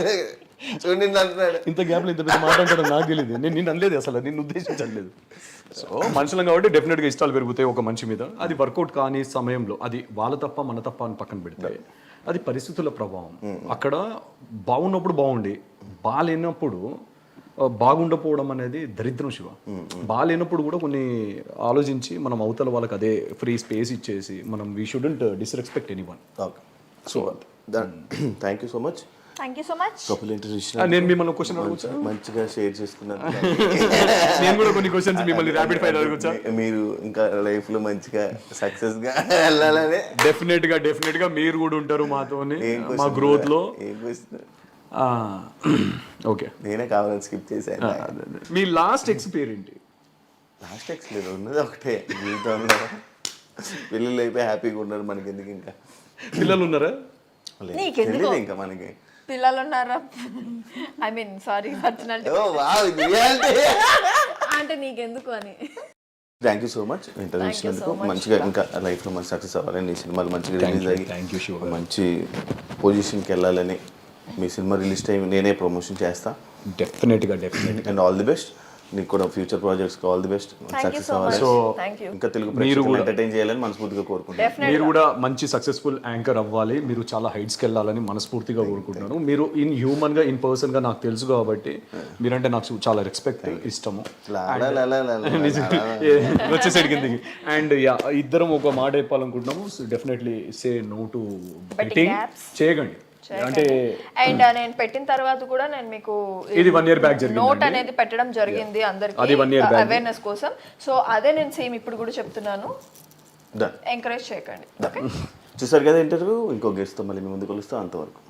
చూడండి అంటున్నాడు. ఇంత గ్యాప్ లో ఇంత పెద్ద మాట అంటాడు నాకు తెలియదు. నేను అనలేదు అసలు, నిన్ను ఉద్దేశించలేదు. సో మనుషులం కాబట్టి డెఫినెట్ గా ఇష్టాలు పెరుగుతాయి ఒక మనిషి మీద. అది వర్కౌట్ కాని సమయంలో అది వాళ్ళ తప్ప మన తప్ప అని పక్కన పెడితే అది పరిస్థితుల ప్రభావం. అక్కడ బాగున్నప్పుడు బాగుండి బాగాలేనప్పుడు బాగుండకపోవడం అనేది దరిద్రం శివ. బాగాలేనప్పుడు కూడా కొన్ని ఆలోచించి మనం అవతల వాళ్ళకి అదే ఫ్రీ స్పేస్ ఇచ్చేసి మనం we shouldn't disrespect anyone. Okay, so thank you so much. Thank you so much. Couple interviews నేను మిమ్మల్ని క్వశ్చన్ అడగచ్చా? మంచిగా షేర్ చేసుకున్నారు. నేను కూడా కొన్ని క్వశ్చన్స్ మిమ్మల్ని ర్యాపిడ్ ఫైర్ అడగచ్చా? మీరు ఇంకా లైఫ్ లో మంచిగా సక్సెస్ గా వెళ్ళాలని. డెఫినెట్ గా మీరు కూడా ఉంటారు మాతోని మా గ్రోత్ లో. ఏం క్వశ్చన్? ఓకే, నేనే కావాలని స్కిప్ చేశాను. మీ లాస్ట్ ఎక్స్పీరియన్స్ ఏంటి? లాస్ట్ ఎక్స్పీరియన్స్ ఉన్నది ఒకటే జీవితంలో. పిల్లలు అయిపోయి హ్యాపీగా ఉన్నారు, మనకి ఎందుకు ఇంకా? పిల్లలు ఉన్నారా? తెలియదు ఇంకా మనకి. పిల్లలు ఉన్నారా? I mean sorry personality oh wow, reality. అంటే నీకెందుకు అని. Thank you so much interview ఇచ్చినందుకు. మంచిగా ఇంకా లైఫ్లో మంచి సక్సెస్ అవ్వాలని, ఈ సినిమాలు మంచిగా రిలీజ్ అయ్యి మంచి పొజిషన్కి వెళ్ళాలని, మీ సినిమా రిలీజ్ టైం నేనే ప్రమోషన్ చేస్తా. డెఫినెట్గా అండ్ ఆల్ ది బెస్ట్. నీకు కూడా future projects all the best, success అవ్వాలి. సో ఇంకా తెలుగు ప్రేక్షకులను ఎంటర్టైన్ చేయాలని మనస్ఫూర్తిగా కోరుకుంటున్నాను. మీరు కూడా మంచి సక్సెస్ఫుల్ యాంకర్ అవ్వాలి, మీరు చాలా హైట్స్కి వెళ్ళాలని మనస్ఫూర్తిగా కోరుకుంటున్నాను. మీరు ఇన్ పర్సన్గా నాకు తెలుసు కాబట్టి మీరంటే నాకు చాలా రెస్పెక్ట్, ఇష్టము. వచ్చేసరికి కిందకి. అండ్ ఇద్దరం ఒక మాట చెప్పాలనుకుంటున్నాము. Definitely say no to betting. చేయకండి అంటే. అండ్ నేను పెట్టిన తర్వాత కూడా నేను మీకు ఇది 1 year బ్యాక్ జరిగింది, నోట్ అనేది పెట్టడం జరిగింది అందరికి అవేర్నెస్ కోసం. సో అదే నేను సేమ్ ఇప్పుడు కూడా చెప్తున్నాను, ఎంకరేజ్ చేయకండి. చూసారు కదా ఇంటర్వ్యూ. ఇంకో గెస్ట్తో మళ్ళీ మీ ముందు కలుస్తాం. అంతవరకు